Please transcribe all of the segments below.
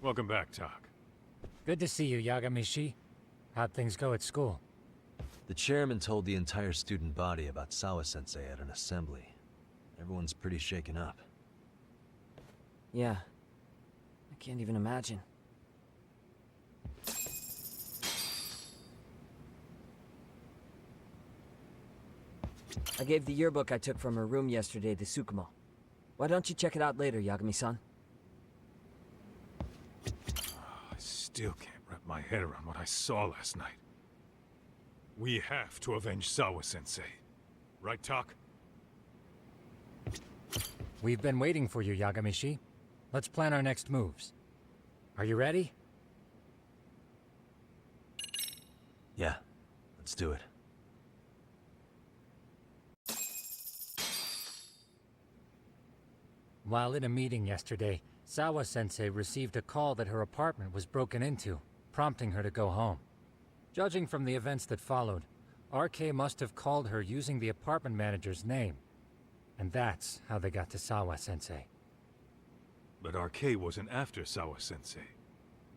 Welcome back, Tak. Good to see you, Yagamishi. How'd things go at school? The chairman told the entire student body about Sawa-sensei at an assembly. Everyone's pretty shaken up. Yeah. I can't even imagine. I gave the yearbook I took from her room yesterday to Tsukumo. Why don't you check it out later, Yagami-san? I still can't wrap my head around what I saw last night. We have to avenge Sawa-sensei. Right, Tak? We've been waiting for you, Yagamishi. Let's plan our next moves. Are you ready? Yeah, let's do it. While in a meeting yesterday, Sawa-sensei received a call that her apartment was broken into, prompting her to go home. Judging from the events that followed, RK must have called her using the apartment manager's name. And that's how they got to Sawa-sensei. But RK wasn't after Sawa-sensei.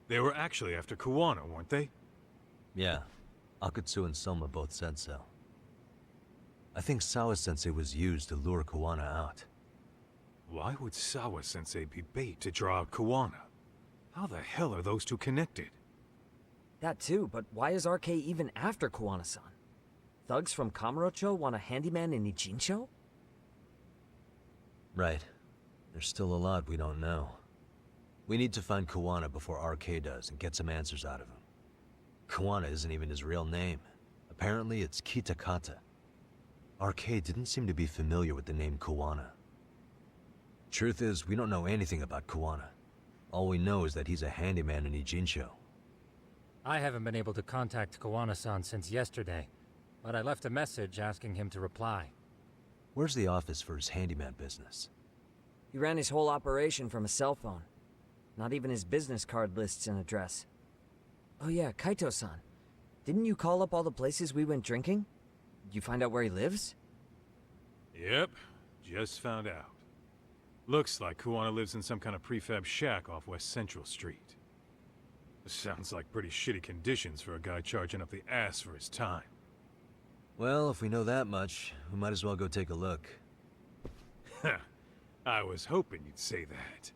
They were actually after Kuwana, weren't they? Yeah, Akutsu and Soma both said so. I think Sawa-sensei was used to lure Kuwana out. Why would Sawa-sensei be bait to draw out Kuwana? How the hell are those two connected? That too, but why is RK even after Kuwana-san? Thugs from Kamurocho want a handyman in Ijincho? Right. There's still a lot we don't know. We need to find Kuwana before RK does and get some answers out of him. Kuwana isn't even his real name. Apparently it's Kitakata. RK didn't seem to be familiar with the name Kuwana. Truth is, we don't know anything about Kuwana. All we know is that he's a handyman in Ijincho. I haven't been able to contact Kuwana-san since yesterday, but I left a message asking him to reply. Where's the office for his handyman business? He ran his whole operation from a cell phone. Not even his business card lists an address. Oh yeah, Kaito-san. Didn't you call up all the places we went drinking? Did you find out where he lives? Yep, just found out. Looks like Kuwana lives in some kind of prefab shack off West Central Street. Sounds like pretty shitty conditions for a guy charging up the ass for his time. Well, if we know that much, we might as well go take a look. I was hoping you'd say that.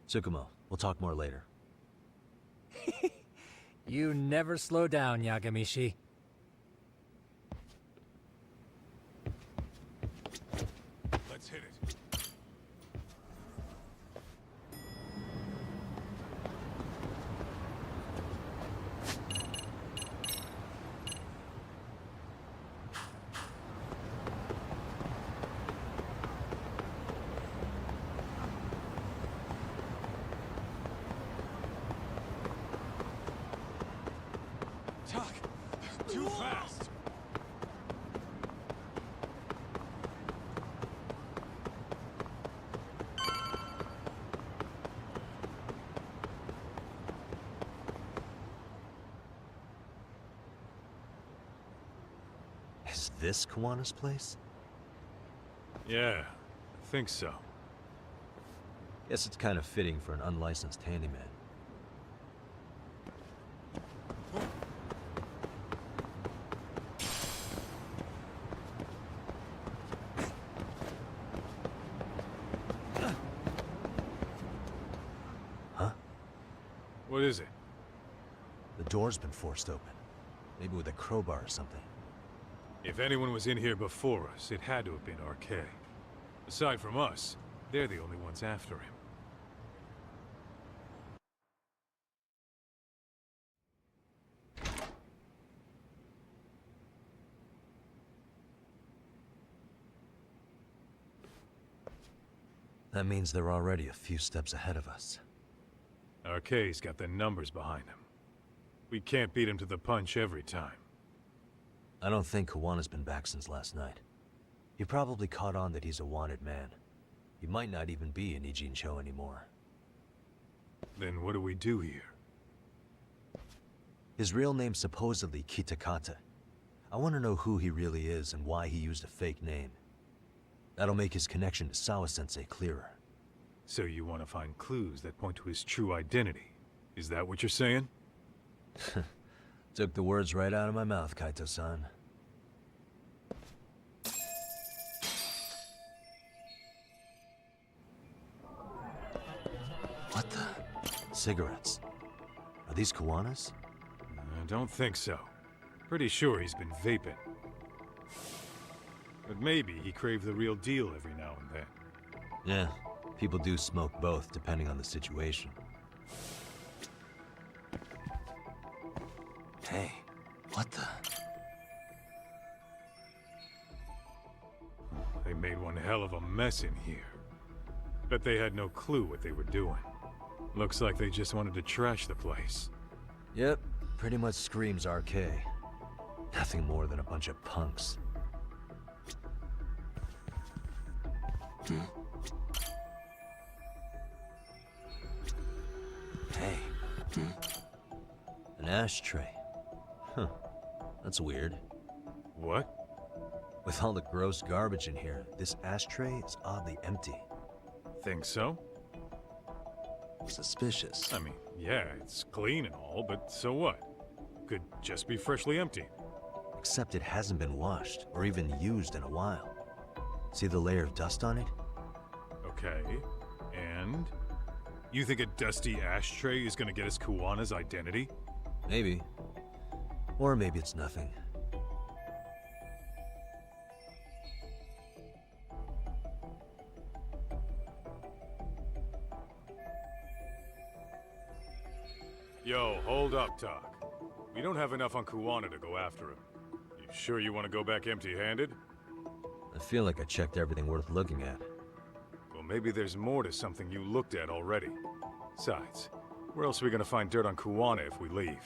Tsukumo, we'll talk more later. You never slow down, Yagamishi. Let's hit it. Too fast! Is this Kuwana's place? Yeah, I think so. Guess it's kind of fitting for an unlicensed handyman. What is it? The door's been forced open. Maybe with a crowbar or something. If anyone was in here before us, it had to have been RK. Aside from us, they're the only ones after him. That means they're already a few steps ahead of us. RK's got the numbers behind him. We can't beat him to the punch every time. I don't think Kuwana's been back since last night. He probably caught on that he's a wanted man. He might not even be in Ijincho anymore. Then what do we do here? His real name's supposedly Kitakata. I want to know who he really is and why he used a fake name. That'll make his connection to Sawa-sensei clearer. So you want to find clues that point to his true identity. Is that what you're saying? Took the words right out of my mouth, Kaito-san. What the? Cigarettes. Are these Kawana's? I don't think so. Pretty sure he's been vaping. But maybe he craved the real deal every now and then. Yeah, people do smoke both, depending on the situation. Hey, what the? They made one hell of a mess in here. Bet they had no clue what they were doing. Looks like they just wanted to trash the place. Yep, pretty much screams RK. Nothing more than a bunch of punks. Hey. An ashtray. Huh. That's weird. What? With all the gross garbage in here, this ashtray is oddly empty. Think so? Suspicious. I mean, yeah, it's clean and all, but so what? Could just be freshly empty. Except it hasn't been washed, or even used in a while. See the layer of dust on it? Okay, and? You think a dusty ashtray is gonna get us Kuwana's identity? Maybe. Or maybe it's nothing. Yo, hold up, Talk. We don't have enough on Kuwana to go after him. You sure you want to go back empty-handed? I feel like I checked everything worth looking at. Well, maybe there's more to something you looked at already. Besides, where else are we gonna find dirt on Kuwana if we leave?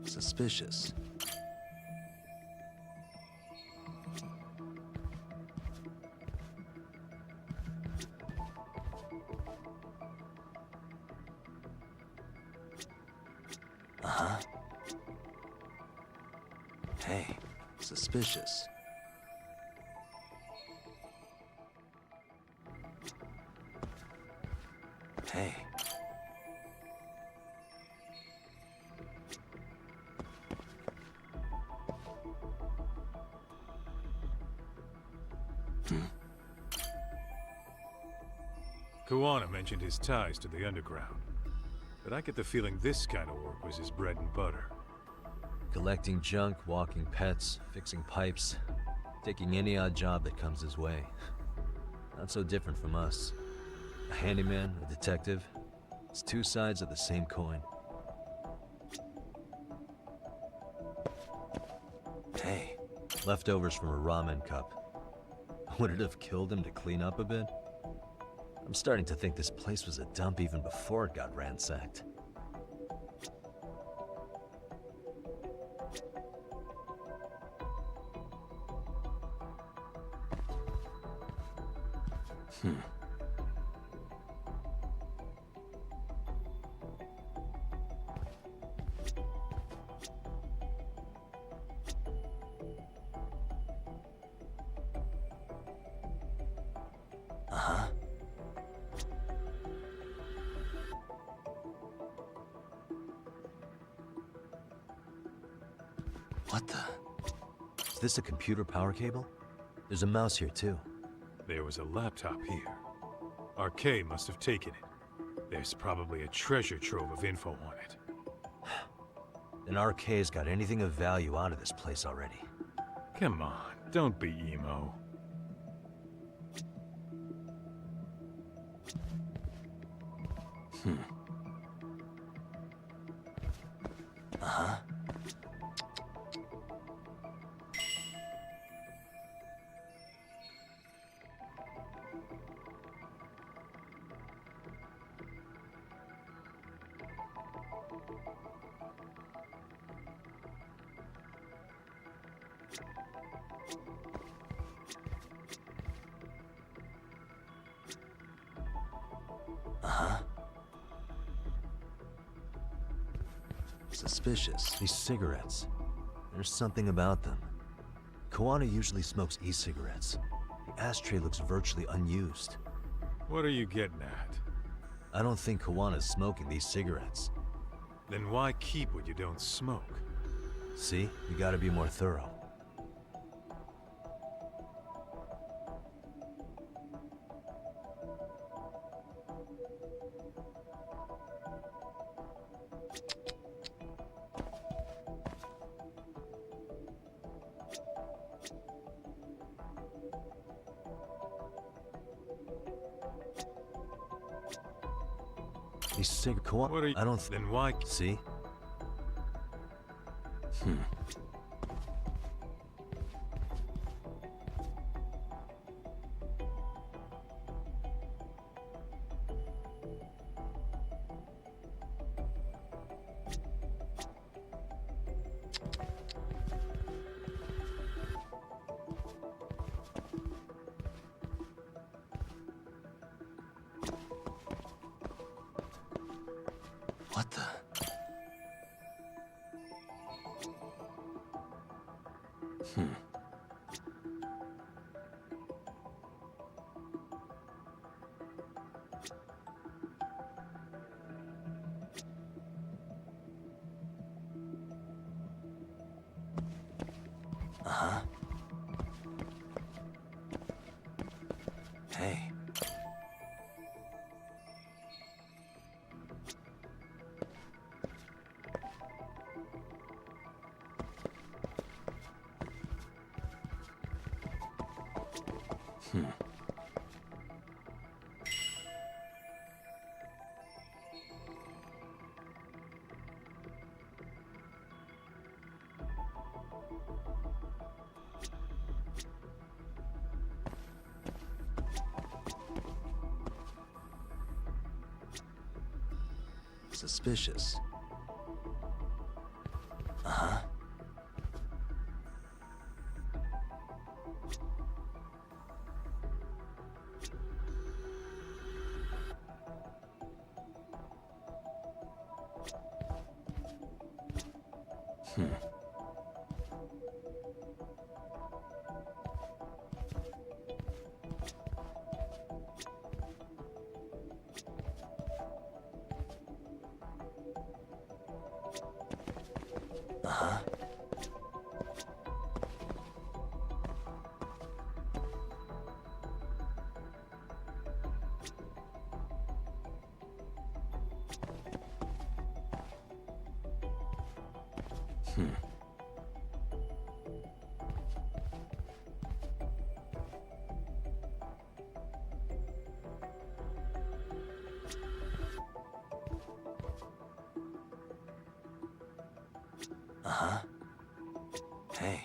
Suspicious. Uh-huh. Hey, suspicious. Hey. Kuwana mentioned his ties to the underground, but I get the feeling this kind of work was his bread and butter. Collecting junk, walking pets, fixing pipes, taking any odd job that comes his way. Not so different from us. A handyman, a detective. It's two sides of the same coin. Hey, leftovers from a ramen cup. Would it have killed him to clean up a bit? I'm starting to think this place was a dump even before it got ransacked. Uh-huh. What the? Is this a computer power cable? There's a mouse here too. There was a laptop here. RK must have taken it. There's probably a treasure trove of info on it. Then RK's got anything of value out of this place already. Come on, don't be emo. Uh-huh. Suspicious. These cigarettes. There's something about them. Kuwana usually smokes e-cigarettes. The ashtray looks virtually unused. What are you getting at? I don't think Kuwana's smoking these cigarettes. Then why keep what you don't smoke? See? You gotta be more thorough. These What are you? I don't. Then why? See? What the? Uh-huh. Hey. Suspicious. Uh-huh. Uh-huh. Uh-huh. Hey.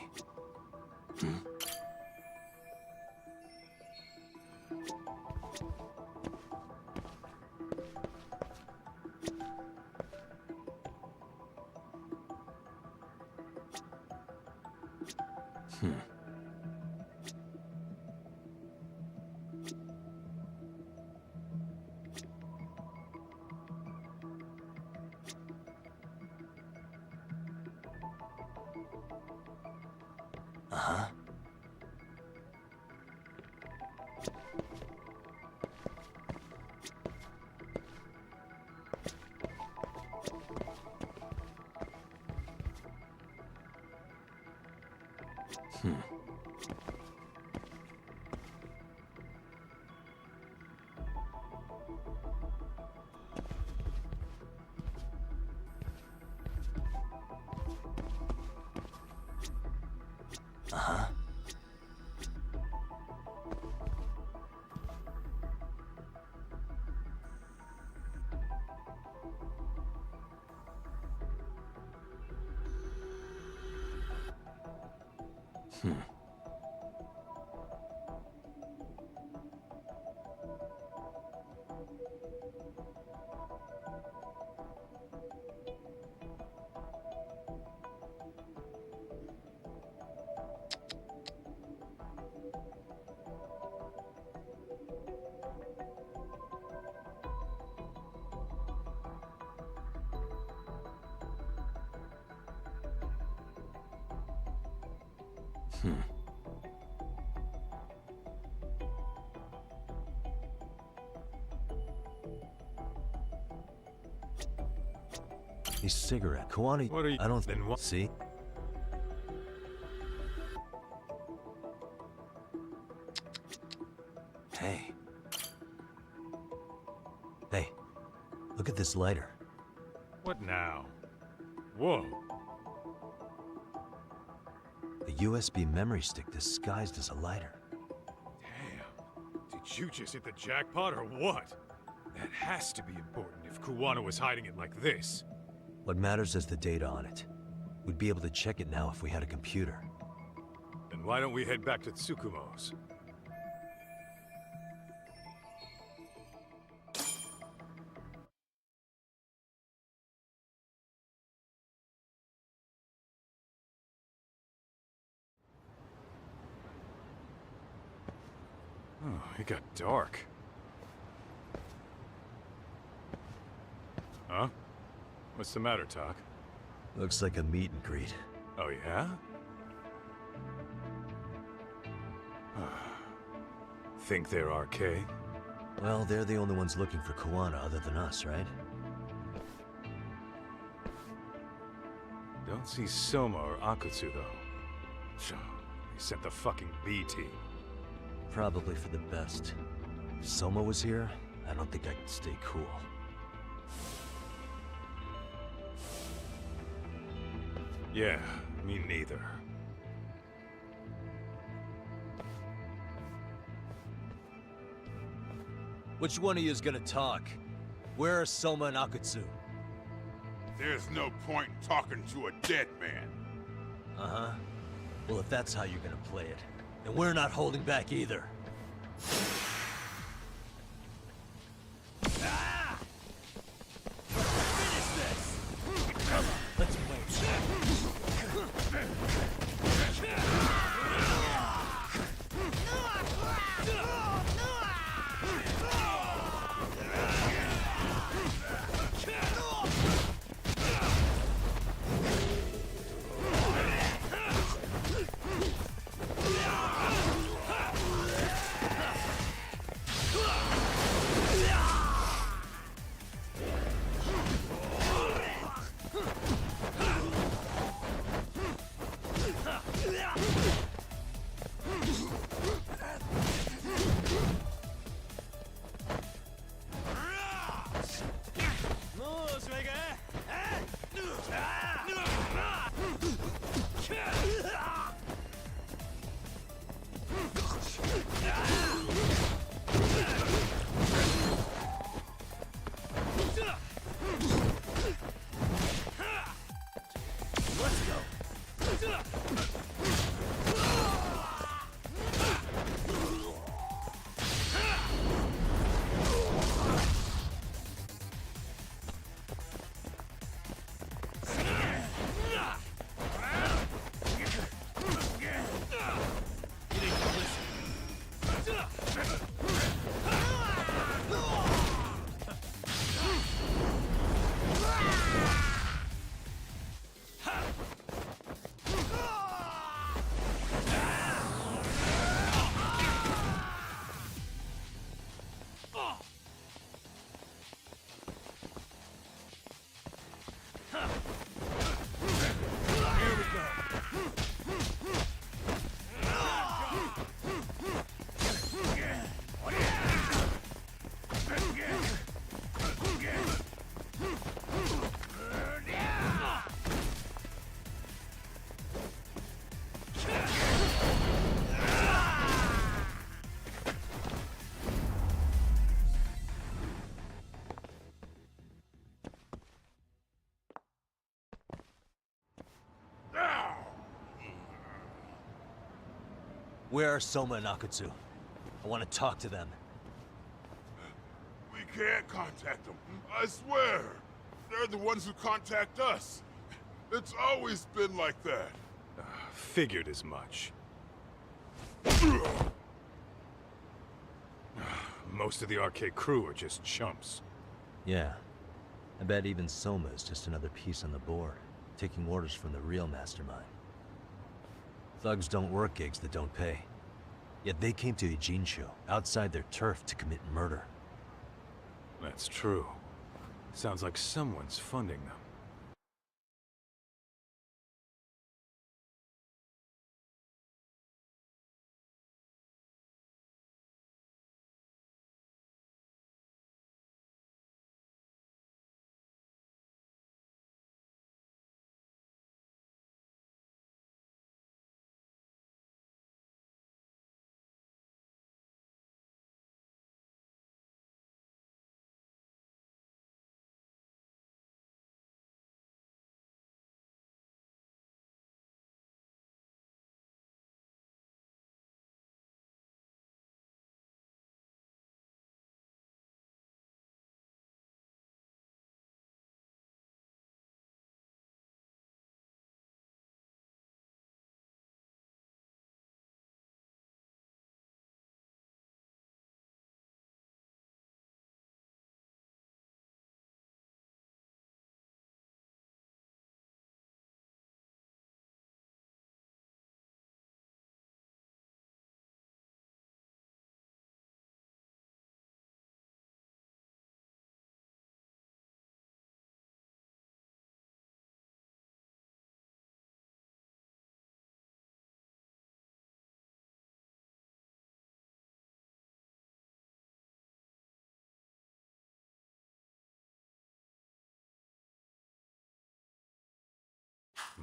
Uh-huh. Uh-huh. These cigarette. Kawani. What are you? I don't. Then what? See? Hey. Hey. Look at this lighter. What now? Whoa. A USB memory stick disguised as a lighter. Damn. Did you just hit the jackpot or what? That has to be important if Kuwana was hiding it like this. What matters is the data on it. We'd be able to check it now if we had a computer. Then why don't we head back to Tsukumo's? Oh, it got dark. Huh? What's the matter, Talk? Looks like a meet and greet. Oh, yeah? Think they're RK? Well, they're the only ones looking for Kuwana other than us, right? Don't see Soma or Akutsu, though. They sent the fucking B team. Probably for the best. If Soma was here, I don't think I could stay cool. Yeah, me neither. Which one of you is gonna talk? Where are Soma and Akutsu? There's no point in talking to a dead man. Uh-huh. Well, if that's how you're gonna play it, then we're not holding back either. Ah! Finish this! Come on, let's wait. Where are Soma and Akutsu? I want to talk to them. We can't contact them. I swear. They're the ones who contact us. It's always been like that. Figured as much. Most of the arcade crew are just chumps. Yeah. I bet even Soma is just another piece on the board, taking orders from the real mastermind. Thugs don't work gigs that don't pay. Yet they came to Ijincho, outside their turf, to commit murder. That's true. Sounds like someone's funding them.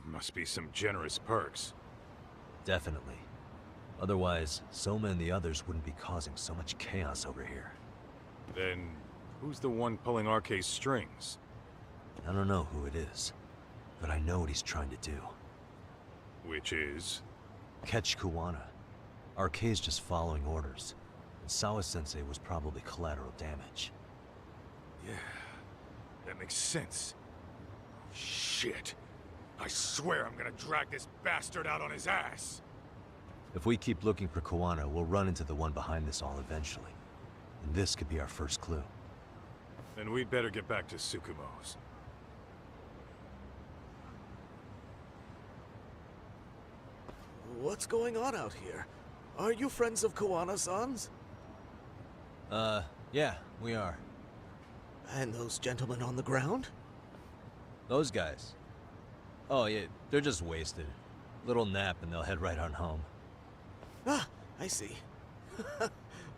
Must be some generous perks. Definitely. Otherwise, Soma and the others wouldn't be causing so much chaos over here. Then, who's the one pulling RK's strings? I don't know who it is, but I know what he's trying to do. Which is? Catch Kuwana. RK's just following orders, and Sawa-sensei was probably collateral damage. Yeah, that makes sense. Shit. I swear I'm gonna drag this bastard out on his ass! If we keep looking for Kuwana, we'll run into the one behind this all eventually. And this could be our first clue. Then we'd better get back to Tsukumo's. What's going on out here? Are you friends of Kuwana-san's? Yeah, we are. And those gentlemen on the ground? Those guys. Oh, yeah, they're just wasted. Little nap and they'll head right on home. Ah, I see.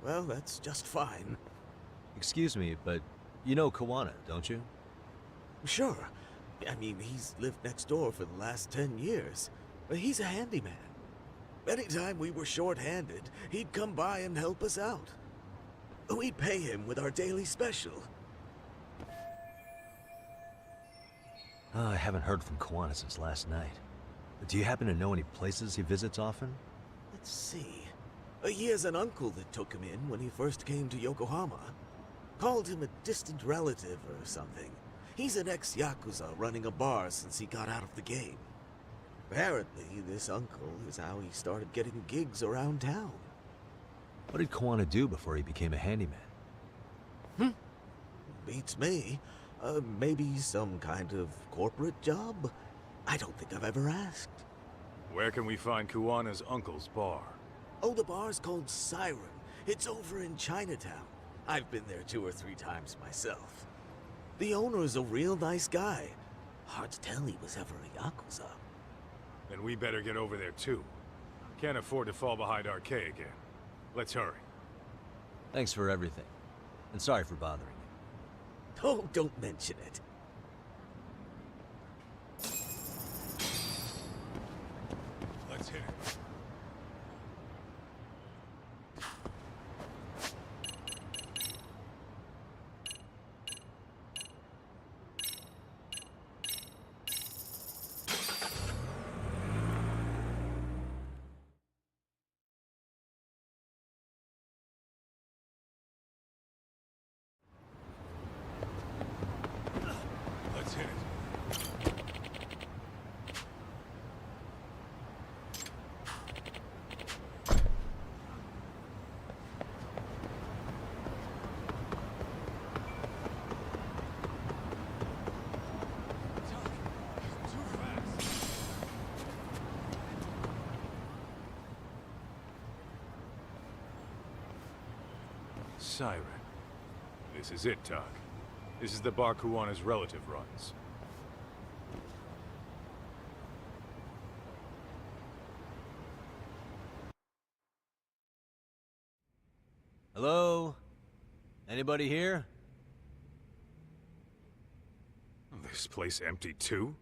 Well, that's just fine. Excuse me, but you know Kuwana, don't you? Sure. I mean, he's lived next door for the last 10 years. He's a handyman. Anytime we were short-handed, he'd come by and help us out. We'd pay him with our daily special. I haven't heard from Kuwana since last night. But do you happen to know any places he visits often? Let's see. He has an uncle that took him in when he first came to Yokohama. Called him a distant relative or something. He's an ex-Yakuza running a bar since he got out of the game. Apparently, this uncle is how he started getting gigs around town. What did Kuwana do before he became a handyman? Beats me. Maybe some kind of corporate job? I don't think I've ever asked. Where can we find Kuwana's uncle's bar? Oh, the bar's called Siren. It's over in Chinatown. I've been there 2 or 3 times myself. The owner's a real nice guy. Hard to tell he was ever a Yakuza. Then we better get over there too. Can't afford to fall behind RK again. Let's hurry. Thanks for everything. And sorry for bothering you. Oh, don't mention it. Let's hit it. Siren. This is it, Doc. This is the bar Kuwana's relative runs. Hello? Anybody here? This place empty too?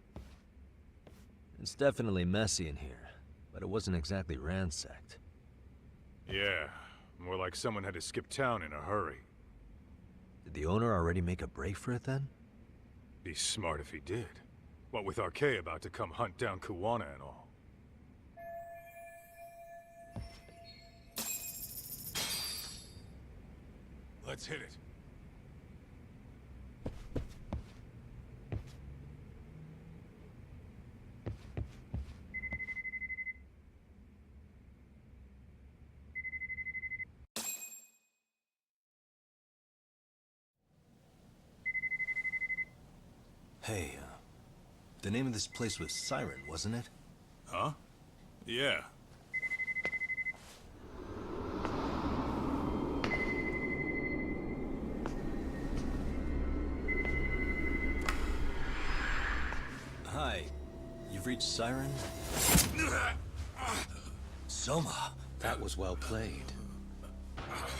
It's definitely messy in here, but it wasn't exactly ransacked. Yeah, more like someone had to skip town in a hurry. Did the owner already make a break for it then? Be smart if he did. What with RK about to come hunt down Kuwana and all. Let's hit it. Hey, the name of this place was Siren, wasn't it? Huh? Yeah. Hi. You've reached Siren? Soma. That was well played.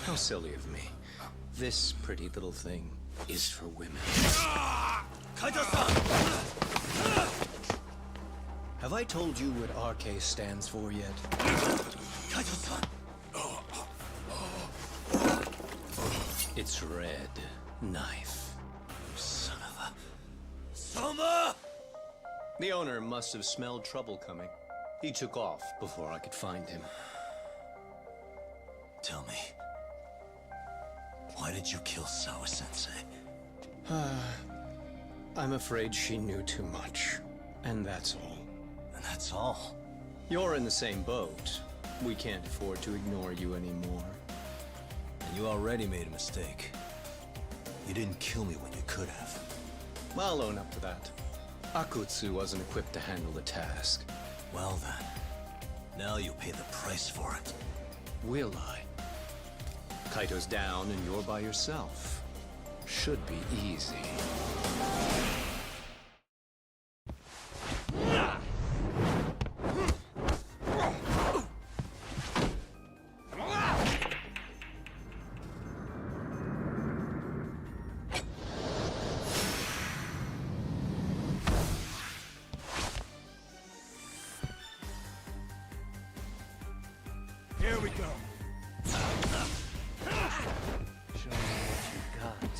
How silly of me. This pretty little thing is for women. Kaito-san! Have I told you what RK stands for yet? Kaito-san! It's Red Knife. Son of a... Soma! The owner must have smelled trouble coming. He took off before I could find him. Tell me, why did you kill Sawa-sensei? I'm afraid she knew too much. And that's all. And that's all? You're in the same boat. We can't afford to ignore you anymore. And you already made a mistake. You didn't kill me when you could have. I'll own up to that. Akutsu wasn't equipped to handle the task. Well then, now you'll pay the price for it. Will I? Kaito's down and you're by yourself. Should be easy. Here we go. Show me what you got.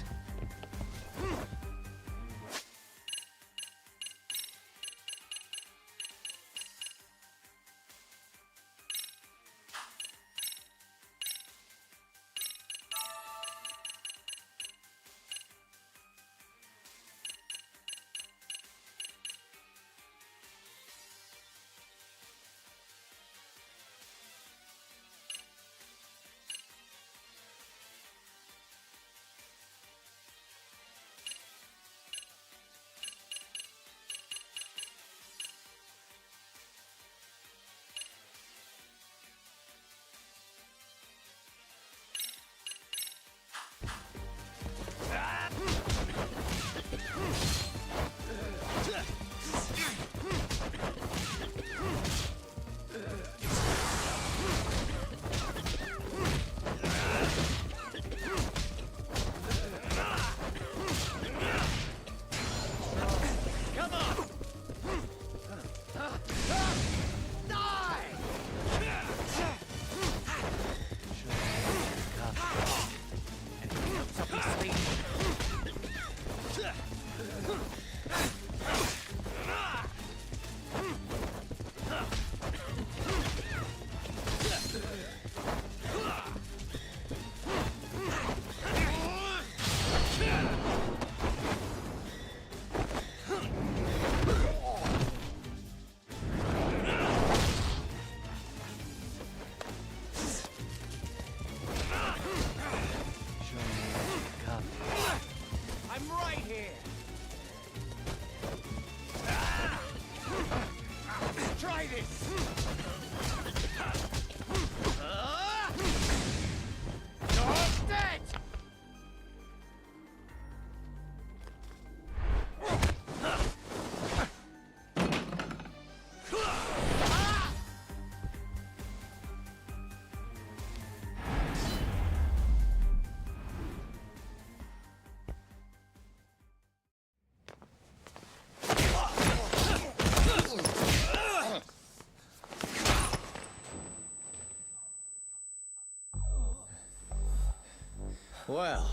Well,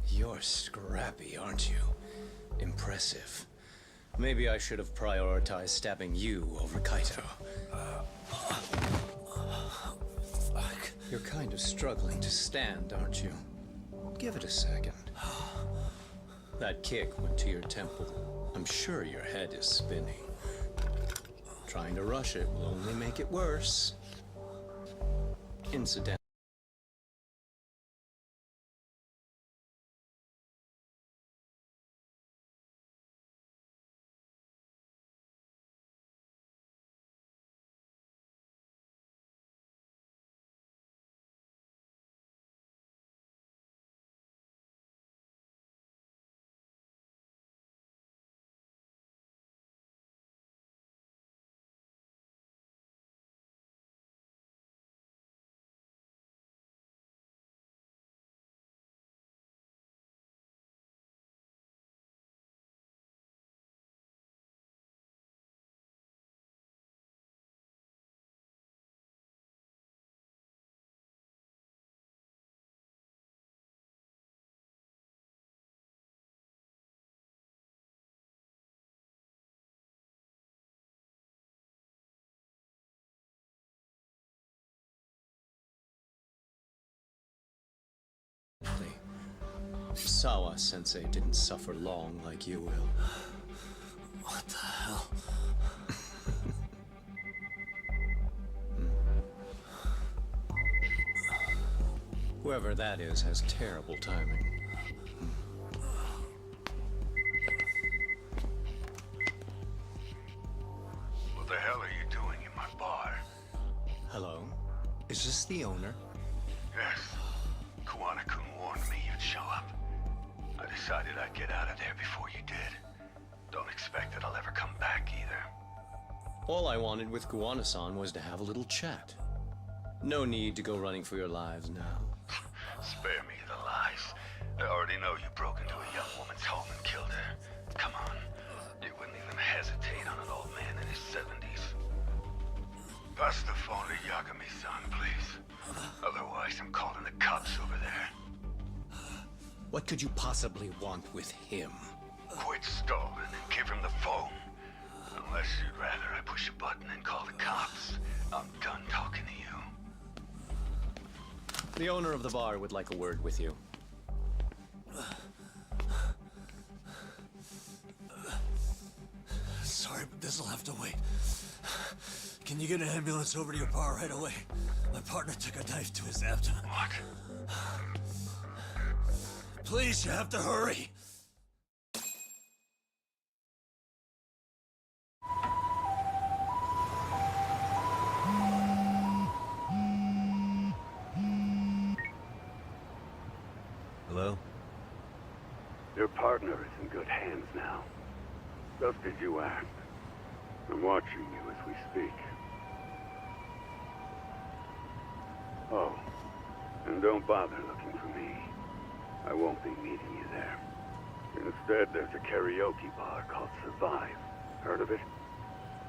you're scrappy, aren't you? Impressive. Maybe I should have prioritized stabbing you over Kaito. Fuck. You're kind of struggling to stand, aren't you? Give it a second. That kick went to your temple. I'm sure your head is spinning. Trying to rush it will only make it worse. Incidentally, Sawa-sensei didn't suffer long like you will. What the hell? Whoever that is has terrible timing. What the hell are you doing in my bar? Hello? Is this the owner? Yes. Kuwana-kun warned me you'd show up. I decided I'd get out of there before you did. Don't expect that I'll ever come back either. All I wanted with Kuwana-san was to have a little chat. No need to go running for your lives now. Spare me the lies. I already know you broke into a young woman's home and killed her. Come on. You wouldn't even hesitate on an old man in his 70s. Pass the phone to Yagami-san, please. Otherwise, I'm calling the cops over there. What could you possibly want with him? Quit stalling and give him the phone. Unless you'd rather I push a button and call the cops. I'm done talking to you. The owner of the bar would like a word with you. Sorry, but this'll have to wait. Can you get an ambulance over to your bar right away? My partner took a knife to his abdomen. What? Please, you have to hurry. Hello? Your partner is in good hands now. Just as you asked. I'm watching you as we speak. Oh, and don't bother looking for me. I won't be meeting you there. Instead, there's a karaoke bar called Survive. Heard of it?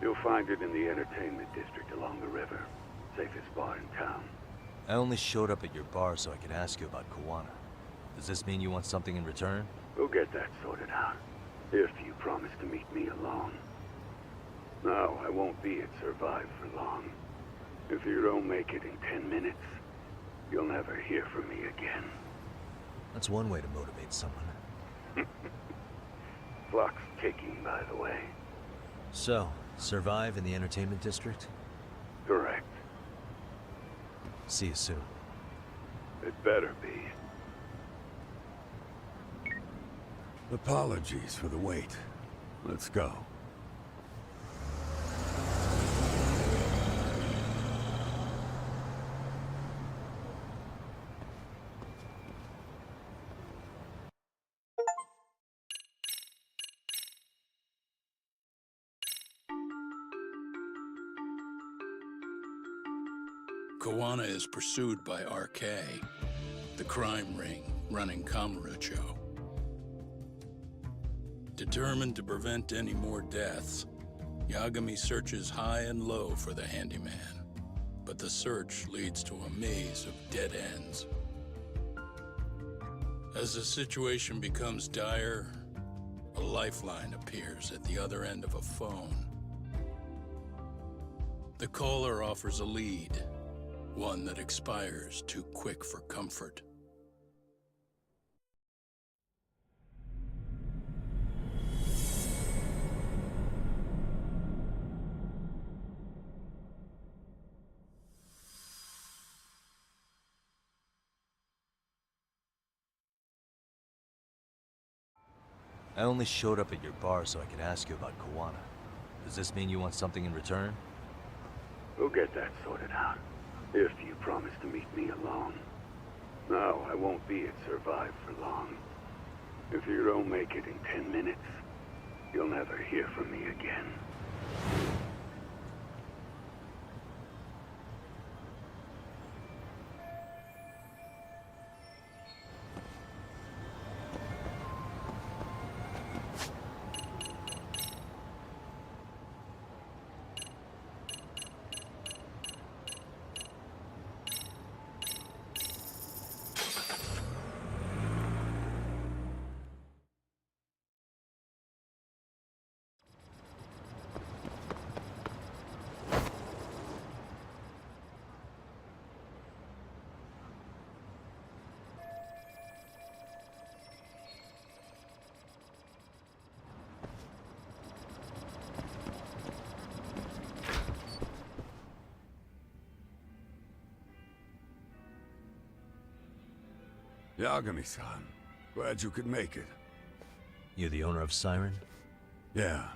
You'll find it in the entertainment district along the river. Safest bar in town. I only showed up at your bar so I could ask you about Kuwana. Does this mean you want something in return? We'll get that sorted out. If you promise to meet me alone. No, I won't be at Survive for long. If you don't make it in 10 minutes, you'll never hear from me again. That's one way to motivate someone. Clock's ticking, by the way. So, Survive in the entertainment district? Correct. See you soon. It better be. Apologies for the wait. Let's go. Kuwana is pursued by RK, the crime ring running Kamurocho. Determined to prevent any more deaths, Yagami searches high and low for the handyman, but the search leads to a maze of dead ends. As the situation becomes dire, a lifeline appears at the other end of a phone. The caller offers a lead, one that expires too quick for comfort. I only showed up at your bar so I could ask you about Kawana. Does this mean you want something in return? We'll get that sorted out, if you promise to meet me alone. No, I won't be at Survive for long. If you don't make it in 10 minutes, you'll never hear from me again. Yagami-san, glad you could make it. You the owner of Siren? Yeah.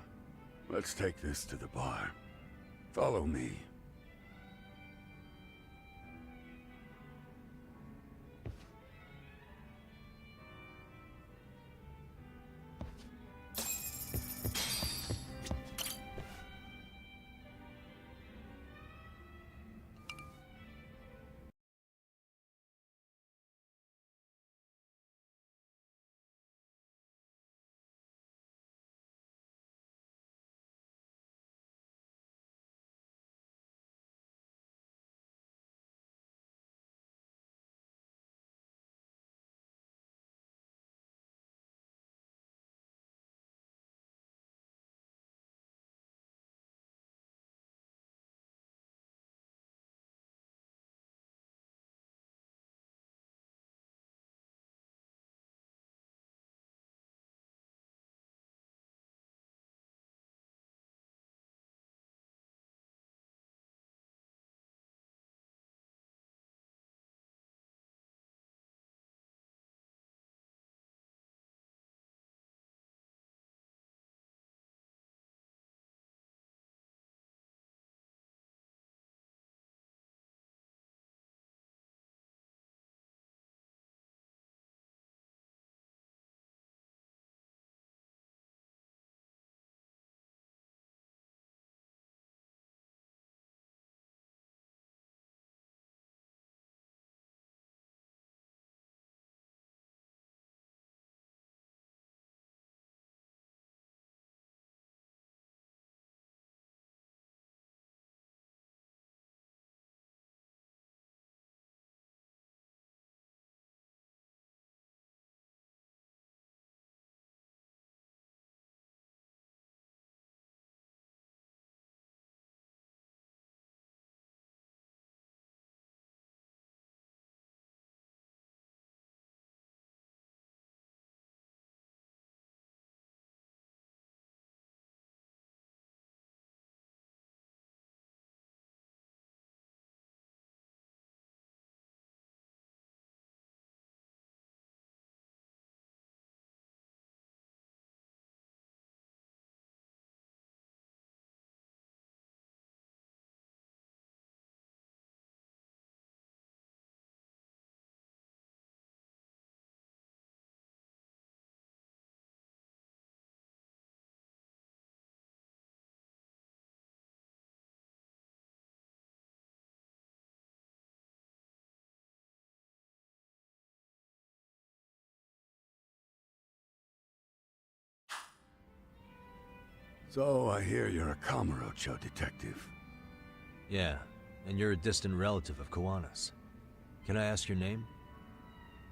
Let's take this to the bar. Follow me. So I hear you're a Kamurocho detective. Yeah, and you're a distant relative of Kawana's. Can I ask your name?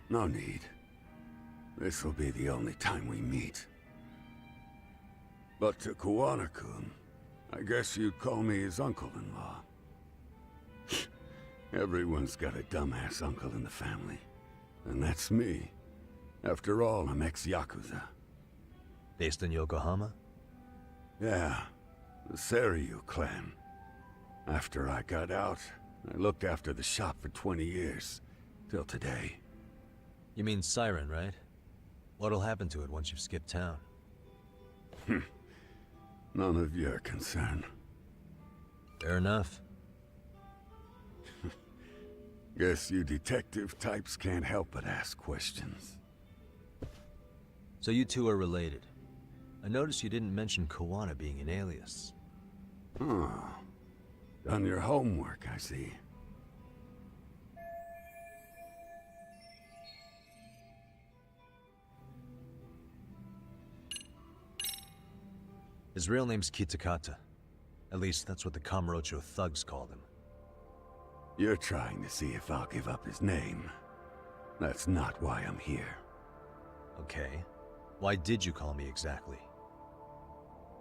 No need. this'll be the only time we meet. But to Kuwana-kun, I guess you'd call me his uncle-in-law. Everyone's got a dumbass uncle in the family. And that's me. After all, I'm ex-Yakuza. Based in Yokohama? Yeah, the Seiryu clan. After I got out, I looked after the shop for 20 years. Till today. You mean Siren, right? What'll happen to it once you've skipped town? None of your concern. Fair enough. Guess you detective types can't help but ask questions. So you two are related. I noticed you didn't mention Kuwana being an alias. Huh. Done your homework, I see. His real name's Kitakata. At least that's what the Kamurocho thugs called him. You're trying to see if I'll give up his name. That's not why I'm here. Okay. Why did you call me exactly?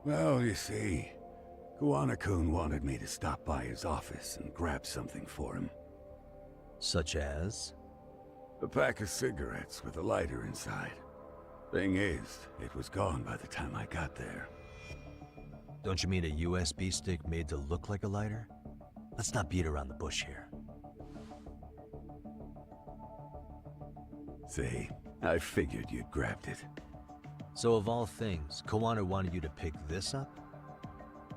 Well, you see, Kuwana-kun wanted me to stop by his office and grab something for him. Such as? A pack of cigarettes with a lighter inside. Thing is, it was gone by the time I got there. Don't you mean a USB stick made to look like a lighter? Let's not beat around the bush here. See, I figured you'd grabbed it. So of all things, Kuwana wanted you to pick this up?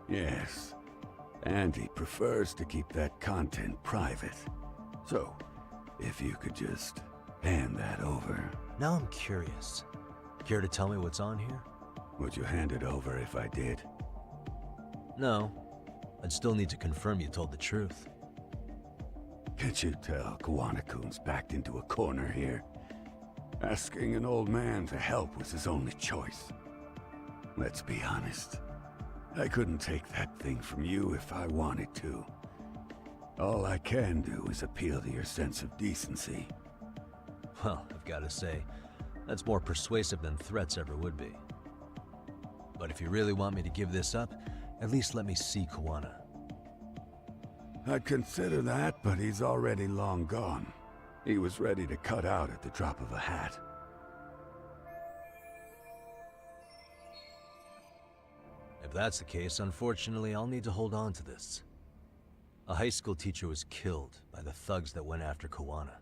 Yes. And he prefers to keep that content private. So, if you could just hand that over. Now I'm curious. Care to tell me what's on here? Would you hand it over if I did? No. I'd still need to confirm you told the truth. Can't you tell Kuwana-kun's backed into a corner here? Asking an old man to help was his only choice. Let's be honest. I couldn't take that thing from you if I wanted to. All I can do is appeal to your sense of decency. Well, I've got to say, that's more persuasive than threats ever would be. But if you really want me to give this up, at least let me see Kuwana. I'd consider that, but he's already long gone. He was ready to cut out at the drop of a hat. If that's the case, unfortunately, I'll need to hold on to this. A high school teacher was killed by the thugs that went after Kuwana.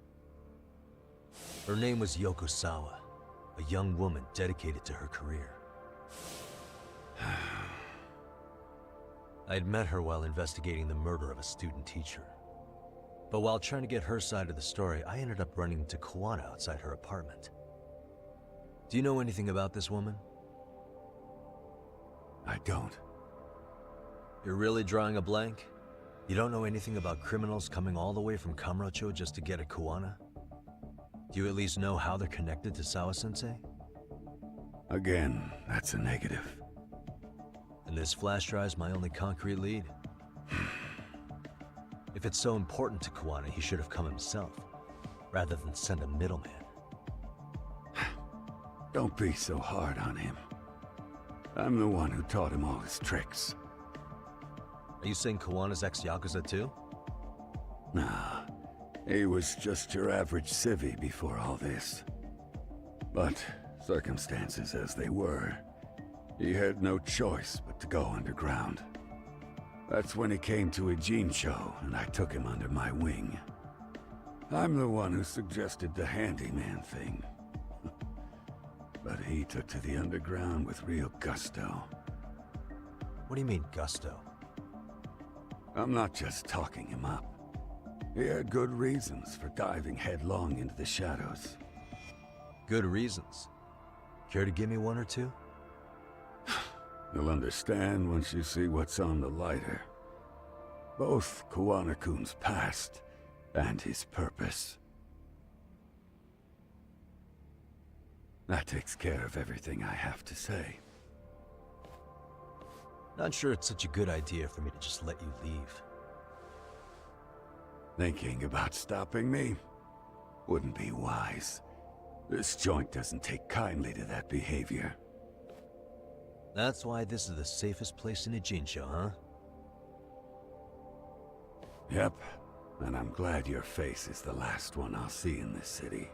Her name was Yoko Sawa, a young woman dedicated to her career. I'd met her while investigating the murder of a student teacher. But while trying to get her side of the story, I ended up running into Kuwana outside her apartment. Do you know anything about this woman? I don't. You're really drawing a blank? You don't know anything about criminals coming all the way from Kamurocho just to get at Kuwana? Do you at least know how they're connected to Sawa-sensei? Again, that's a negative. And this flash drive's my only concrete lead. If it's so important to Kuwana, he should have come himself, rather than send a middleman. Don't be so hard on him. I'm the one who taught him all his tricks. Are you saying Kuwana's ex-Yakuza too? Nah, he was just your average civvy before all this. But, circumstances as they were, he had no choice but to go underground. That's when he came to a Jin show, and I took him under my wing. I'm the one who suggested the handyman thing. But he took to the underground with real gusto. What do you mean, gusto? I'm not just talking him up. He had good reasons for diving headlong into the shadows. Good reasons? Care to give me one or two? You'll understand once you see what's on the lighter. Both Kuwana-kun's past and his purpose. That takes care of everything I have to say. Not sure it's such a good idea for me to just let you leave. Thinking about stopping me wouldn't be wise. This joint doesn't take kindly to that behavior. That's why this is the safest place in Ijincho, huh? Yep. And I'm glad your face is the last one I'll see in this city.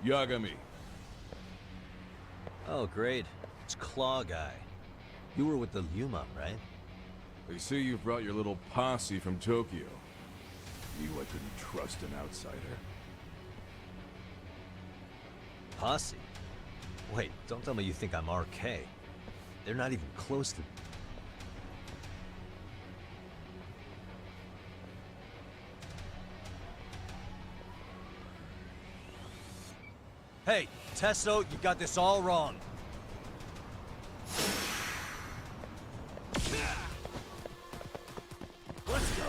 Yagami. Oh, great. It's Claw Guy. You were with the Yuma, right? They say you brought your little posse from Tokyo. Knew I couldn't trust an outsider. Posse? Wait, don't tell me you think I'm RK. They're not even close to... Hey, Tesso, you got this all wrong. Let's go.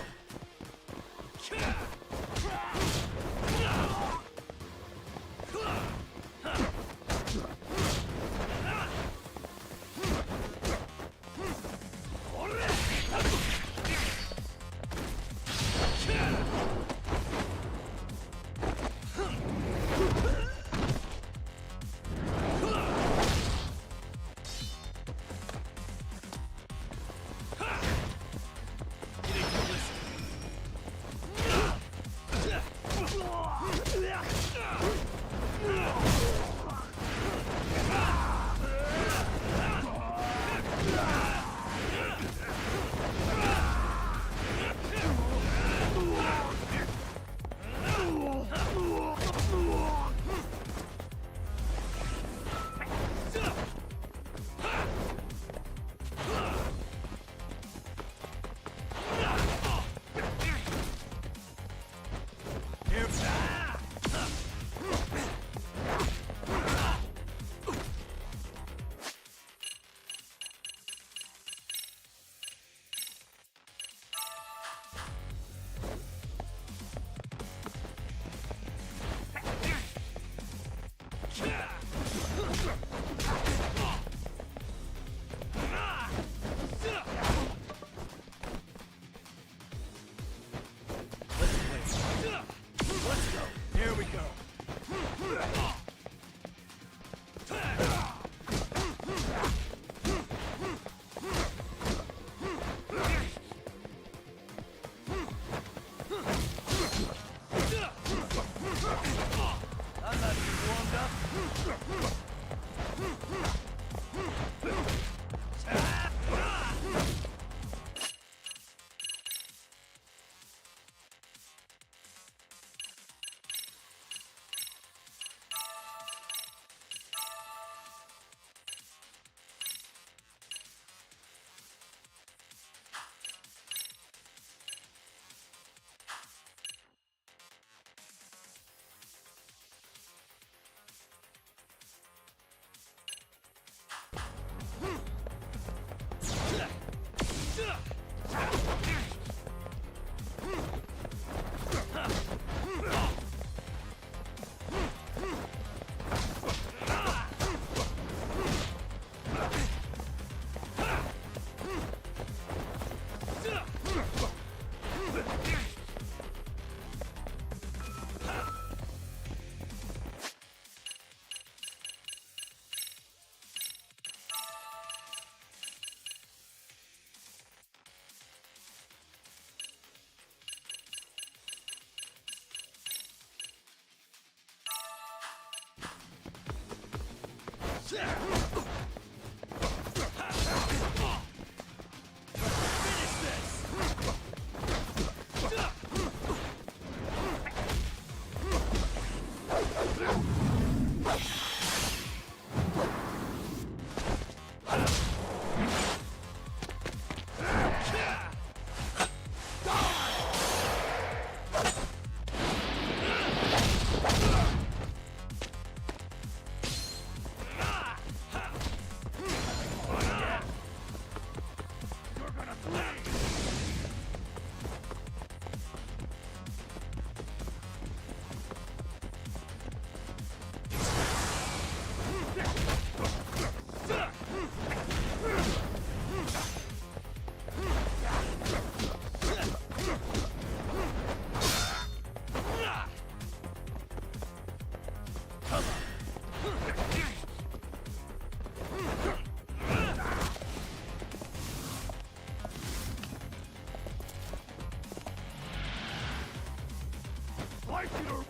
like it or...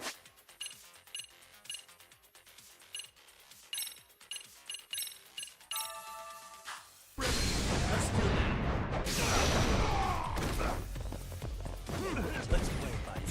Let's play, buddy.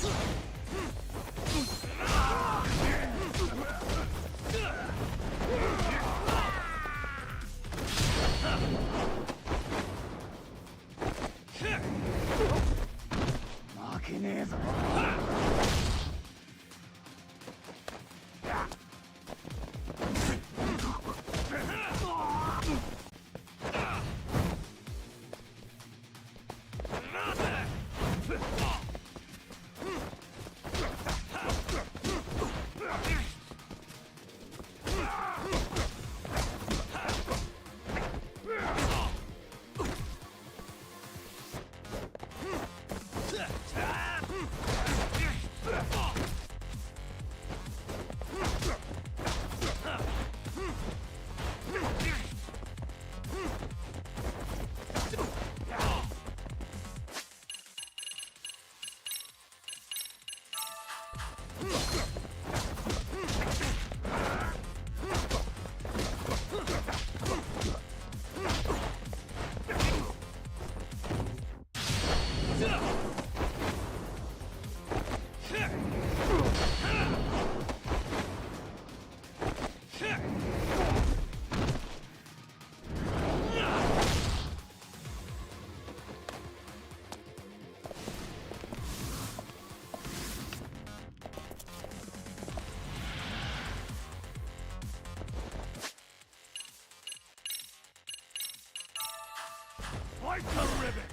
Like the ribbon!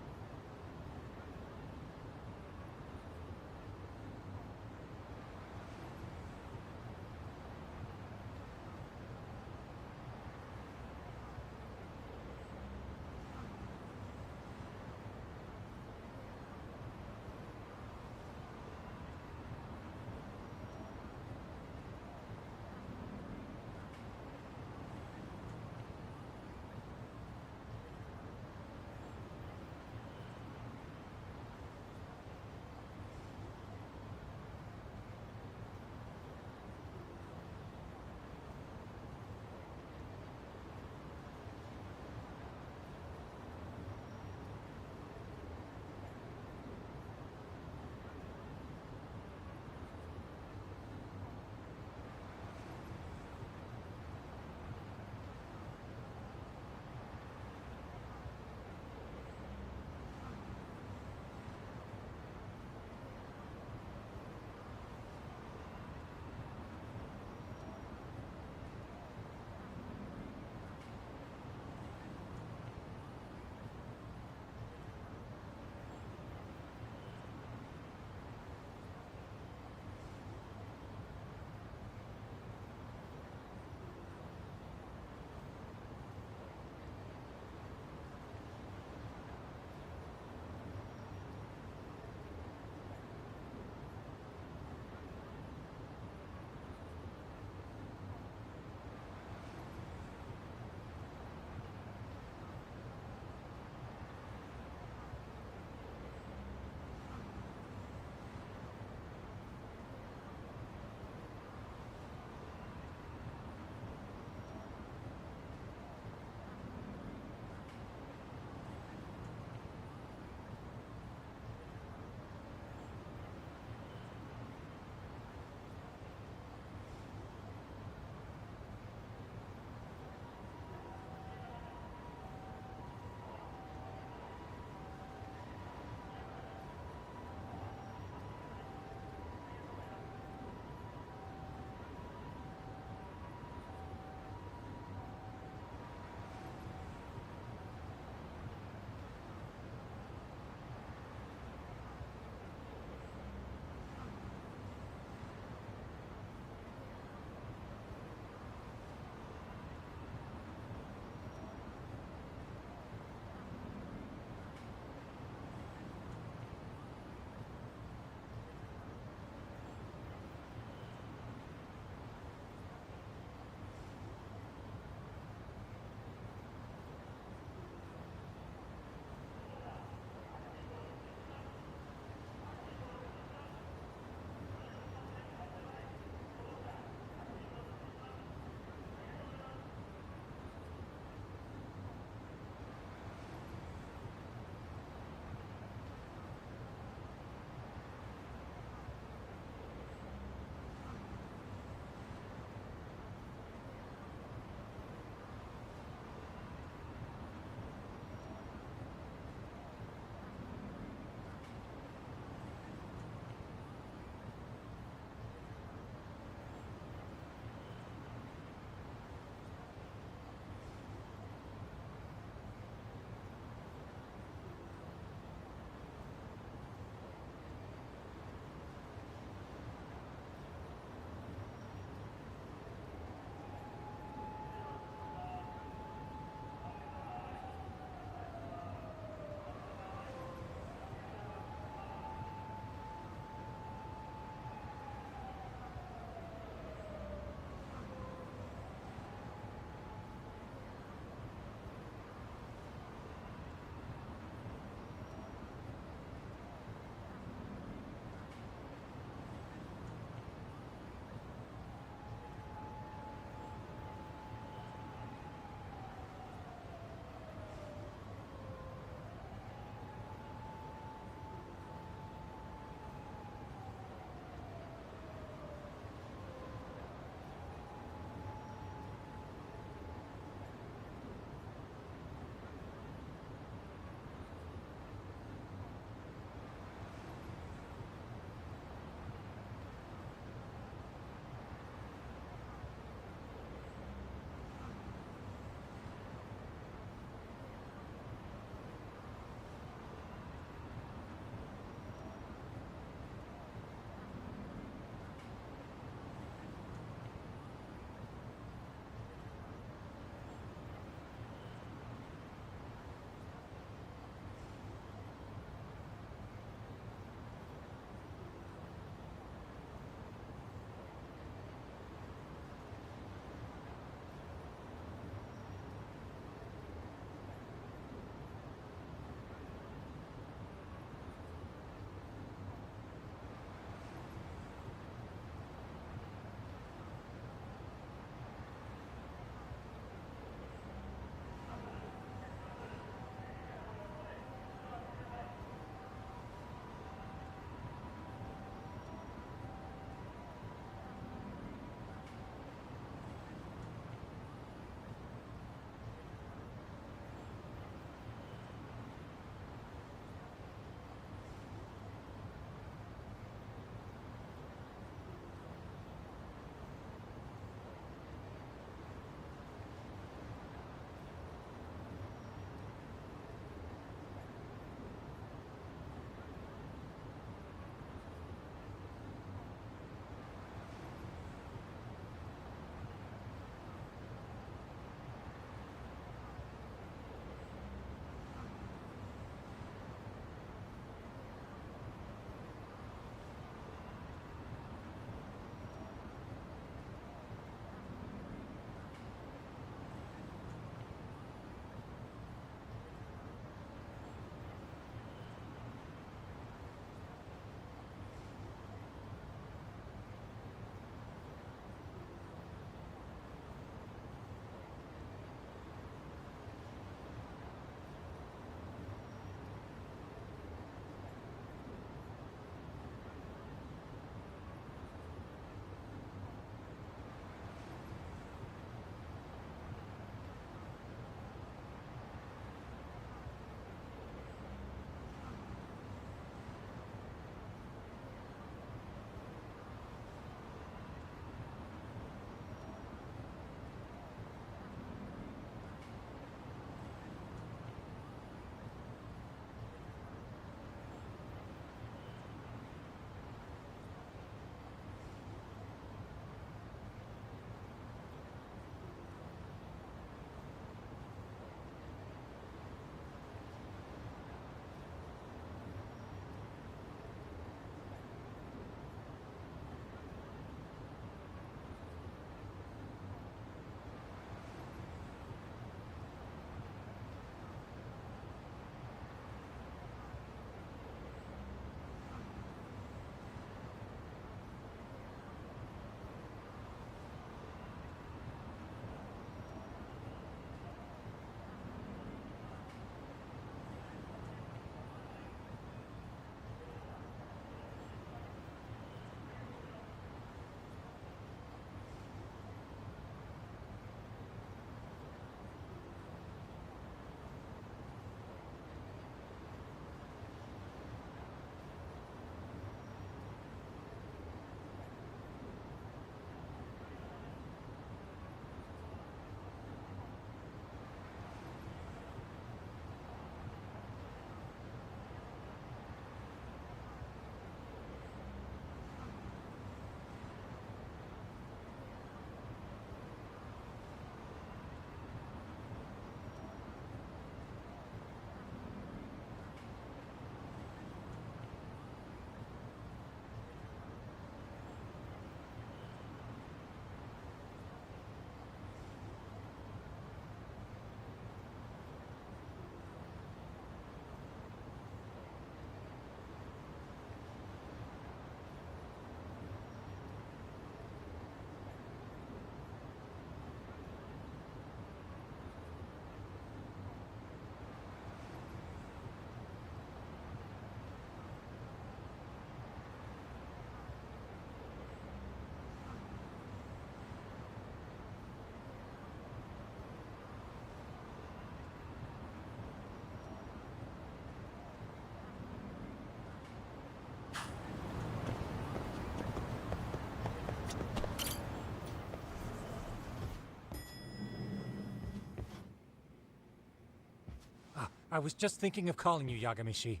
I was just thinking of calling you, Yagami-shi.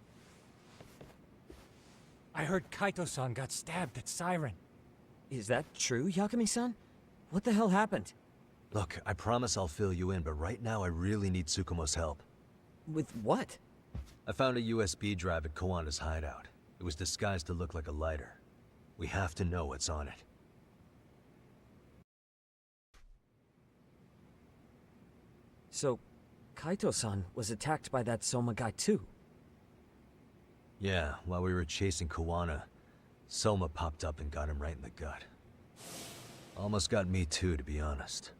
I heard Kaito-san got stabbed at Siren. Is that true, Yagami-san? What the hell happened? Look, I promise I'll fill you in, but right now I really need Tsukumo's help. With what? I found a USB drive at Kawana's hideout. It was disguised to look like a lighter. We have to know what's on it. So, Kaito-san was attacked by that Soma guy too? Yeah, while we were chasing Kawana, Soma popped up and got him right in the gut. Almost got me too, to be honest.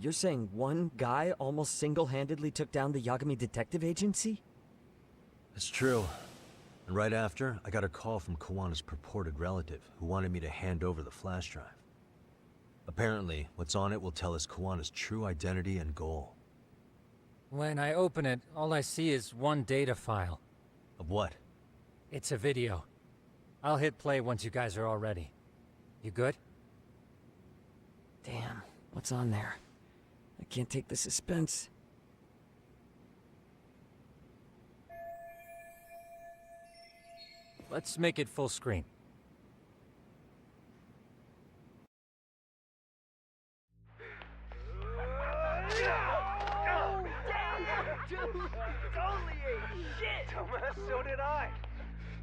You're saying one guy almost single-handedly took down the Yagami Detective Agency? It's true. And right after, I got a call from Kawana's purported relative, who wanted me to hand over the flash drive. Apparently, what's on it will tell us Kawana's true identity and goal. When I open it, all I see is one data file. Of what? It's a video. I'll hit play once you guys are all ready. You good? Damn, what's on there? I can't take the suspense. Let's make it full screen. So did I.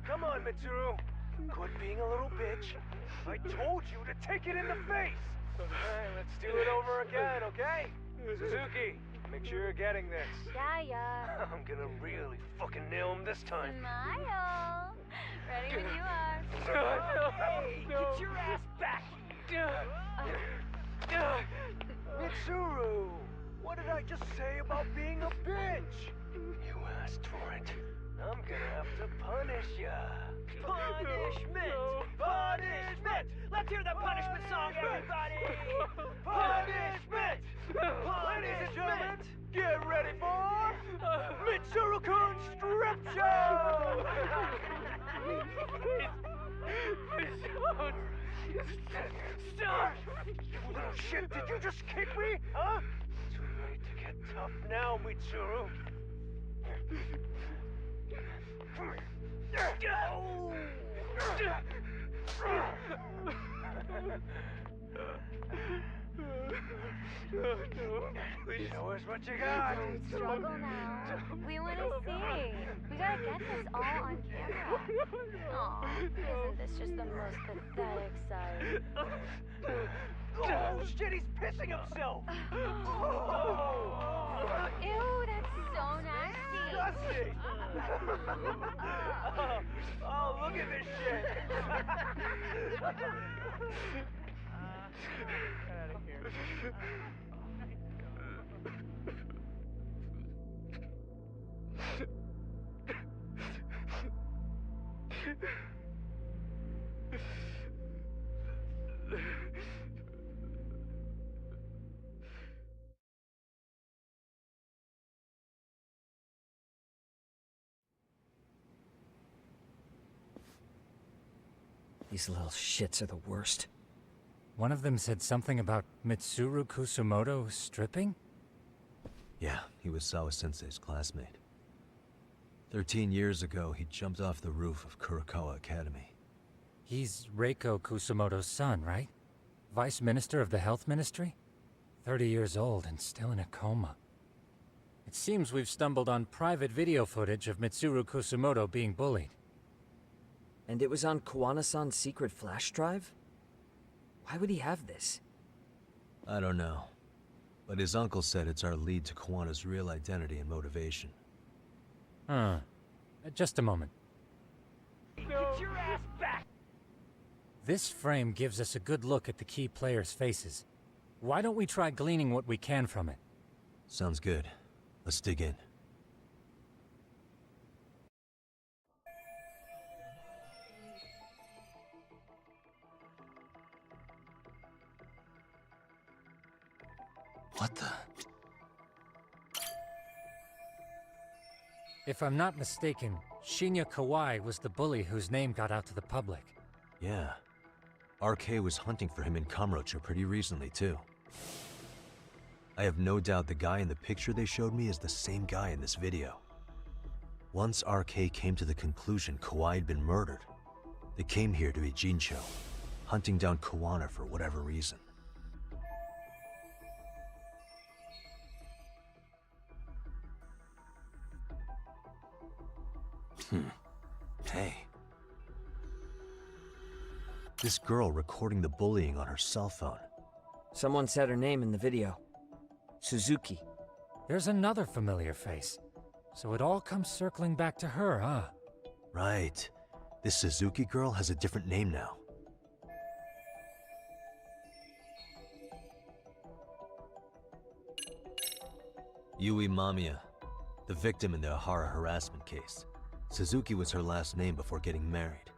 Come on, Mitsuru. Quit being a little bitch. I told you to take it in the face. Alright, let's do it over again, okay? Suzuki, make sure you're getting this. Yeah. I'm gonna really fucking nail him this time. Smile. Ready when you are. Hey, get your ass back here. Mitsuru, what did I just say about being a bitch? You asked for it. I'm gonna have to punish ya. Punishment! Punishment! Let's hear the punishment song, everybody! Punishment! Ladies and gentlemen, get ready for Mitsuru-kun Strip Show! Stop! You little shit, did you just kick me? Huh? Too late to get tough now, Mitsuru. Show us what you got. Don't struggle now. We want to see. We gotta get this all on camera. Aw, isn't this just the most pathetic sight? Oh shit, he's pissing himself! Ew, that's so nasty. Disgusting! Oh, look at this shit! Get out of here. These little shits are the worst. One of them said something about Mitsuru Kusumoto stripping? Yeah, he was Sawa-sensei's classmate. 13 years ago, he jumped off the roof of Kurokawa Academy. He's Reiko Kusumoto's son, right? Vice Minister of the Health Ministry? 30 years old and still in a coma. It seems we've stumbled on private video footage of Mitsuru Kusumoto being bullied. And it was on Kawana-san's secret flash drive? Why would he have this? I don't know. But his uncle said it's our lead to Kawana's real identity and motivation. Huh. Just a moment. Get your ass back! This frame gives us a good look at the key players' faces. Why don't we try gleaning what we can from it? Sounds good. Let's dig in. What the? If I'm not mistaken, Shinya Kawai was the bully whose name got out to the public. Yeah. RK was hunting for him in Kamurocho pretty recently, too. I have no doubt the guy in the picture they showed me is the same guy in this video. Once RK came to the conclusion Kawhi had been murdered, they came here to Ijincho, hunting down Kawana for whatever reason. Hey. This girl recording the bullying on her cell phone. Someone said her name in the video. Suzuki. There's another familiar face. So it all comes circling back to her, huh? Right. This Suzuki girl has a different name now. Yui Mamiya, the victim in the Ahara harassment case. Suzuki was her last name before getting married.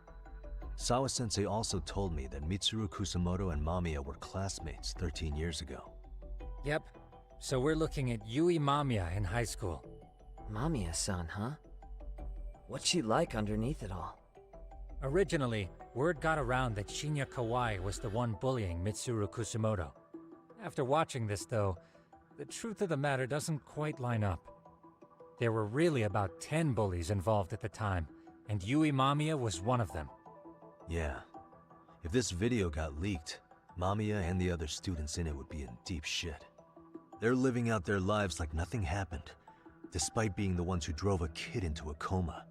Sawa-sensei also told me that Mitsuru Kusamoto and Mamiya were classmates 13 years ago. Yep. So we're looking at Yui Mamiya in high school. Mamiya-san, huh? What's she like underneath it all? Originally, word got around that Shinya Kawai was the one bullying Mitsuru Kusamoto. After watching this, though, the truth of the matter doesn't quite line up. There were really about 10 bullies involved at the time, and Yui Mamiya was one of them. Yeah. If this video got leaked, Mamiya and the other students in it would be in deep shit. They're living out their lives like nothing happened, despite being the ones who drove a kid into a coma.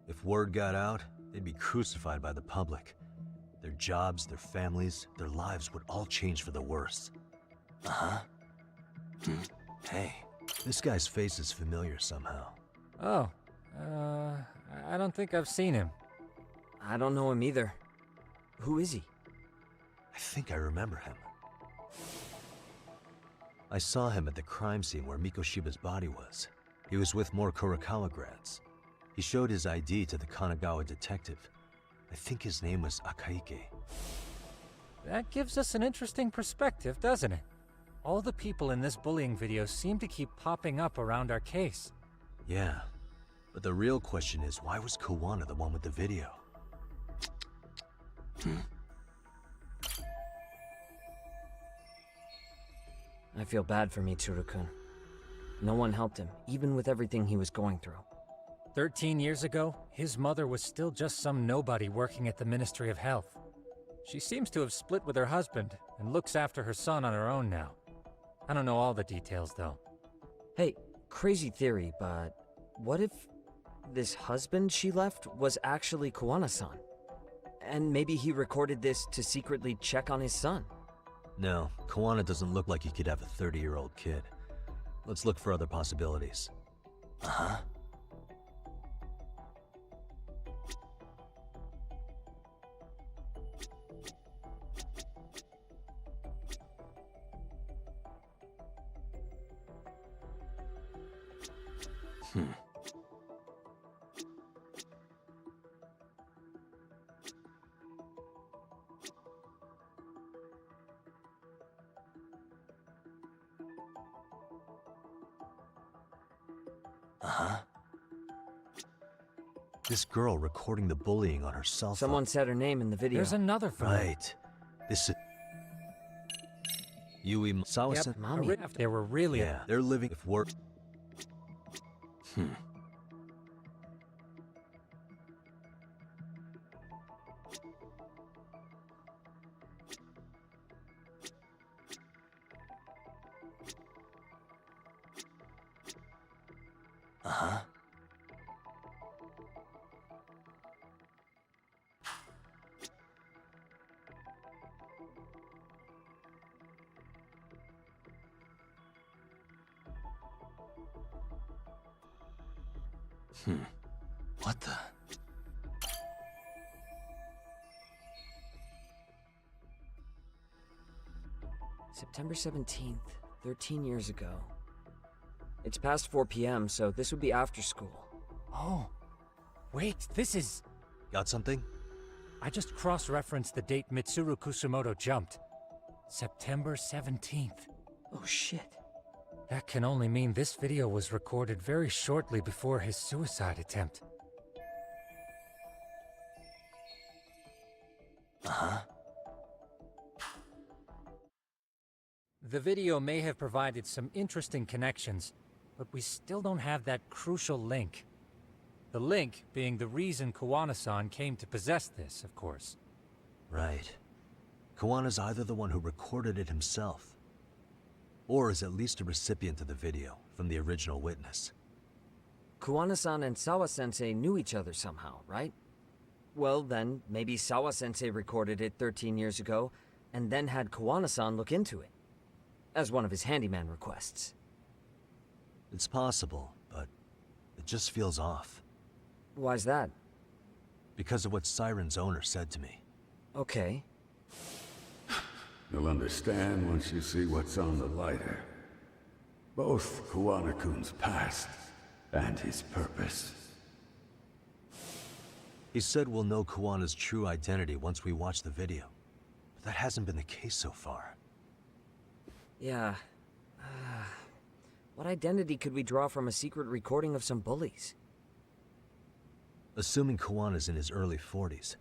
If word got out, they'd be crucified by the public. Their jobs, their families, their lives would all change for the worse. Uh-huh. Hey, this guy's face is familiar somehow. Oh, I don't think I've seen him. I don't know him either. Who is he? I think I remember him. I saw him at the crime scene where Mikoshiba's body was. He was with more Kurokawa grads. He showed his ID to the Kanagawa detective. I think his name was Akaike. That gives us an interesting perspective, doesn't it? All the people in this bullying video seem to keep popping up around our case. Yeah, but the real question is, why was Kawana the one with the video? I feel bad for Mitsuru-kun. No one helped him, even with everything he was going through. 13 years ago, his mother was still just some nobody working at the Ministry of Health. She seems to have split with her husband and looks after her son on her own now. I don't know all the details, though. Hey, crazy theory, but what if this husband she left was actually Kawana-san? And maybe he recorded this to secretly check on his son? No, Kawana doesn't look like he could have a 30-year-old kid. Let's look for other possibilities. Uh-huh. Uh-huh. This girl recording the bullying on her cell phone. Someone said her name in the video. There's another photo. Right. This is... Yui Sawa-sen... Mommy. They were really... Yeah, they're living... If we're... Uh-huh. What the... September 17th, 13 years ago. It's past 4 p.m., so this would be after school. Oh, wait, this is... Got something? I just cross-referenced the date Mitsuru Kusamoto jumped. September 17th. Oh shit. That can only mean this video was recorded very shortly before his suicide attempt. Uh-huh. The video may have provided some interesting connections, but we still don't have that crucial link. The link being the reason Kawana-san came to possess this, of course. Right. Kawana's either the one who recorded it himself, or is at least a recipient of the video from the original witness. Kawana-san and Sawa-sensei knew each other somehow, right? Well, then, maybe Sawa-sensei recorded it 13 years ago, and then had Kawana-san look into it, as one of his handyman requests. It's possible, but it just feels off. Why's that? Because of what Siren's owner said to me. Okay. You'll understand once you see what's on the lighter. Both Kawana-kun's past and his purpose. He said we'll know Kawana's true identity once we watch the video. But that hasn't been the case so far. Yeah. What identity could we draw from a secret recording of some bullies? Assuming Kawana's in his early 40s,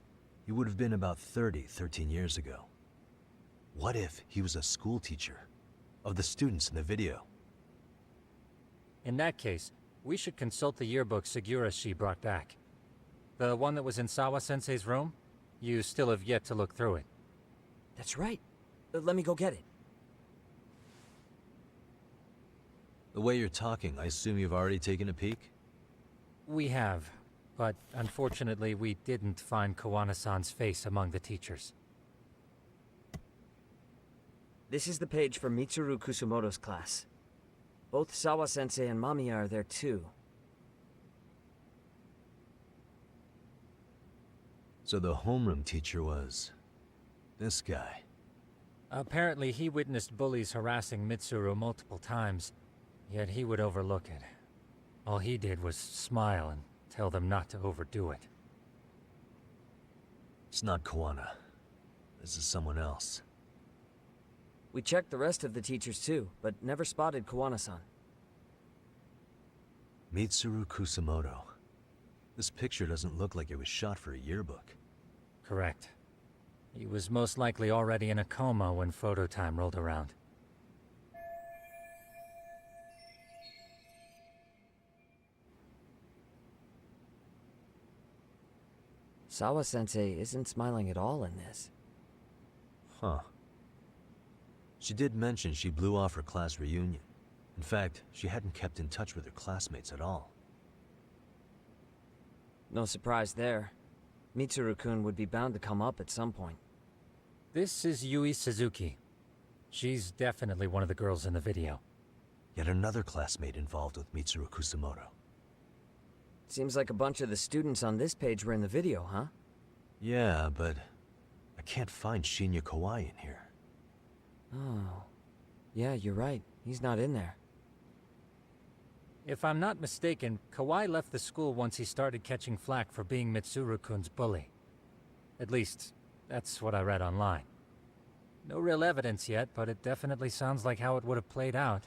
he would have been about 30 13 years ago. What if he was a school teacher of the students in the video? In that case, we should consult the yearbook Segura-shi brought back. The one that was in Sawa-sensei's room? You still have yet to look through it. That's right. Let me go get it. The way you're talking, I assume you've already taken a peek? We have, but unfortunately we didn't find Kawana-san's face among the teachers. This is the page for Mitsuru Kusumoto's class. Both Sawa-sensei and Mamiya are there too. So the homeroom teacher was this guy. Apparently he witnessed bullies harassing Mitsuru multiple times, yet he would overlook it. All he did was smile and tell them not to overdo it. It's not Kawana. This is someone else. We checked the rest of the teachers too, but never spotted Kawana-san. Mitsuru Kusumoto. This picture doesn't look like it was shot for a yearbook. Correct. He was most likely already in a coma when photo time rolled around. Sawa-sensei isn't smiling at all in this. Huh. She did mention she blew off her class reunion. In fact, she hadn't kept in touch with her classmates at all. No surprise there. Mitsuru-kun would be bound to come up at some point. This is Yui Suzuki. She's definitely one of the girls in the video. Yet another classmate involved with Mitsuru Kusumoto. Seems like a bunch of the students on this page were in the video, huh? Yeah, but I can't find Shinya Kawai in here. Oh. Yeah, you're right. He's not in there. If I'm not mistaken, Kawai left the school once he started catching flack for being Mitsuru-kun's bully. At least, that's what I read online. No real evidence yet, but it definitely sounds like how it would have played out.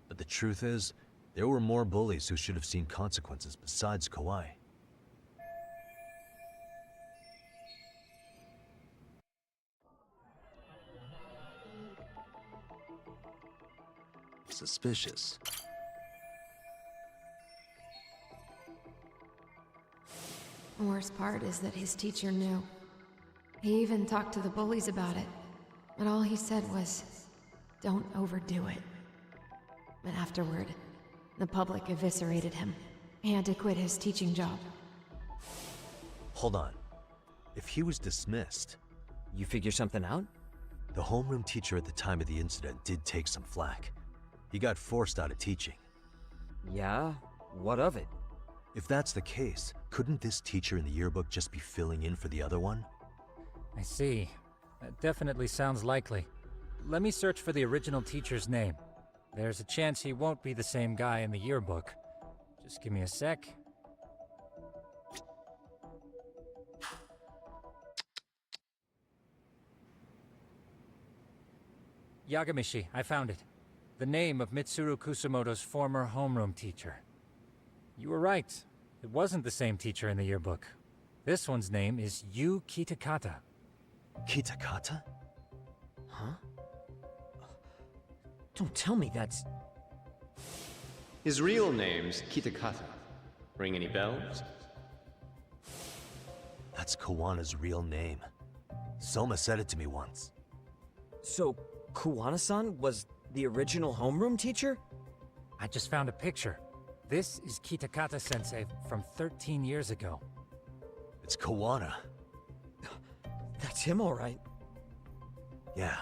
But the truth is, there were more bullies who should have seen consequences besides Kawai. Suspicious. The worst part is that his teacher knew. He even talked to the bullies about it. But all he said was, don't overdo it. But afterward, the public eviscerated him. He had to quit his teaching job. Hold on. If he was dismissed... You figure something out? The homeroom teacher at the time of the incident did take some flack. He got forced out of teaching. Yeah? What of it? If that's the case, couldn't this teacher in the yearbook just be filling in for the other one? I see. That definitely sounds likely. Let me search for the original teacher's name. There's a chance he won't be the same guy in the yearbook. Just give me a sec. Yagamishi, I found it. The name of Mitsuru Kusumoto's former homeroom teacher. You were right. It wasn't the same teacher in the yearbook. This one's name is Yu Kitakata. Kitakata? Huh? Don't tell me that's... His real name's Kitakata. Ring any bells? That's Kawana's real name. Soma said it to me once. So, Kuwana-san was the original homeroom teacher? I just found a picture. This is Kitakata-sensei from 13 years ago. It's Kawana. That's him, all right. Yeah.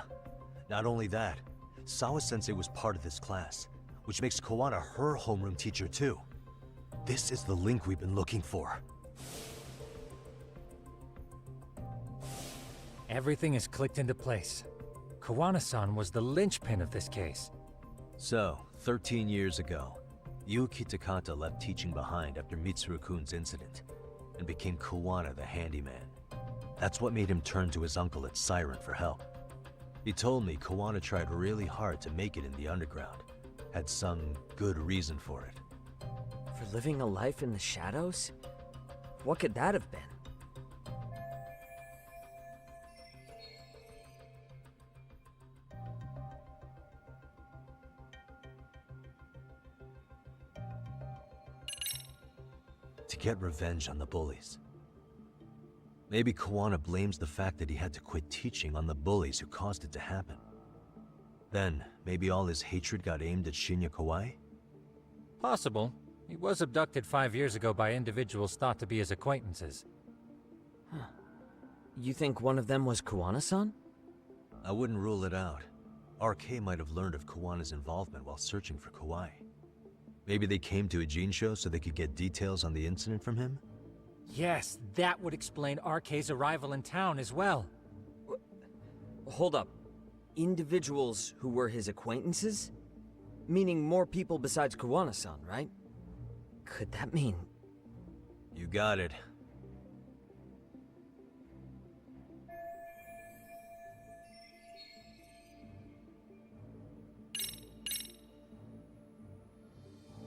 Not only that, Sawa-sensei was part of this class, which makes Kawana her homeroom teacher too. This is the link we've been looking for. Everything is clicked into place. Kawana-san was the linchpin of this case. So, 13 years ago, Yuki Takata left teaching behind after Mitsuru-kun's incident, and became Kawana the handyman. That's what made him turn to his uncle at Siren for help. He told me Kawana tried really hard to make it in the underground. Had some good reason for it. For living a life in the shadows? What could that have been? To get revenge on the bullies. Maybe Kawana blames the fact that he had to quit teaching on the bullies who caused it to happen. Then, maybe all his hatred got aimed at Shinya Kawai? Possible. He was abducted 5 years ago by individuals thought to be his acquaintances. Huh. You think one of them was Kawana-san? I wouldn't rule it out. RK might have learned of Kawana's involvement while searching for Kawai. Maybe they came to a Gene show so they could get details on the incident from him? Yes, that would explain RK's arrival in town as well. Hold up. Individuals who were his acquaintances? Meaning more people besides Kawana-san, right? Could that mean... You got it.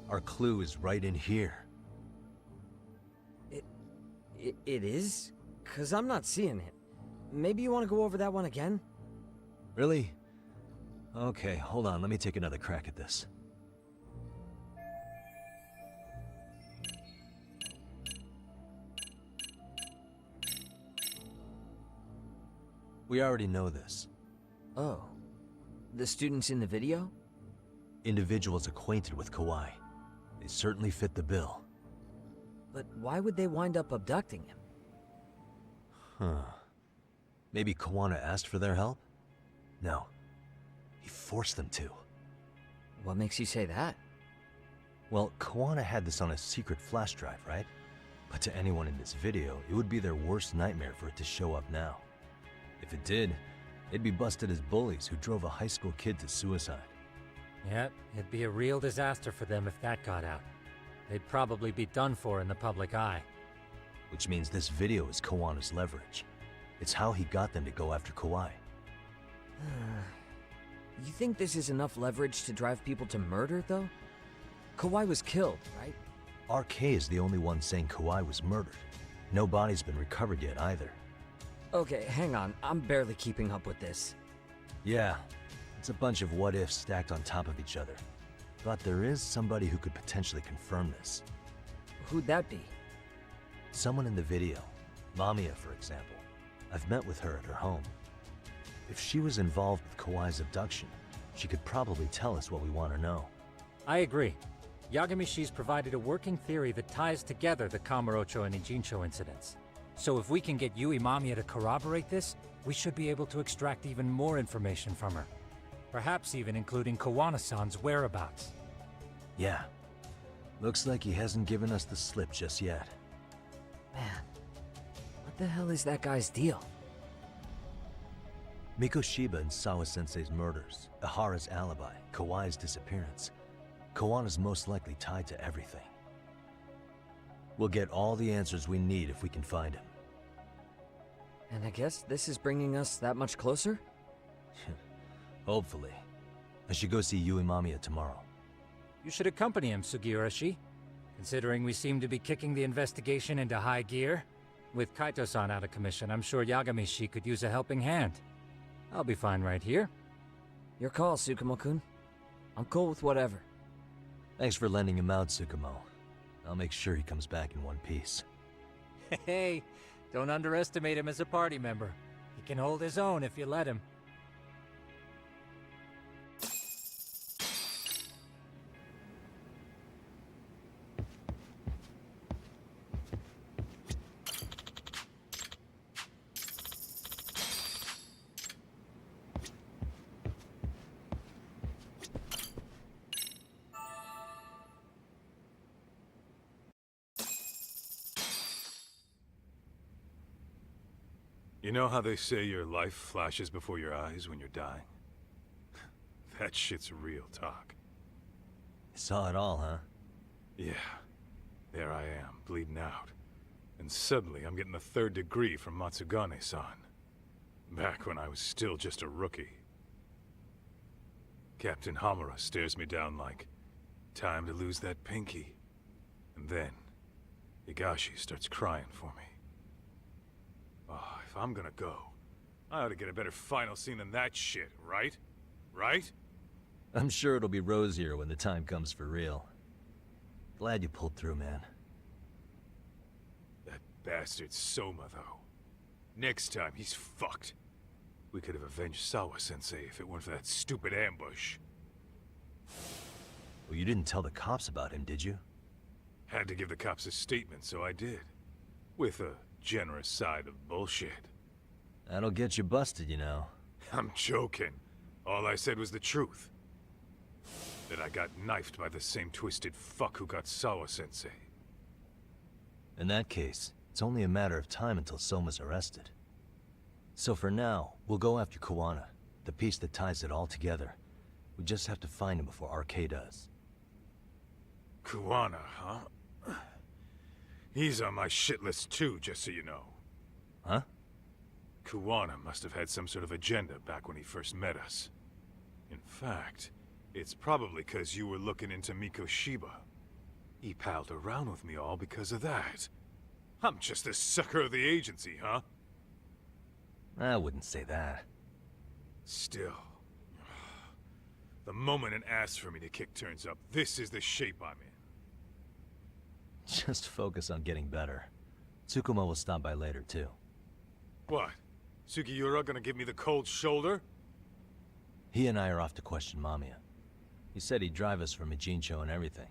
Our clue is right in here. It is? 'Cause I'm not seeing it. Maybe you want to go over that one again? Really? Okay, hold on, let me take another crack at this. We already know this. Oh. The students in the video? Individuals acquainted with Kawai. They certainly fit the bill. But why would they wind up abducting him? Huh. Maybe Kawana asked for their help? No. He forced them to. What makes you say that? Well, Kawana had this on a secret flash drive, right? But to anyone in this video, it would be their worst nightmare for it to show up now. If it did, they'd be busted as bullies who drove a high school kid to suicide. Yep, it'd be a real disaster for them if that got out. They'd probably be done for in the public eye. Which means this video is Kawana's leverage. It's how he got them to go after Kawai. You think this is enough leverage to drive people to murder, though? Kawai was killed, right? RK is the only one saying Kawai was murdered. No body's been recovered yet either. Okay, hang on. I'm barely keeping up with this. Yeah, it's a bunch of what-ifs stacked on top of each other. But there is somebody who could potentially confirm this. Who'd that be? Someone in the video. Mamiya, for example. I've met with her at her home. If she was involved with Kawai's abduction, she could probably tell us what we want to know. I agree. Yagamishi's provided a working theory that ties together the Kamurocho and Ijincho incidents. So if we can get Yui Mamiya to corroborate this, we should be able to extract even more information from her. Perhaps even including Kawana-san's whereabouts. Yeah. Looks like he hasn't given us the slip just yet. Man, what the hell is that guy's deal? Mikoshiba and Sawa-sensei's murders, Ihara's alibi, Kawai's disappearance. Kawana's most likely tied to everything. We'll get all the answers we need if we can find him. And I guess this is bringing us that much closer? Hopefully. I should go see Yui Mamiya tomorrow. You should accompany him, Sugiurashi. Considering we seem to be kicking the investigation into high gear. With Kaito-san out of commission, I'm sure Yagamishi could use a helping hand. I'll be fine right here. Your call, Tsukumo-kun. I'm cool with whatever. Thanks for lending him out, Tsukumo. I'll make sure he comes back in one piece. Hey, don't underestimate him as a party member. He can hold his own if you let him. You know how they say your life flashes before your eyes when you're dying? That shit's real talk. You saw it all, huh? Yeah. There I am, bleeding out. And suddenly I'm getting the 3rd degree from Matsugane-san. Back when I was still just a rookie. Captain Hamura stares me down like, time to lose that pinky. And then, Higashi starts crying for me. Oh, if I'm gonna go, I ought to get a better final scene than that shit, right? Right? I'm sure it'll be rosier when the time comes for real. Glad you pulled through, man. That bastard Soma, though. Next time, he's fucked. We could have avenged Sawa-sensei if it weren't for that stupid ambush. Well, you didn't tell the cops about him, did you? Had to give the cops a statement, so I did. With a generous side of bullshit. That'll get you busted, you know. I'm joking. All I said was the truth. That I got knifed by the same twisted fuck who got Sawa-sensei. In that case, it's only a matter of time until Soma's arrested. So for now, we'll go after Kuwana, the piece that ties it all together. We just have to find him before RK does. Kuwana, huh? He's on my shit list too, just so you know. Huh? Kuwana must have had some sort of agenda back when he first met us. In fact, it's probably because you were looking into Mikoshiba. He palled around with me all because of that. I'm just the sucker of the agency, huh? I wouldn't say that. Still. The moment an ass for me to kick turns up, this is the shape I'm in. Just focus on getting better. Tsukuma will stop by later, too. What? Sugiura gonna give me the cold shoulder? He and I are off to question Mamiya. He said he'd drive us from Ijincho and everything.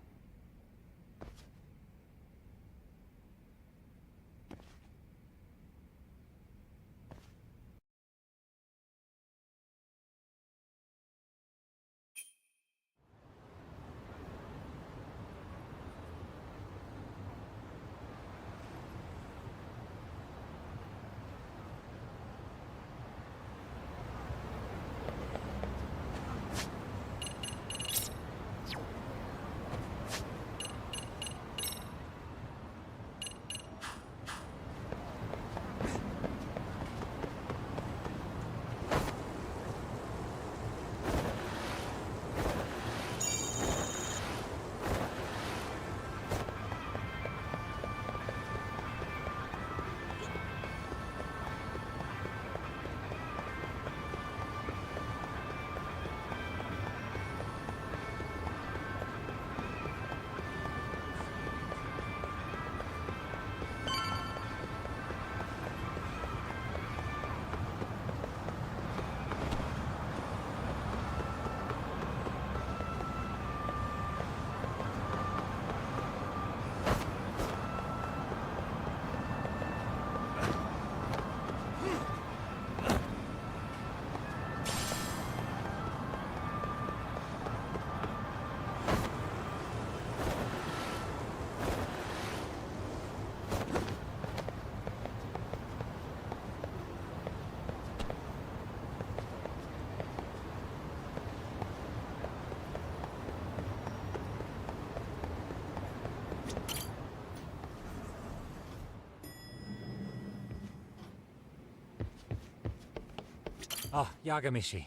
Ah, Yagamishi.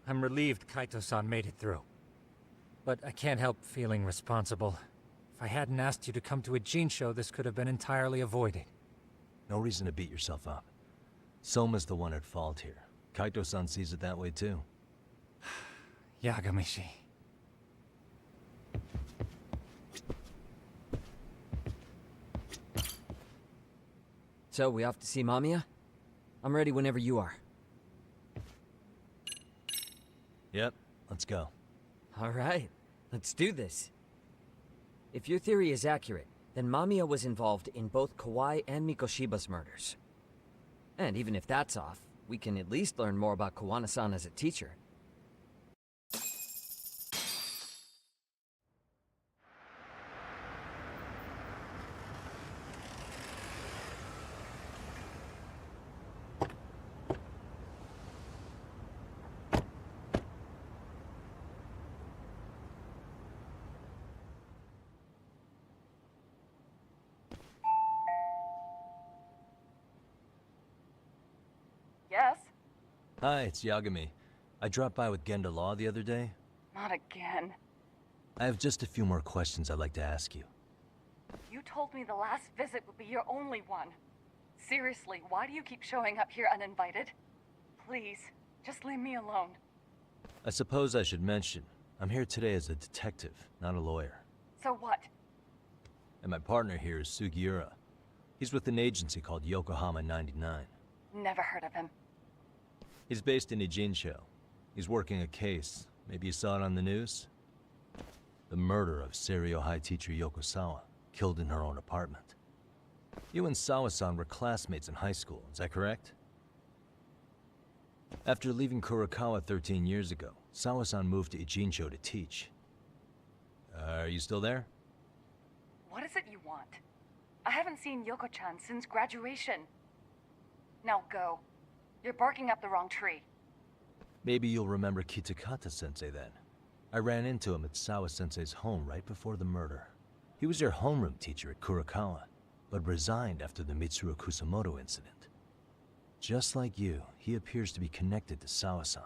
I'm relieved Kaito-san made it through. But I can't help feeling responsible. If I hadn't asked you to come to a Jinsho, this could have been entirely avoided. No reason to beat yourself up. Soma's the one at fault here. Kaito-san sees it that way too. Yagamishi. So, we off to see Mamiya? I'm ready whenever you are. Yep, let's go. Alright, let's do this. If your theory is accurate, then Mamiya was involved in both Kawai and Mikoshiba's murders. And even if that's off, we can at least learn more about Kawana-san as a teacher. Yes? Hi, it's Yagami. I dropped by with Genda Law the other day. Not again. I have just a few more questions I'd like to ask you. You told me the last visit would be your only one. Seriously, why do you keep showing up here uninvited? Please, just leave me alone. I suppose I should mention, I'm here today as a detective, not a lawyer. So what? And my partner here is Sugiura. He's with an agency called Yokohama 99. Never heard of him. He's based in Ijincho. He's working a case. Maybe you saw it on the news? The murder of Seiryo High teacher Yoko Sawa, killed in her own apartment. You and Sawa-san were classmates in high school, is that correct? After leaving Kurokawa 13 years ago, Sawa-san moved to Ijincho to teach. Are you still there? What is it you want? I haven't seen Yoko-chan since graduation. Now go. You're barking up the wrong tree. Maybe you'll remember Kitakata-sensei then. I ran into him at Sawa-sensei's home right before the murder. He was your homeroom teacher at Kurokawa, but resigned after the Mitsuru Kusamoto incident. Just like you, he appears to be connected to Sawa-san.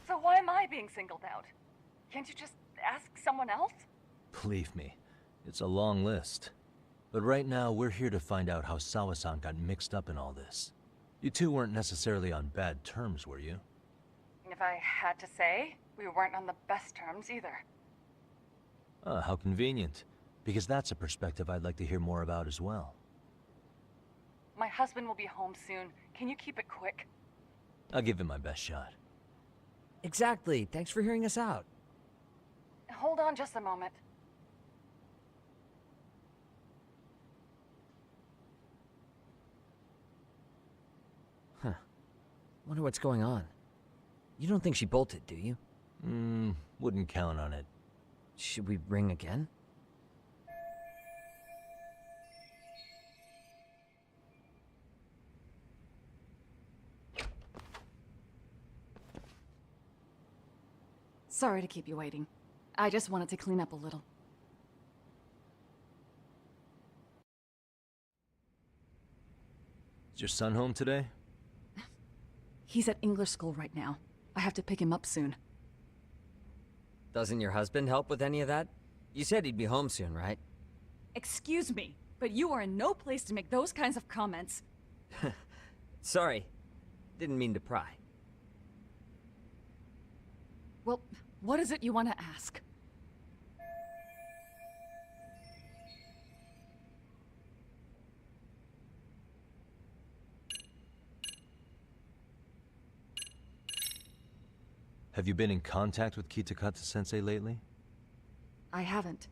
So why am I being singled out? Can't you just ask someone else? Believe me, it's a long list. But right now, we're here to find out how Sawa-san got mixed up in all this. You two weren't necessarily on bad terms, were you? If I had to say, we weren't on the best terms either. Ah, how convenient. Because that's a perspective I'd like to hear more about as well. My husband will be home soon. Can you keep it quick? I'll give it my best shot. Exactly. Thanks for hearing us out. Hold on just a moment. Huh. Wonder what's going on. You don't think she bolted, do you? Wouldn't count on it. Should we ring again? Sorry to keep you waiting. I just wanted to clean up a little. Is your son home today? He's at English school right now. I have to pick him up soon. Doesn't your husband help with any of that? You said he'd be home soon, right? Excuse me, but you are in no place to make those kinds of comments. Sorry. Didn't mean to pry. Well, what is it you want to ask? Have you been in contact with Kitakata-sensei lately? I haven't.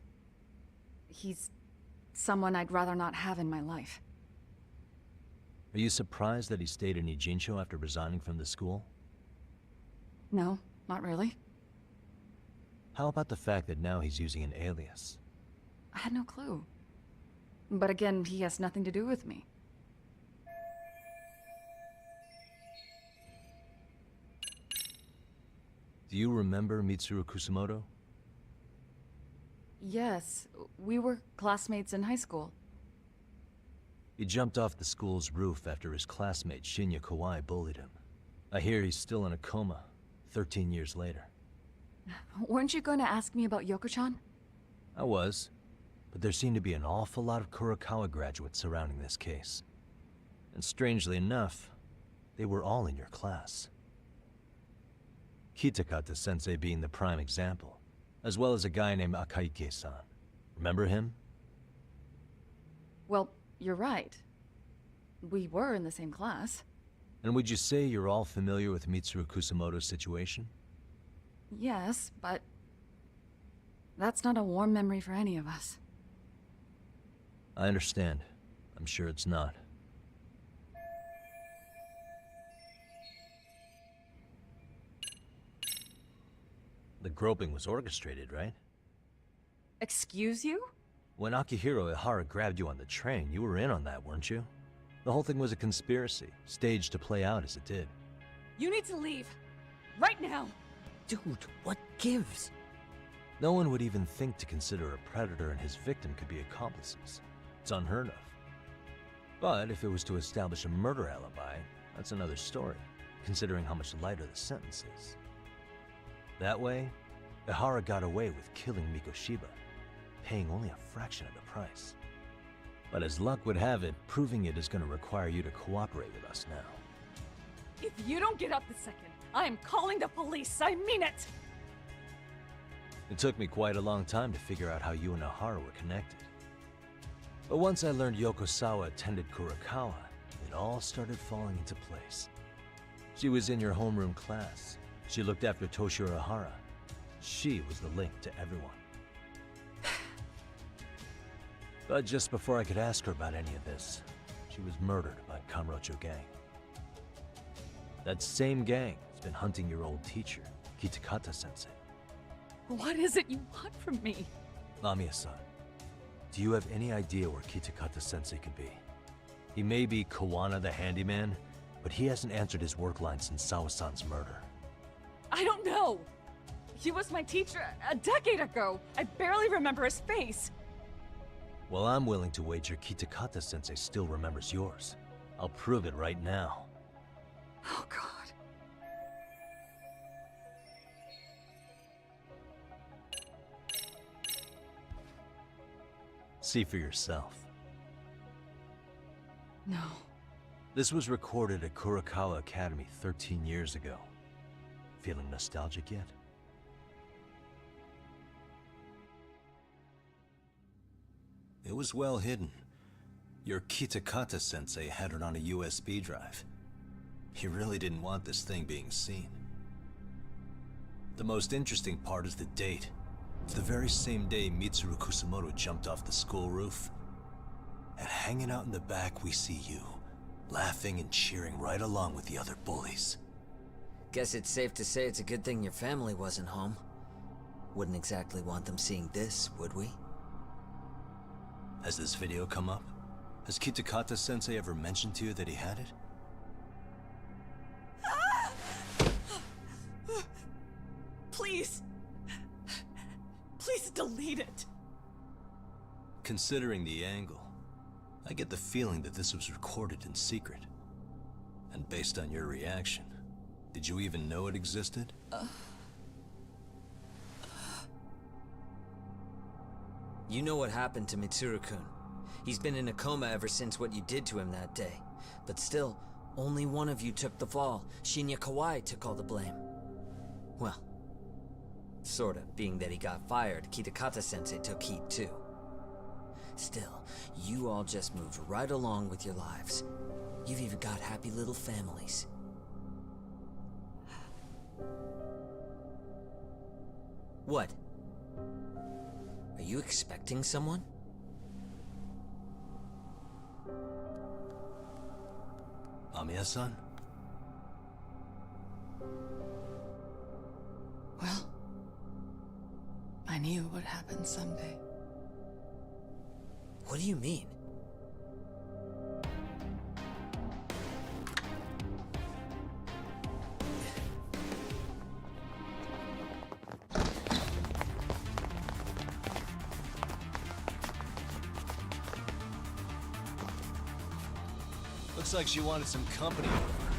He's someone I'd rather not have in my life. Are you surprised that he stayed in Ijincho after resigning from the school? No, not really. How about the fact that now he's using an alias? I had no clue. But again, he has nothing to do with me. Do you remember Mitsuru Kusamoto? Yes, we were classmates in high school. He jumped off the school's roof after his classmate Shinya Kawai bullied him. I hear he's still in a coma, 13 years later. Weren't you going to ask me about Yoko-chan? I was, but there seemed to be an awful lot of Kurokawa graduates surrounding this case. And strangely enough, they were all in your class. Kitakata-sensei being the prime example, as well as a guy named Akaike-san. Remember him? Well, you're right. We were in the same class. And would you say you're all familiar with Mitsuru Kusamoto's situation? Yes, but that's not a warm memory for any of us. I understand. I'm sure it's not. The groping was orchestrated, right? Excuse you? When Akihiro Ihara grabbed you on the train, you were in on that, weren't you? The whole thing was a conspiracy, staged to play out as it did. You need to leave. Right now. Dude, what gives? No one would even think to consider a predator and his victim could be accomplices. It's unheard of. But if it was to establish a murder alibi, that's another story, considering how much lighter the sentence is. That way, Ihara got away with killing Mikoshiba, paying only a fraction of the price. But as luck would have it, proving it is going to require you to cooperate with us now. If you don't get up this second, I am calling the police. I mean it. It took me quite a long time to figure out how you and Ihara were connected. But once I learned Yokosawa attended Kurakawa, it all started falling into place. She was in your homeroom class. She looked after Toshiro Ihara. She was the link to everyone. But just before I could ask her about any of this, she was murdered by Kamurocho gang. That same gang has been hunting your old teacher, Kitakata-sensei. What is it you want from me? Lamia-san, do you have any idea where Kitakata-sensei could be? He may be Kawana the handyman, but he hasn't answered his work line since Sawa-san's murder. I don't know. He was my teacher a decade ago. I barely remember his face. Well, I'm willing to wager Kitakata-sensei still remembers yours. I'll prove it right now. Oh, God. See for yourself. No. This was recorded at Kurakawa Academy 13 years ago. Feeling nostalgic yet? It was well hidden. Your Kitakata-sensei had it on a USB drive. He really didn't want this thing being seen. The most interesting part is the date. It's the very same day Mitsuru Kusamoto jumped off the school roof. And hanging out in the back, we see you, laughing and cheering right along with the other bullies. Guess it's safe to say it's a good thing your family wasn't home. Wouldn't exactly want them seeing this, would we? Has this video come up? Has Kitakata-sensei ever mentioned to you that he had it? Please. Please delete it. Considering the angle, I get the feeling that this was recorded in secret. And based on your reaction, did you even know it existed? You know what happened to Mitsuru-kun. He's been in a coma ever since what you did to him that day. But still, only one of you took the fall. Shinya Kawai took all the blame. Well, sorta, being that he got fired, Kitakata-sensei took heat too. Still, you all just moved right along with your lives. You've even got happy little families. What? Are you expecting someone? Amiya-san? Well, I knew it would happen someday. What do you mean? Looks like she wanted some company over.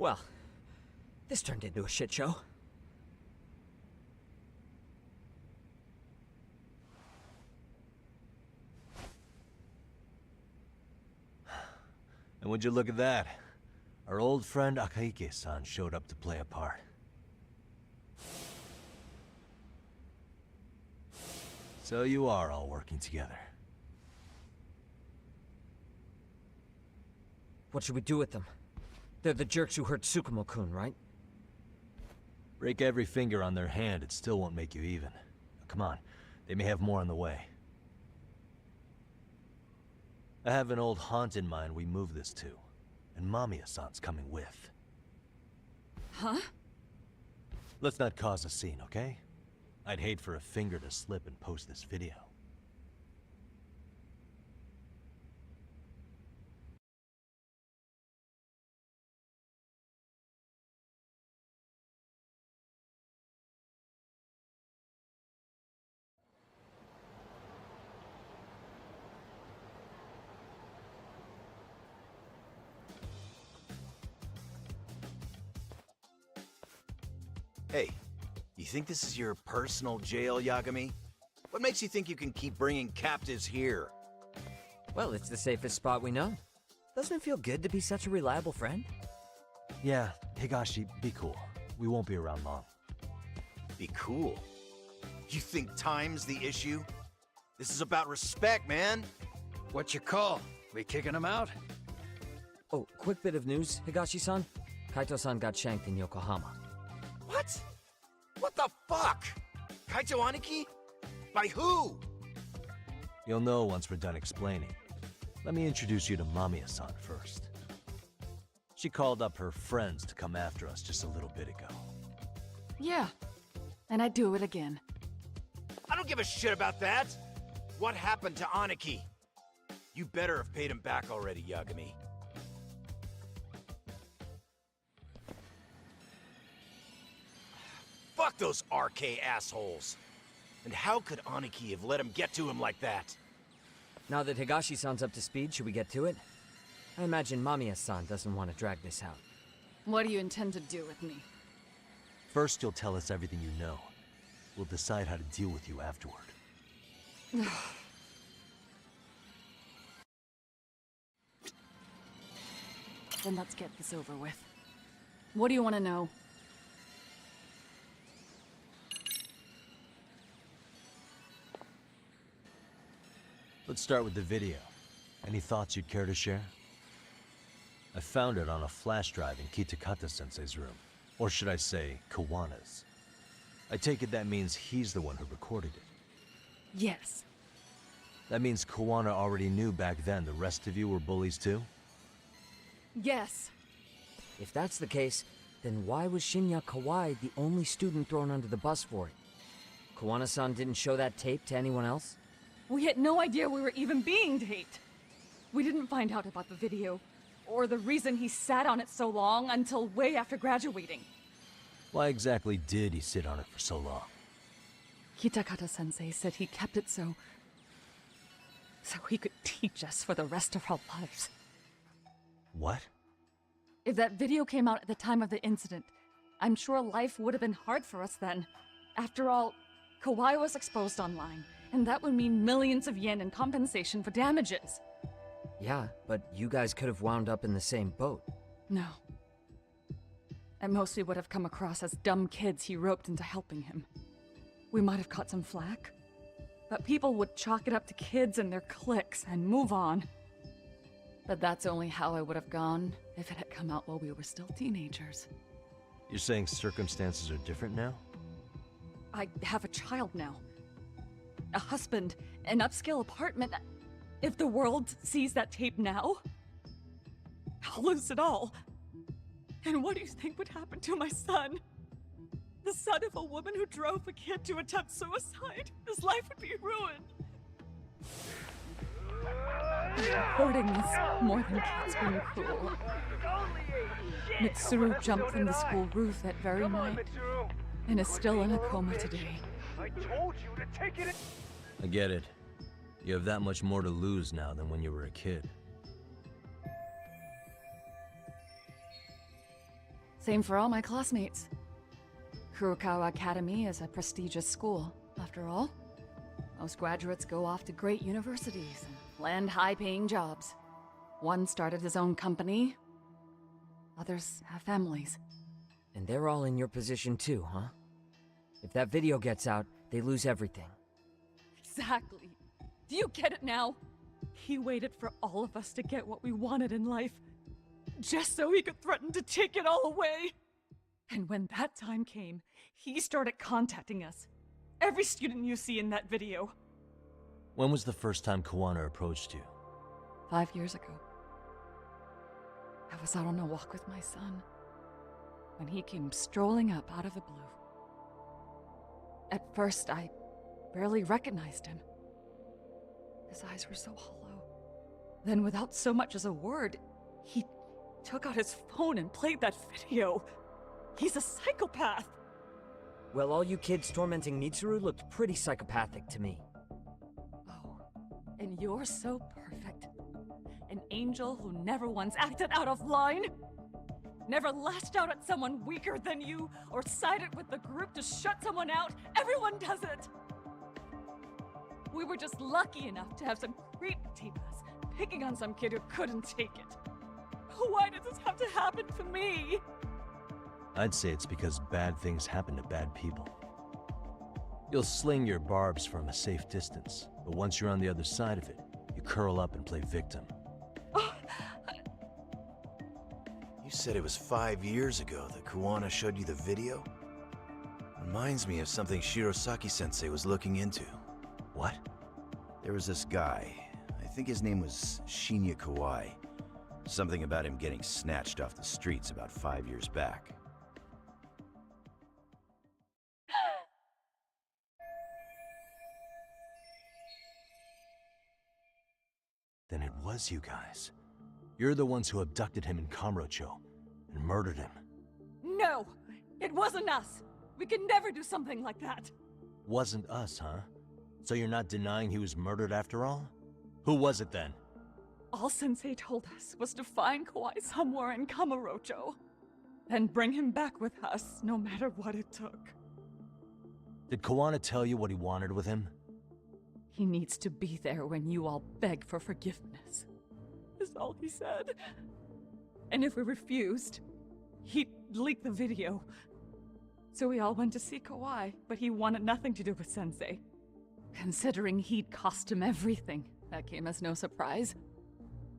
Well, this turned into a shit show. And would you look at that? Our old friend Akaike-san showed up to play a part. So you are all working together. What should we do with them? They're the jerks who hurt Tsukumo-kun, right? Break every finger on their hand, it still won't make you even. Come on, they may have more on the way. I have an old haunt in mind we move this to, and Mamiya-san's coming with. Huh? Let's not cause a scene, okay? I'd hate for a finger to slip and post this video. Hey, you think this is your personal jail, Yagami? What makes you think you can keep bringing captives here? Well, it's the safest spot we know. Doesn't it feel good to be such a reliable friend? Yeah, Higashi, be cool. We won't be around long. Be cool? You think time's the issue? This is about respect, man! What's your call? We kicking him out? Oh, quick bit of news, Higashi-san. Kaito-san got shanked in Yokohama. What? What the fuck? Kaito Aniki? By who? You'll know once we're done explaining. Let me introduce you to Mamiya-san first. She called up her friends to come after us just a little bit ago. Yeah, and I'd do it again. I don't give a shit about that! What happened to Aniki? You better have paid him back already, Yagami. Fuck those RK assholes! And how could Aniki have let him get to him like that? Now that Higashi-san's up to speed, should we get to it? I imagine Mamiya-san doesn't want to drag this out. What do you intend to do with me? First, you'll tell us everything you know. We'll decide how to deal with you afterward. Then let's get this over with. What do you want to know? Let's start with the video. Any thoughts you'd care to share? I found it on a flash drive in Kitakata-sensei's room. Or should I say, Kawana's. I take it that means he's the one who recorded it. Yes. That means Kawana already knew back then the rest of you were bullies too? Yes. If that's the case, then why was Shinya Kawai the only student thrown under the bus for it? Kawana-san didn't show that tape to anyone else? We had no idea we were even being taped. We didn't find out about the video, or the reason he sat on it so long until way after graduating. Why exactly did he sit on it for so long? Kitakata-sensei said he kept it so he could teach us for the rest of our lives. What? If that video came out at the time of the incident, I'm sure life would have been hard for us then. After all, Kawai was exposed online, and that would mean millions of yen in compensation for damages. Yeah, but you guys could have wound up in the same boat. No. At most, we would have come across as dumb kids he roped into helping him. We might have caught some flack, but people would chalk it up to kids and their cliques and move on. But that's only how I would have gone if it had come out while we were still teenagers. You're saying circumstances are different now? I have a child now. A husband, an upscale apartment. If the world sees that tape now, I'll lose it all. And what do you think would happen to my son? The son of a woman who drove a kid to attempt suicide. His life would be ruined. Recording is more than kids being cruel. Mitsuru jumped from the school roof that very night and is still in a coma today. I told you to take it. I get it. You have that much more to lose now than when you were a kid. Same for all my classmates. Kurokawa Academy is a prestigious school, after all. Most graduates go off to great universities and land high-paying jobs. One started his own company. Others have families. And they're all in your position too, huh? If that video gets out, they lose everything. Exactly. Do you get it now? He waited for all of us to get what we wanted in life, just so he could threaten to take it all away. And when that time came, he started contacting us. Every student you see in that video. When was the first time Kawana approached you? 5 years ago. I was out on a walk with my son, when he came strolling up out of the blue. At first, I barely recognized him. His eyes were so hollow. Then, without so much as a word, he took out his phone and played that video. He's a psychopath! Well, all you kids tormenting Mitsuru looked pretty psychopathic to me. Oh, and you're so perfect. An angel who never once acted out of line. Never lashed out at someone weaker than you, or sided with the group to shut someone out. Everyone does it! We were just lucky enough to have some creep tape us, picking on some kid who couldn't take it. Why did this have to happen to me? I'd say it's because bad things happen to bad people. You'll sling your barbs from a safe distance, but once you're on the other side of it, you curl up and play victim. You said it was 5 years ago that Kawana showed you the video? Reminds me of something Shirosaki-sensei was looking into. What? There was this guy. I think his name was Shinya Kawai. Something about him getting snatched off the streets about 5 years back. Then it was you guys. You're the ones who abducted him in Kamurocho and murdered him. No! It wasn't us! We could never do something like that! Wasn't us, huh? So you're not denying he was murdered after all? Who was it then? All Sensei told us was to find Kawai somewhere in Kamurocho, and bring him back with us, no matter what it took. Did Kawana tell you what he wanted with him? He needs to be there when you all beg for forgiveness, is all he said. And if we refused, he'd leak the video. So we all went to see Kawai, but he wanted nothing to do with Sensei. Considering he'd cost him everything, that came as no surprise.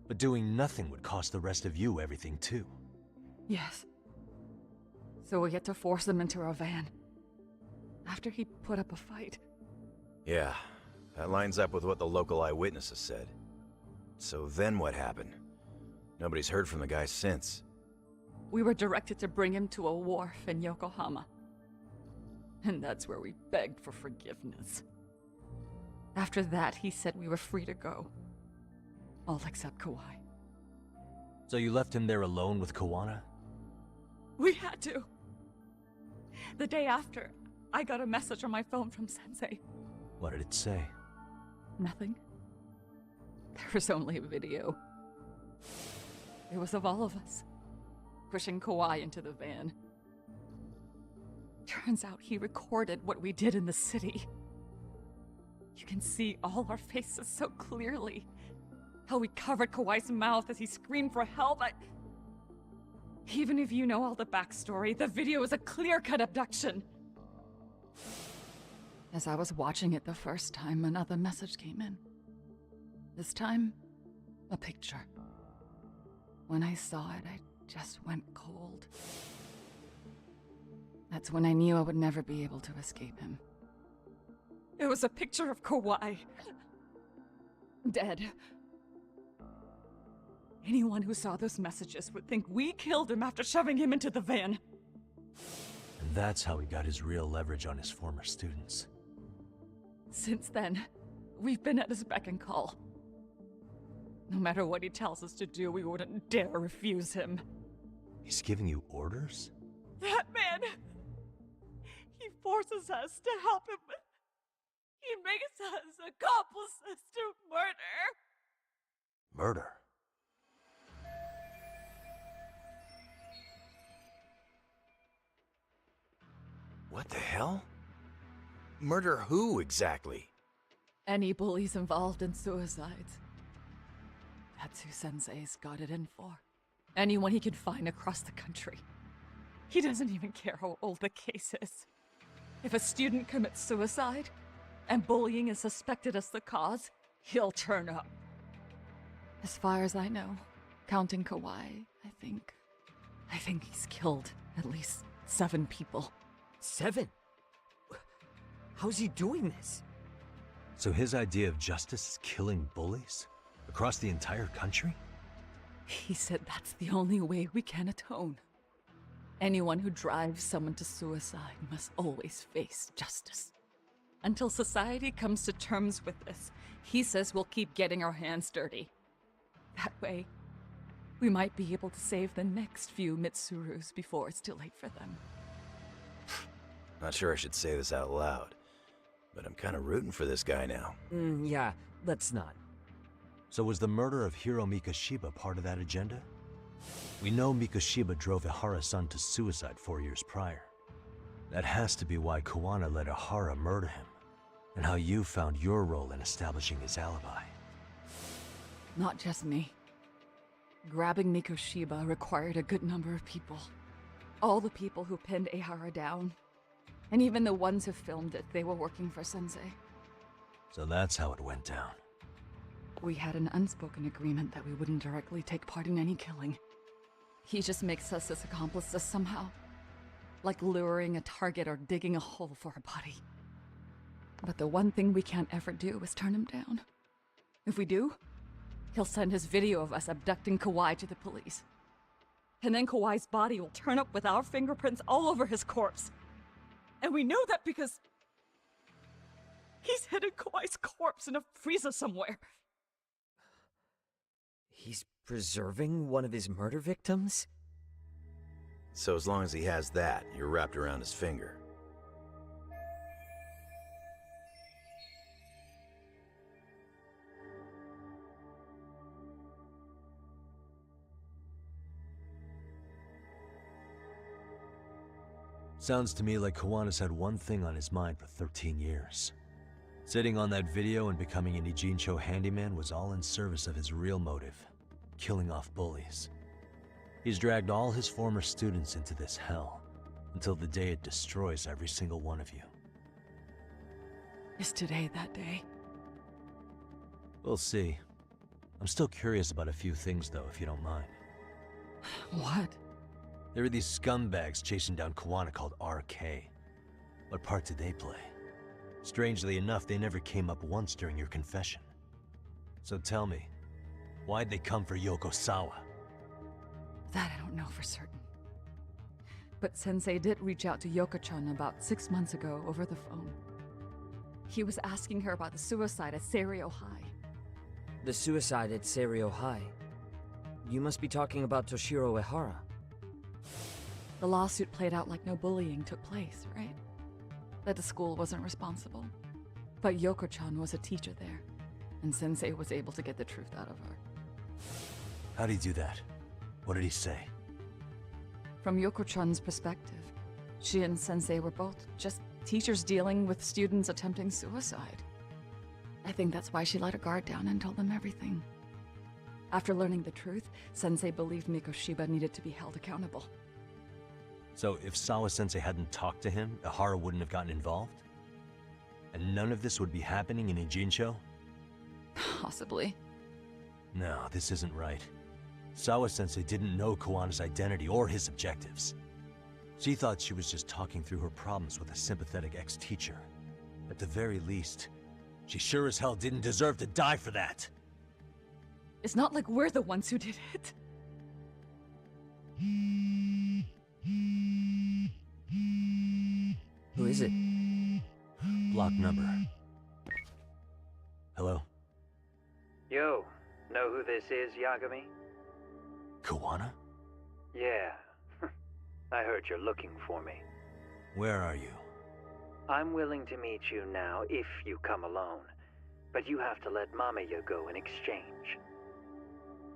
But doing nothing would cost the rest of you everything too. Yes. So we had to force him into our van. After he put up a fight. Yeah, that lines up with what the local eyewitnesses said. So then what happened? Nobody's heard from the guy since. We were directed to bring him to a wharf in Yokohama. And that's where we begged for forgiveness. After that, he said we were free to go. All except Kawai. So you left him there alone with Kawana? We had to. The day after, I got a message on my phone from Sensei. What did it say? Nothing. There was only a video. It was of all of us, pushing Kawai into the van. Turns out he recorded what we did in the city. You can see all our faces so clearly. How we covered Kawai's mouth as he screamed for help. Even if you know all the backstory, the video is a clear-cut abduction. As I was watching it the first time, another message came in. This time, a picture. When I saw it, I just went cold. That's when I knew I would never be able to escape him. It was a picture of Kawai. Dead. Anyone who saw those messages would think we killed him after shoving him into the van. And that's how he got his real leverage on his former students. Since then, we've been at his beck and call. No matter what he tells us to do, we wouldn't dare refuse him. He's giving you orders? That man! He forces us to help him. He makes us accomplices to murder. Murder? What the hell? Murder who, exactly? Any bullies involved in suicides. That's who Sensei's got it in for. Anyone he can find across the country. He doesn't even care how old the case is. If a student commits suicide, and bullying is suspected as the cause, he'll turn up. As far as I know, counting Kawhi, I think he's killed at least 7 people. 7? How's he doing this? So his idea of justice is killing bullies? Across the entire country? He said that's the only way we can atone. Anyone who drives someone to suicide must always face justice. Until society comes to terms with this, he says we'll keep getting our hands dirty. That way, we might be able to save the next few Mitsurus before it's too late for them. Not sure I should say this out loud, but I'm kind of rooting for this guy now. Yeah, let's not. So was the murder of Hiro Mikoshiba part of that agenda? We know Mikoshiba drove Ihara-san to suicide 4 years prior. That has to be why Kawana let Ihara murder him, and how you found your role in establishing his alibi. Not just me. Grabbing Mikoshiba required a good number of people. All the people who pinned Ihara down, and even the ones who filmed it, they were working for Sensei. So that's how it went down. We had an unspoken agreement that we wouldn't directly take part in any killing. He just makes us his accomplices somehow. Like luring a target or digging a hole for a body. But the one thing we can't ever do is turn him down. If we do, he'll send his video of us abducting Kawhi to the police. And then Kawhi's body will turn up with our fingerprints all over his corpse. And we know that because he's hidden Kawhi's corpse in a freezer somewhere. He's preserving one of his murder victims? So as long as he has that, you're wrapped around his finger. Sounds to me like Kawana's had one thing on his mind for 13 years. Sitting on that video and becoming an Ijincho handyman was all in service of his real motive, killing off bullies. He's dragged all his former students into this hell, until the day it destroys every single one of you. Is today that day? We'll see. I'm still curious about a few things though, if you don't mind. What? There are these scumbags chasing down Kawana called RK. What part did they play? Strangely enough, they never came up once during your confession. So tell me, why'd they come for Yokosawa? That I don't know for certain. But Sensei did reach out to Yoko-chan about 6 months ago over the phone. He was asking her about the suicide at Seiryo High. The suicide at Seiryo High? You must be talking about Toshiro Ehara. The lawsuit played out like no bullying took place, right? That the school wasn't responsible. But Yoko-chan was a teacher there, and Sensei was able to get the truth out of her. How'd he do that? What did he say? From Yoko-chan's perspective, she and Sensei were both just teachers dealing with students attempting suicide. I think that's why she let her guard down and told them everything. After learning the truth, Sensei believed Mikoshiba needed to be held accountable. So if Sawa-sensei hadn't talked to him, Ihara wouldn't have gotten involved? And none of this would be happening in Ijincho? Possibly. No, this isn't right. Sawa-sensei didn't know Kawana's identity or his objectives. She thought she was just talking through her problems with a sympathetic ex-teacher. At the very least, she sure as hell didn't deserve to die for that! It's not like we're the ones who did it. Who is it? Block number. Hello? Yo, know who this is, Yagami? Kawana? Yeah. I heard you're looking for me. Where are you? I'm willing to meet you now if you come alone. But you have to let Mamiya go in exchange.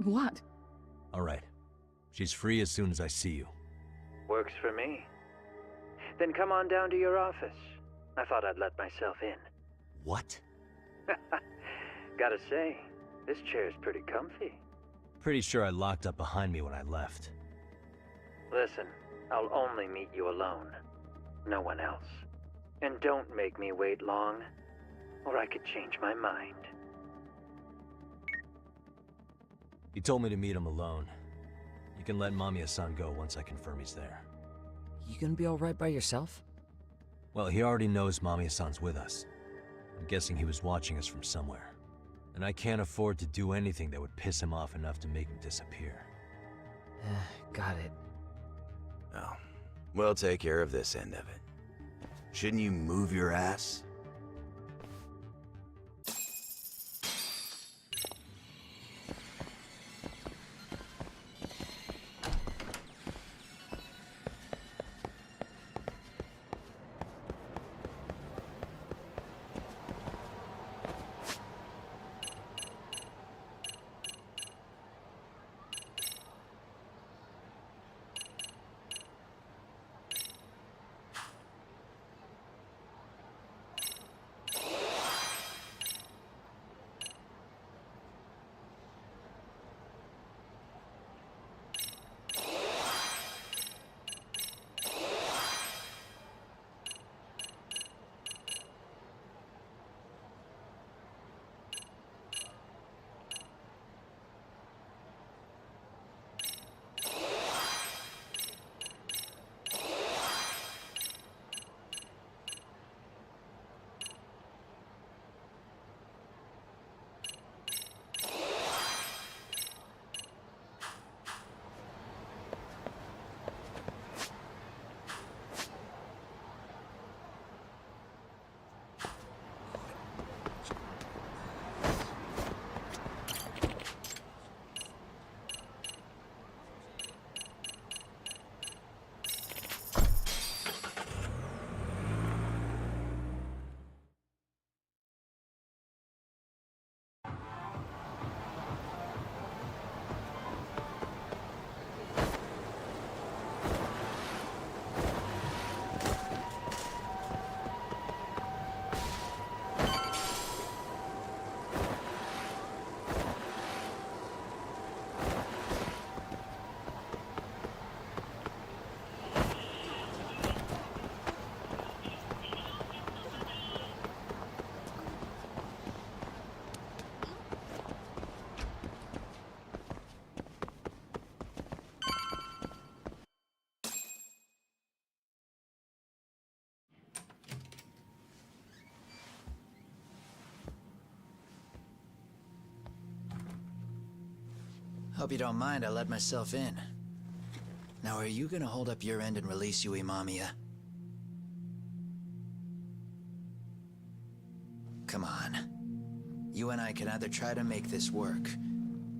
What? Alright. She's free as soon as I see you. Works for me. Then come on down to your office. I thought I'd let myself in. What? Gotta say, this chair's pretty comfy. Pretty sure I locked up behind me when I left. Listen, I'll only meet you alone. No one else. And don't make me wait long, or I could change my mind. He told me to meet him alone. You can let Mamiya-san go once I confirm he's there. You gonna be alright by yourself? Well, he already knows Mamiya-san's with us. I'm guessing he was watching us from somewhere. And I can't afford to do anything that would piss him off enough to make him disappear. Got it. Oh, we'll take care of this end of it. Shouldn't you move your ass? Hope you don't mind I let myself in. Now, are you gonna hold up your end and release Yui Mamiya? Come on. You and I can either try to make this work,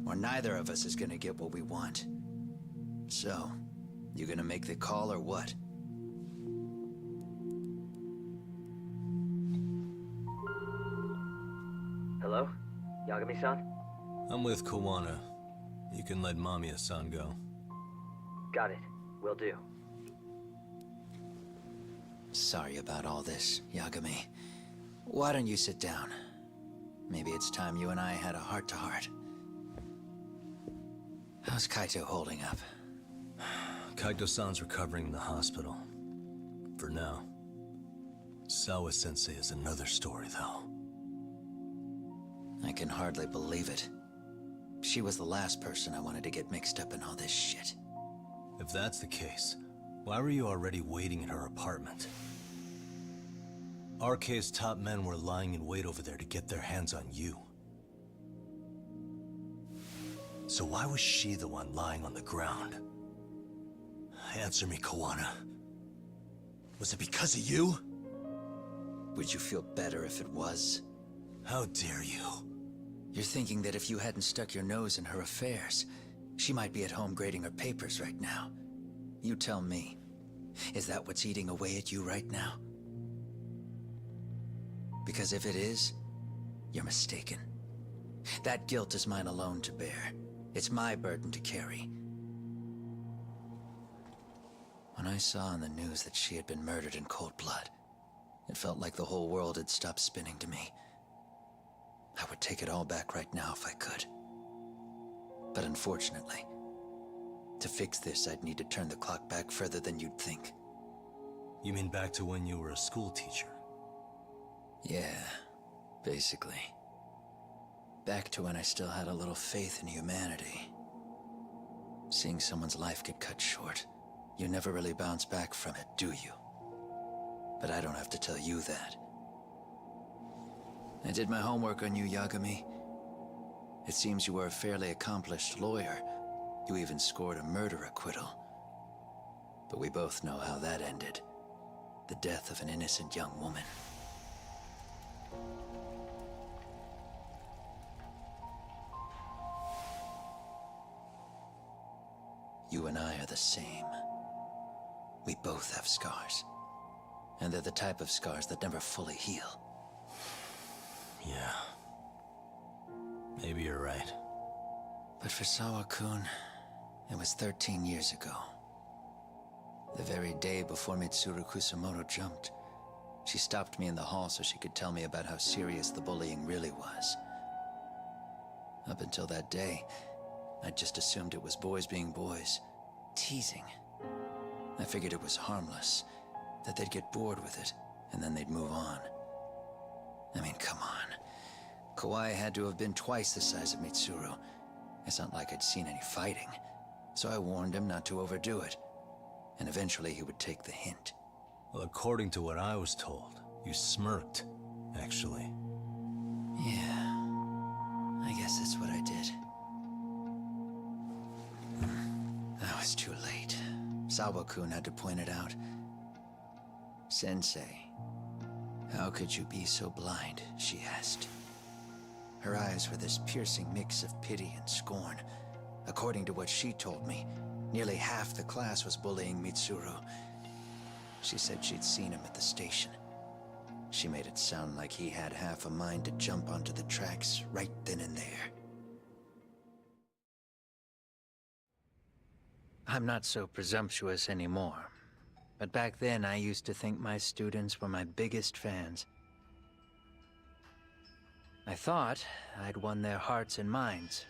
or neither of us is gonna get what we want. So, you gonna make the call or what? Hello? Yagami-san? I'm with Kawana. You can let Mamiya-san go. Got it. Will do. Sorry about all this, Yagami. Why don't you sit down? Maybe it's time you and I had a heart-to-heart. How's Kaito holding up? Kaito-san's recovering in the hospital. For now. Sawa-sensei is another story, though. I can hardly believe it. She was the last person I wanted to get mixed up in all this shit. If that's the case, why were you already waiting in her apartment? RK's top men were lying in wait over there to get their hands on you. So why was she the one lying on the ground? Answer me, Kawana. Was it because of you? Would you feel better if it was? How dare you? You're thinking that if you hadn't stuck your nose in her affairs, she might be at home grading her papers right now. You tell me. Is that what's eating away at you right now? Because if it is, you're mistaken. That guilt is mine alone to bear. It's my burden to carry. When I saw on the news that she had been murdered in cold blood, it felt like the whole world had stopped spinning to me. I would take it all back right now if I could. But unfortunately, to fix this, I'd need to turn the clock back further than you'd think. You mean back to when you were a school teacher? Yeah, basically. Back to when I still had a little faith in humanity. Seeing someone's life get cut short, you never really bounce back from it, do you? But I don't have to tell you that. I did my homework on you, Yagami. It seems you were a fairly accomplished lawyer. You even scored a murder acquittal. But we both know how that ended. The death of an innocent young woman. You and I are the same. We both have scars. And they're the type of scars that never fully heal. Yeah. Maybe you're right. But for Sawa-kun, it was 13 years ago. The very day before Mitsuru Kusamoto jumped, she stopped me in the hall so she could tell me about how serious the bullying really was. Up until that day, I just assumed it was boys being boys, teasing. I figured it was harmless, that they'd get bored with it, and then they'd move on. I mean, come on. Kawai had to have been twice the size of Mitsuru. It's not like I'd seen any fighting, so I warned him not to overdo it. And eventually he would take the hint. Well, according to what I was told, you smirked, actually. Yeah, I guess that's what I did. That was too late. Sawa-kun had to point it out. Sensei, how could you be so blind, she asked. Her eyes were this piercing mix of pity and scorn. According to what she told me, nearly half the class was bullying Mitsuru. She said she'd seen him at the station. She made it sound like he had half a mind to jump onto the tracks right then and there. I'm not so presumptuous anymore. But back then, I used to think my students were my biggest fans. I thought I'd won their hearts and minds.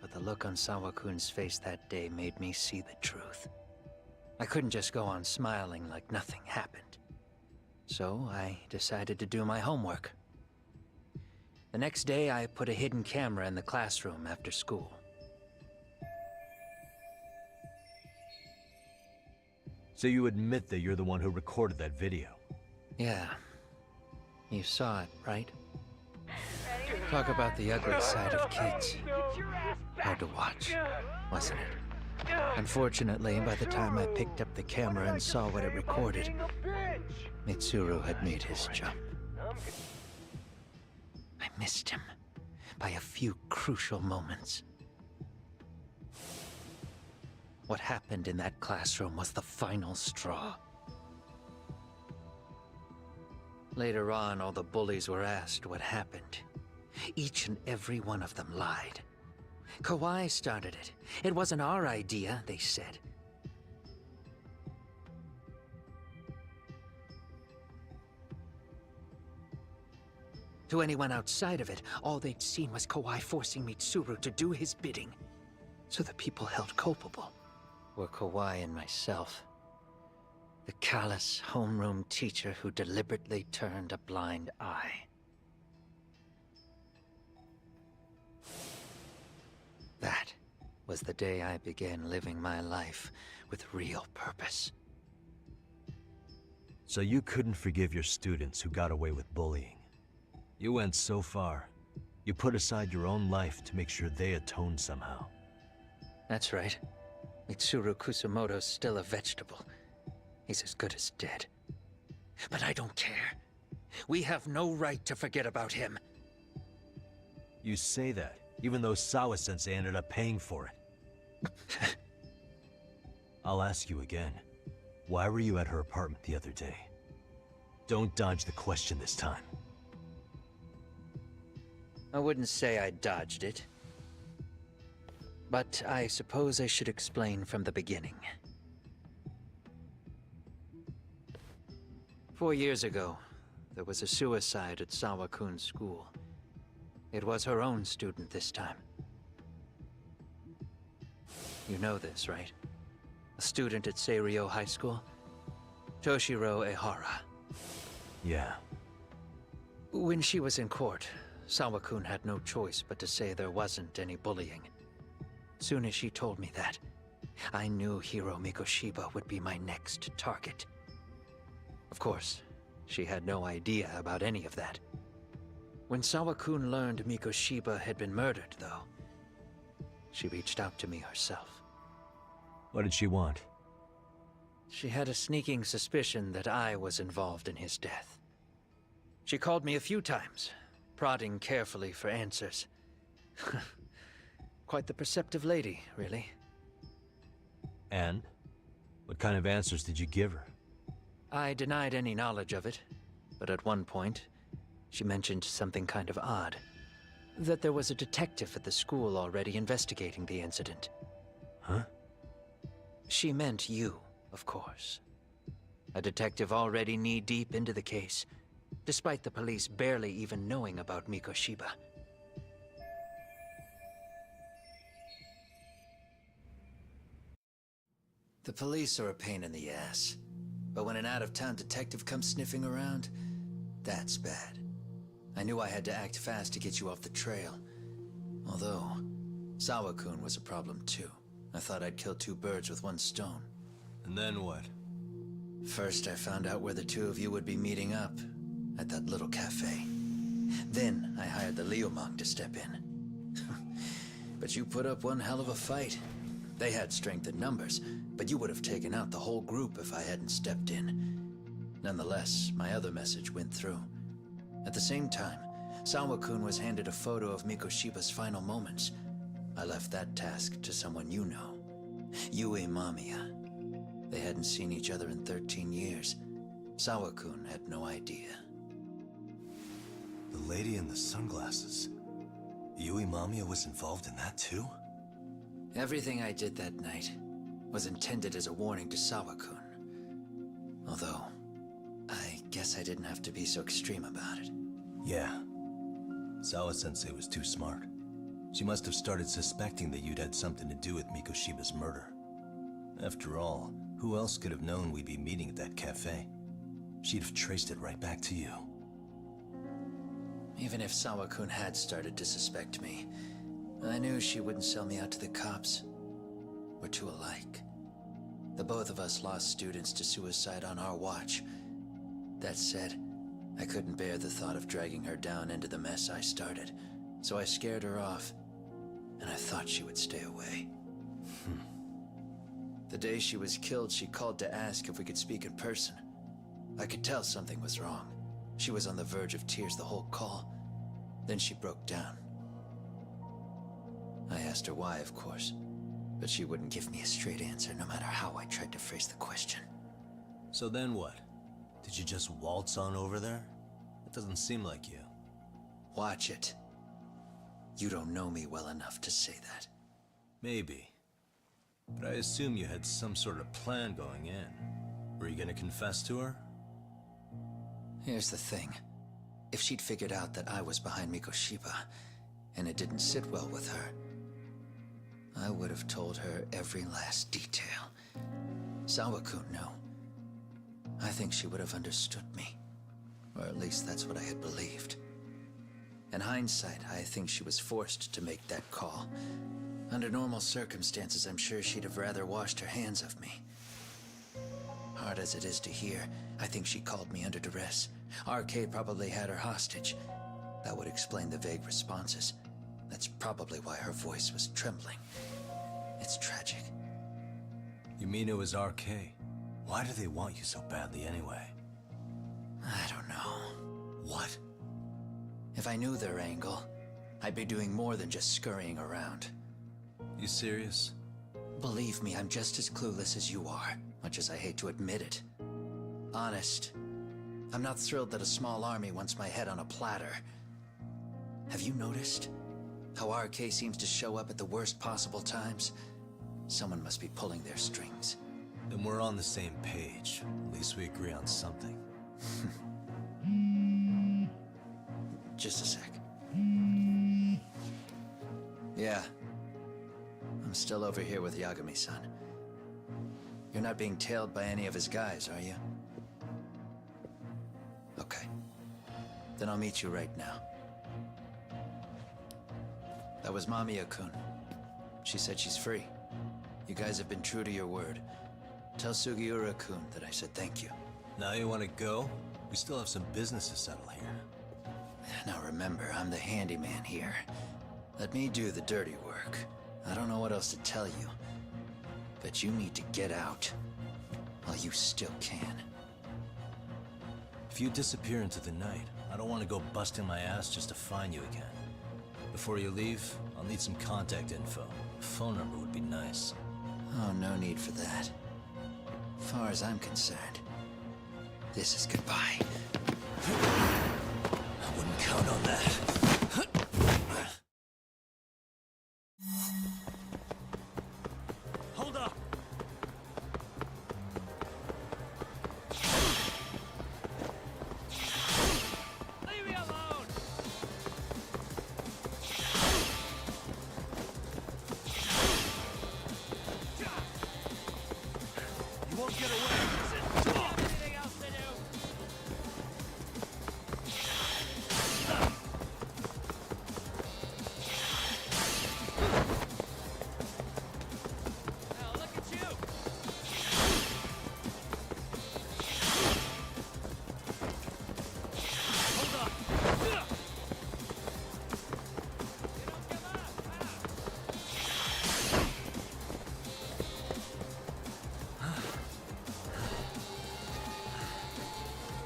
But the look on Sawa-kun's face that day made me see the truth. I couldn't just go on smiling like nothing happened. So I decided to do my homework. The next day, I put a hidden camera in the classroom after school. So you admit that you're the one who recorded that video? Yeah. You saw it, right? Talk about the ugly side of kids. Hard to watch, wasn't it? Unfortunately, by the time I picked up the camera and saw what it recorded, Mitsuru had made his jump. I missed him by a few crucial moments. What happened in that classroom was the final straw. Later on, all the bullies were asked what happened. Each and every one of them lied. Kawai started it. It wasn't our idea, they said. To anyone outside of it, all they'd seen was Kawai forcing Mitsuru to do his bidding. So the people held culpable were Kawai and myself. The callous homeroom teacher who deliberately turned a blind eye. That was the day I began living my life with real purpose. So you couldn't forgive your students who got away with bullying. You went so far, you put aside your own life to make sure they atoned somehow. That's right. Mitsuru Kusamoto's still a vegetable. He's as good as dead. But I don't care. We have no right to forget about him. You say that, even though Sawa-sensei ended up paying for it. I'll ask you again. Why were you at her apartment the other day? Don't dodge the question this time. I wouldn't say I dodged it. But I suppose I should explain from the beginning. 4 years ago, there was a suicide at Sawa-kun's school. It was her own student this time. You know this, right? A student at Seiryo High School? Toshiro Ehara. Yeah. When she was in court, Sawa-kun had no choice but to say there wasn't any bullying. Soon as she told me that, I knew Hiro Mikoshiba would be my next target. Of course, she had no idea about any of that. When Sawa-kun learned Mikoshiba had been murdered, though, she reached out to me herself. What did she want? She had a sneaking suspicion that I was involved in his death. She called me a few times, prodding carefully for answers. Quite the perceptive lady, really. And? What kind of answers did you give her? I denied any knowledge of it, but at one point, she mentioned something kind of odd. That there was a detective at the school already investigating the incident. Huh? She meant you, of course. A detective already knee-deep into the case, despite the police barely even knowing about Mikoshiba. The police are a pain in the ass, but when an out-of-town detective comes sniffing around, that's bad. I knew I had to act fast to get you off the trail. Although, Sawa-kun was a problem too. I thought I'd kill 2 birds with 1 stone. And then what? First, I found out where the 2 of you would be meeting up, at that little cafe. Then, I hired the Liumang to step in. But you put up one hell of a fight. They had strength in numbers, but you would have taken out the whole group if I hadn't stepped in. Nonetheless, my other message went through. At the same time, Sawa-kun was handed a photo of Mikoshiba's final moments. I left that task to someone you know. Yue Mamiya. They hadn't seen each other in 13 years. Sawa-kun had no idea. The lady in the sunglasses. Yui Mamiya was involved in that too? Everything I did that night was intended as a warning to Sawa-kun. Although, I guess I didn't have to be so extreme about it. Yeah. Sawa-sensei was too smart. She must have started suspecting that you'd had something to do with Mikoshiba's murder. After all, who else could have known we'd be meeting at that cafe? She'd have traced it right back to you. Even if Sawa-kun had started to suspect me, I knew she wouldn't sell me out to the cops. We're too alike. The both of us lost students to suicide on our watch. That said, I couldn't bear the thought of dragging her down into the mess I started, so I scared her off, and I thought she would stay away. The day she was killed, she called to ask if we could speak in person. I could tell something was wrong. She was on the verge of tears the whole call. Then she broke down. I asked her why, of course, but she wouldn't give me a straight answer no matter how I tried to phrase the question. So then what? Did you just waltz on over there? It doesn't seem like you. Watch it. You don't know me well enough to say that. Maybe. But I assume you had some sort of plan going in. Were you gonna confess to her? Here's the thing. If she'd figured out that I was behind Mikoshiba, and it didn't sit well with her, I would have told her every last detail. Sawa-kun knew. I think she would have understood me. Or at least that's what I had believed. In hindsight, I think she was forced to make that call. Under normal circumstances, I'm sure she'd have rather washed her hands of me. Hard as it is to hear, I think she called me under duress. RK probably had her hostage. That would explain the vague responses. That's probably why her voice was trembling. It's tragic. You mean it was RK? Why do they want you so badly anyway? I don't know. What? If I knew their angle, I'd be doing more than just scurrying around. You serious? Believe me, I'm just as clueless as you are, much as I hate to admit it. Honest, I'm not thrilled that a small army wants my head on a platter. Have you noticed how RK seems to show up at the worst possible times? Someone must be pulling their strings. Then we're on the same page. At least we agree on something. Just a sec. Yeah. I'm still over here with Yagami-san. You're not being tailed by any of his guys, are you? Okay. Then I'll meet you right now. That was Mamiya-kun. She said she's free. You guys have been true to your word. Tell Sugiura-kun that I said thank you. Now you want to go? We still have some business to settle here. Now remember, I'm the handyman here. Let me do the dirty work. I don't know what else to tell you. But you need to get out. While you still can. If you disappear into the night, I don't want to go busting my ass just to find you again. Before you leave, I'll need some contact info. A phone number would be nice. Oh, no need for that. As far as I'm concerned, this is goodbye. I wouldn't count on that. Hold up! Leave me alone! You won't get away! Do you have anything else to do? Now look at you! Hold up! You don't give up!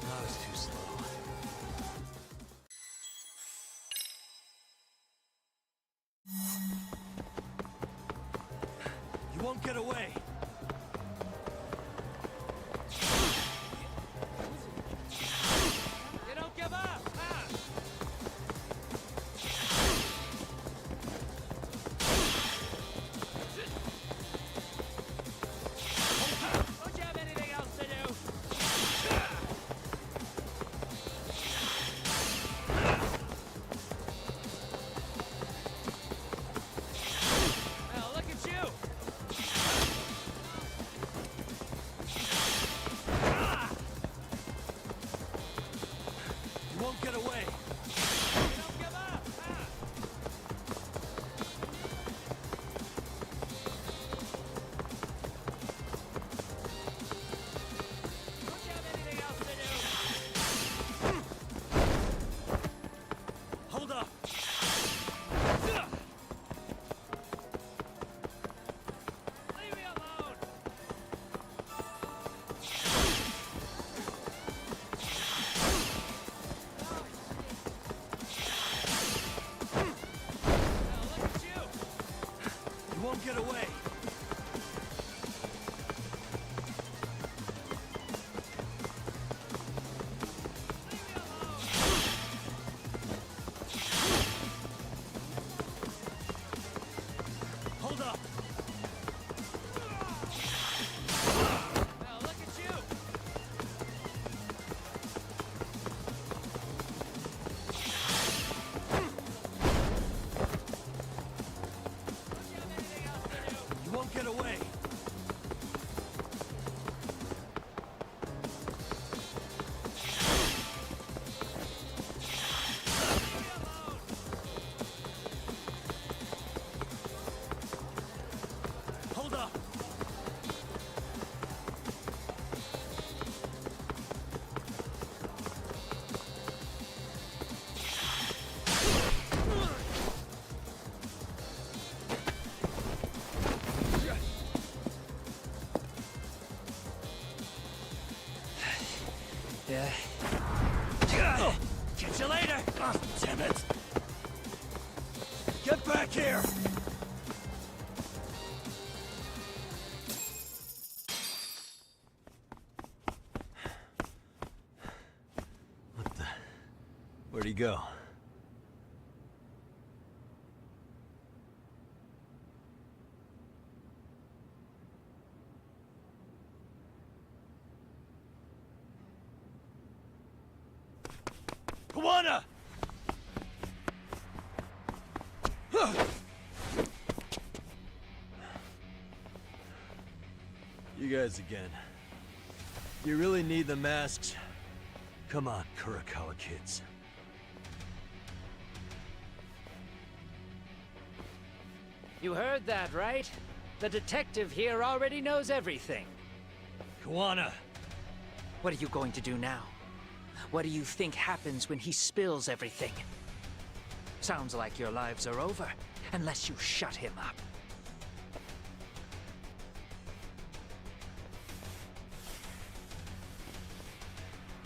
That was too slow. You won't get away! You don't give up! Don't you have anything else to do? Now look at you! You won't get away! You don't give up! Don't you have anything else to do? Hold up! Leave me alone! Now look at you! You won't get away! Hold up! Now look at you! You won't get away! Hold up! Yeah? Catch you later! Ah, damn it! Get back here! What the? Where'd he go? Kawana! You guys again. You really need the masks? Come on, Kurakawa kids. You heard that, right? The detective here already knows everything. Kawana! What are you going to do now? What do you think happens when he spills everything? Sounds like your lives are over, unless you shut him up.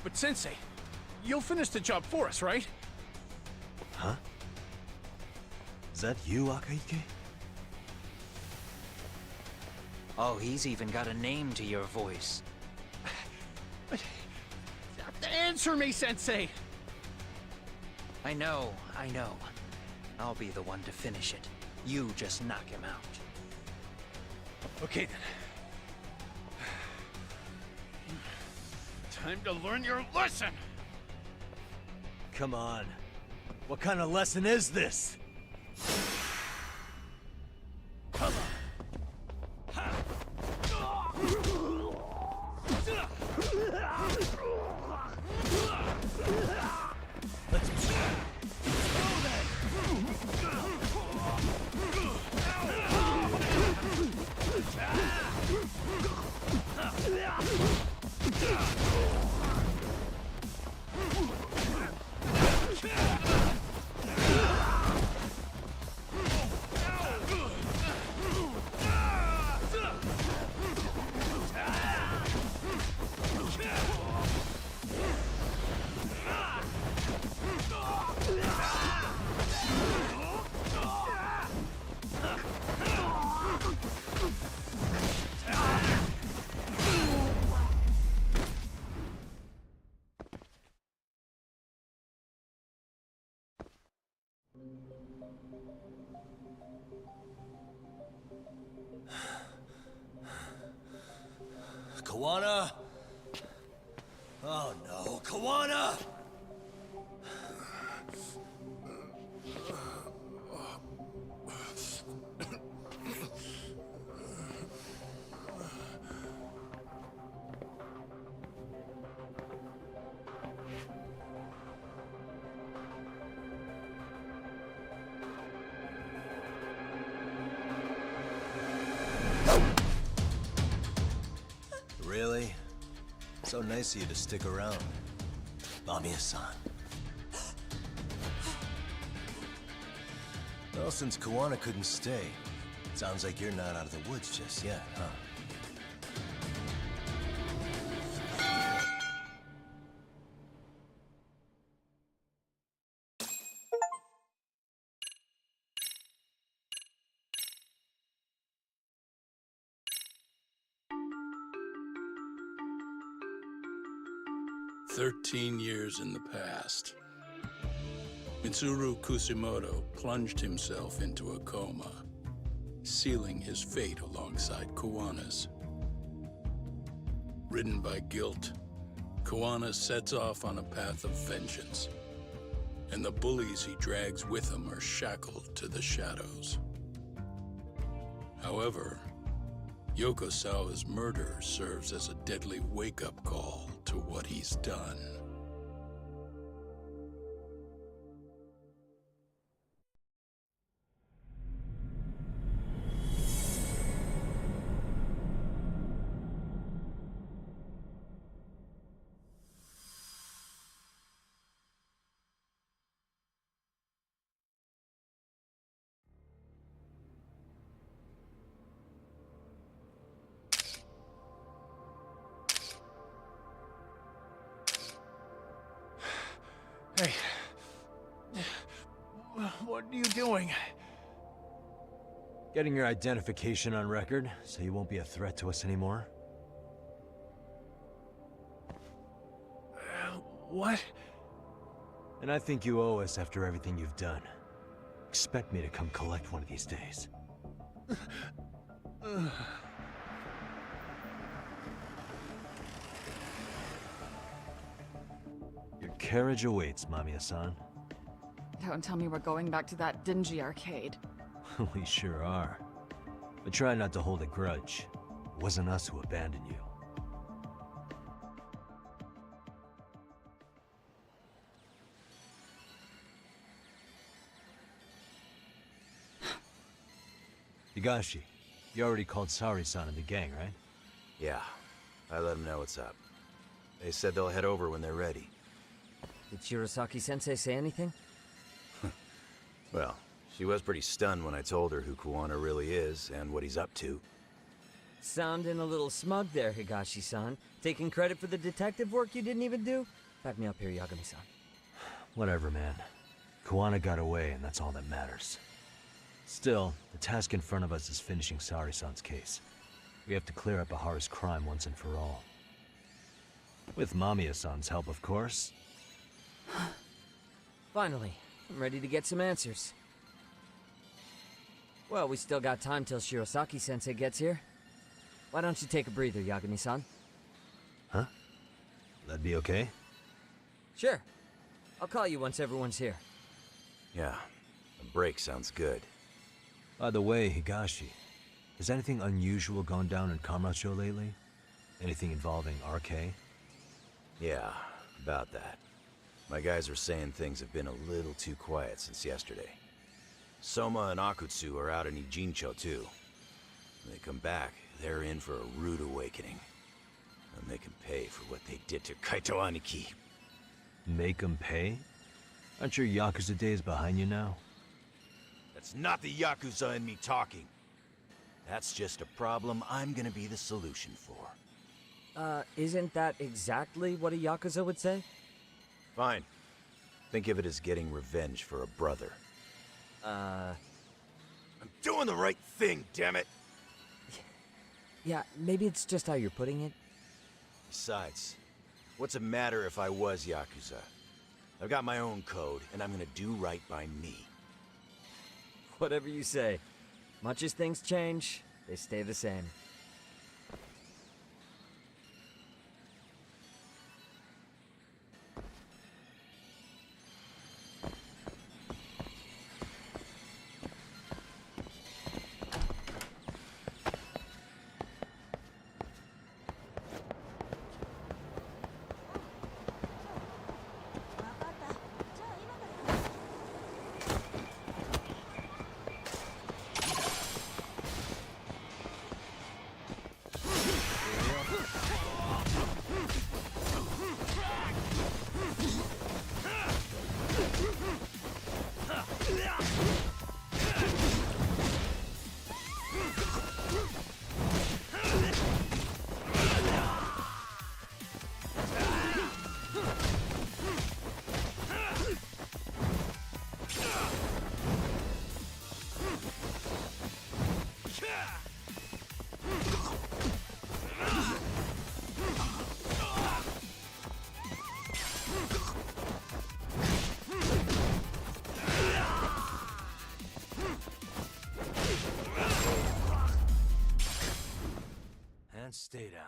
But Sensei, you'll finish the job for us, right? Huh? Is that you, Akaike? Oh, he's even got a name to your voice. Answer me, Sensei! I know. I'll be the one to finish it. You just knock him out. Okay then. Time to learn your lesson! Come on. What kind of lesson is this? Come on. Kawana? Oh no, Kawana! Really? So nice of you to stick around. Mamiya-san. Well, since Kawana couldn't stay, sounds like you're not out of the woods just yet, huh? "13 years in the past. Mitsuru Kusumoto plunged himself into a coma, sealing his fate alongside Kawana's. Ridden by guilt, Kawana sets off on a path of vengeance, and the bullies he drags with him are shackled to the shadows. However, Yokosawa's murder serves as a deadly wake-up call to what he's done. Hey. What are you doing? Getting your identification on record, so you won't be a threat to us anymore? What? And I think you owe us after everything you've done. Expect me to come collect one of these days. Your carriage awaits, Mamiya-san. Don't tell me we're going back to that dingy arcade. We sure are. But try not to hold a grudge. It wasn't us who abandoned you. Higashi, you already called Sari-san and the gang, right? Yeah, I let them know what's up. They said they'll head over when they're ready. Did Shirosaki-sensei say anything? Well, she was pretty stunned when I told her who Kuwana really is and what he's up to. Sounding a little smug there, Higashi-san. Taking credit for the detective work you didn't even do? Back me up here, Yagami-san. Whatever, man. Kuwana got away, and that's all that matters. Still, the task in front of us is finishing Sari-san's case. We have to clear up Ahara's crime once and for all. With Mamiya-san's help, of course. Finally, I'm ready to get some answers. Well, we still got time till Shirosaki-sensei gets here. Why don't you take a breather, Yagami-san? Huh? That'd be okay? Sure. I'll call you once everyone's here. Yeah, a break sounds good. By the way, Higashi, has anything unusual gone down in Kamurocho lately? Anything involving RK? Yeah, about that. My guys are saying things have been a little too quiet since yesterday. Soma and Akutsu are out in Ijincho too. When they come back, they're in for a rude awakening. And they can pay for what they did to Kaito Aniki. Make them pay? Aren't your Yakuza days behind you now? That's not the Yakuza in me talking. That's just a problem I'm gonna be the solution for. Isn't that exactly what a Yakuza would say? Fine. Think of it as getting revenge for a brother. I'm doing the right thing, damn it! Yeah, maybe it's just how you're putting it. Besides, what's it matter if I was Yakuza? I've got my own code, and I'm gonna do right by me. Whatever you say. Much as things change, they stay the same. And stay down.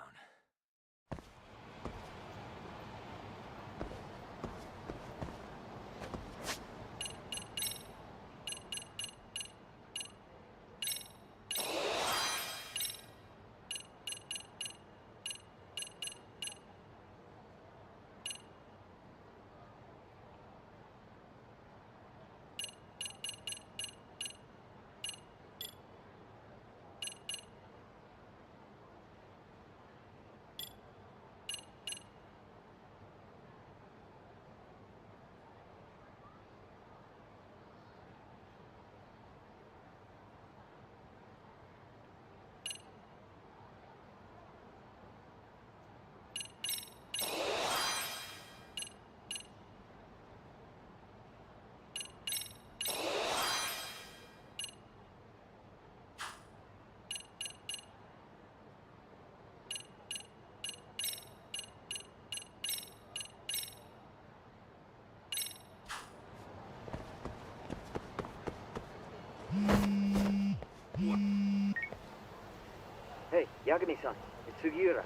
Hey, Yagami-san, it's Sugiura.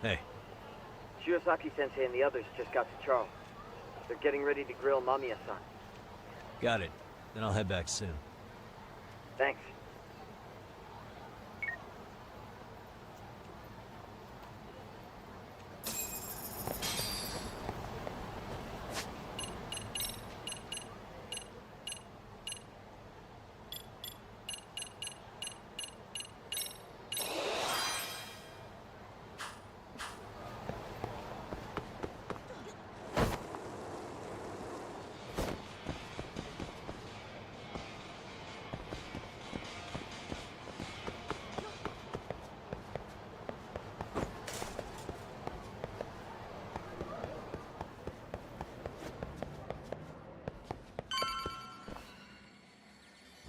Hey. Shirosaki-sensei and the others just got to Charles. They're getting ready to grill Mamiya-san. Got it. Then I'll head back soon. Thanks.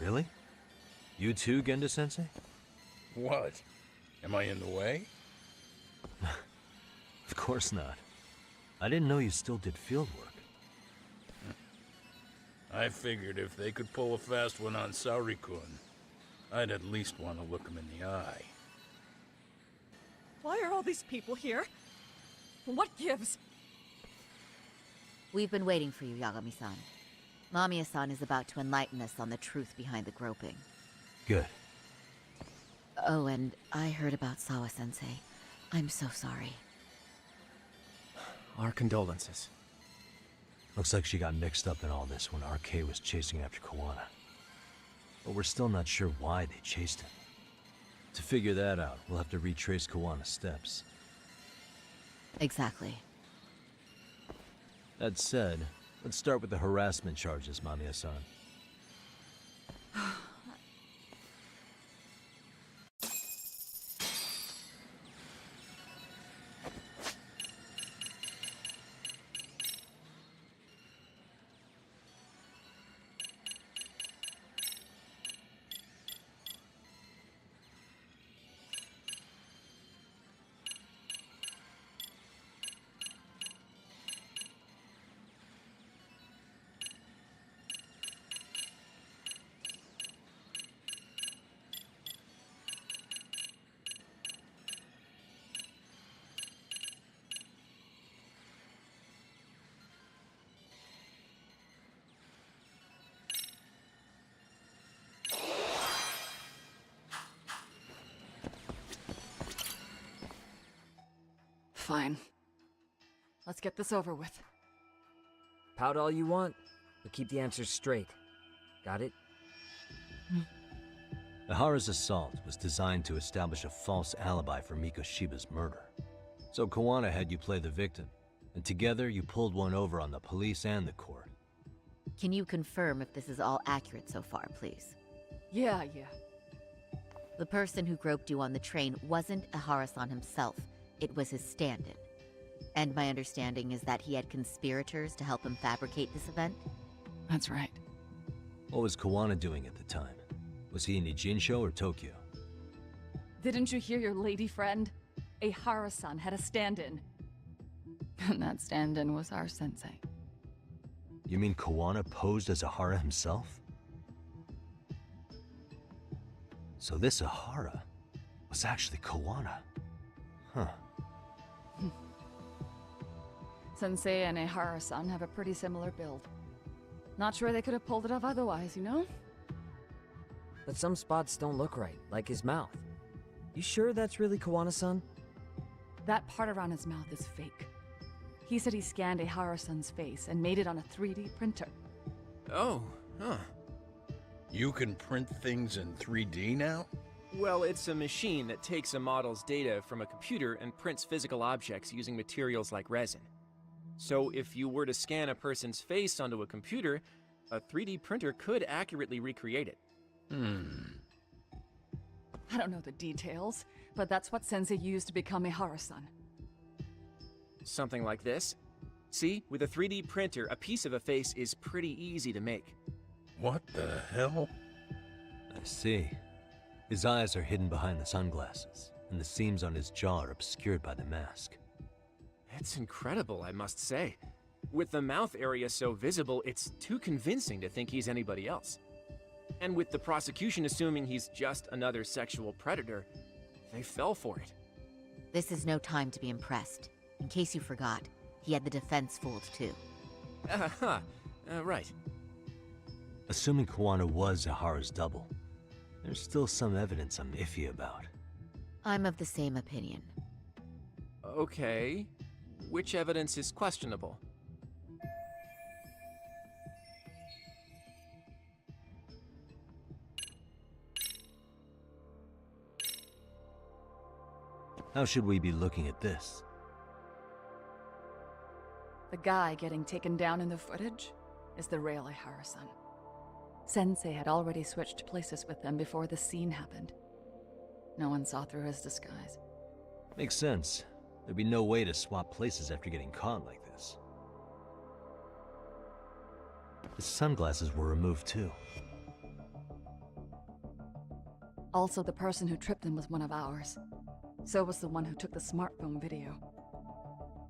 Really? You too, Genda-sensei? What? Am I in the way? Of course not. I didn't know you still did field work. I figured if they could pull a fast one on Saori-kun, I'd at least want to look him in the eye. Why are all these people here? What gives? We've been waiting for you, Yagami-san. Mamiya-san is about to enlighten us on the truth behind the groping. Good. Oh, and I heard about Sawa-sensei. I'm so sorry. Our condolences. Looks like she got mixed up in all this when RK was chasing after Kawana. But we're still not sure why they chased him. To figure that out, we'll have to retrace Kawana's steps. Exactly. That said, let's start with the harassment charges, Mamiya-san. Fine. Let's get this over with. Pout all you want, but keep the answers straight. Got it? Ihara's assault was designed to establish a false alibi for Mikoshiba's murder. So Kawana had you play the victim, and together you pulled one over on the police and the court. Can you confirm if this is all accurate so far, please? Yeah. The person who groped you on the train wasn't Ihara-san himself. It was his stand-in. And my understanding is that he had conspirators to help him fabricate this event? That's right. What was Kawana doing at the time? Was he in Ijinsho or Tokyo? Didn't you hear your lady friend? Ihara-san had a stand-in. And that stand-in was our sensei. You mean Kawana posed as Ihara himself? So this Ihara was actually Kawana. Huh. Sensei and Ihara-san have a pretty similar build. Not sure they could have pulled it off otherwise, you know? But some spots don't look right, like his mouth. You sure that's really Kawana-san? That part around his mouth is fake. He said he scanned Ihara-san's face and made it on a 3D printer. Oh, huh. You can print things in 3D now? Well, it's a machine that takes a model's data from a computer and prints physical objects using materials like resin. So if you were to scan a person's face onto a computer, a 3D printer could accurately recreate it. I don't know the details, but that's what Sensei used to become Ihara-san. Something like this. See, with a 3D printer, a piece of a face is pretty easy to make. What the hell? I see. His eyes are hidden behind the sunglasses, and the seams on his jaw are obscured by the mask. It's incredible, I must say. With the mouth area so visible, it's too convincing to think he's anybody else. And with the prosecution assuming he's just another sexual predator, they fell for it. This is no time to be impressed. In case you forgot, he had the defense fooled too. Right. Assuming Kawana was Ahara's double, there's still some evidence I'm iffy about. I'm of the same opinion. Okay. Which evidence is questionable? How should we be looking at this? The guy getting taken down in the footage is the real Ihara-san. Sensei had already switched places with them before the scene happened. No one saw through his disguise. Makes sense. There'd be no way to swap places after getting caught like this. His sunglasses were removed too. Also, the person who tripped him was one of ours. So was the one who took the smartphone video.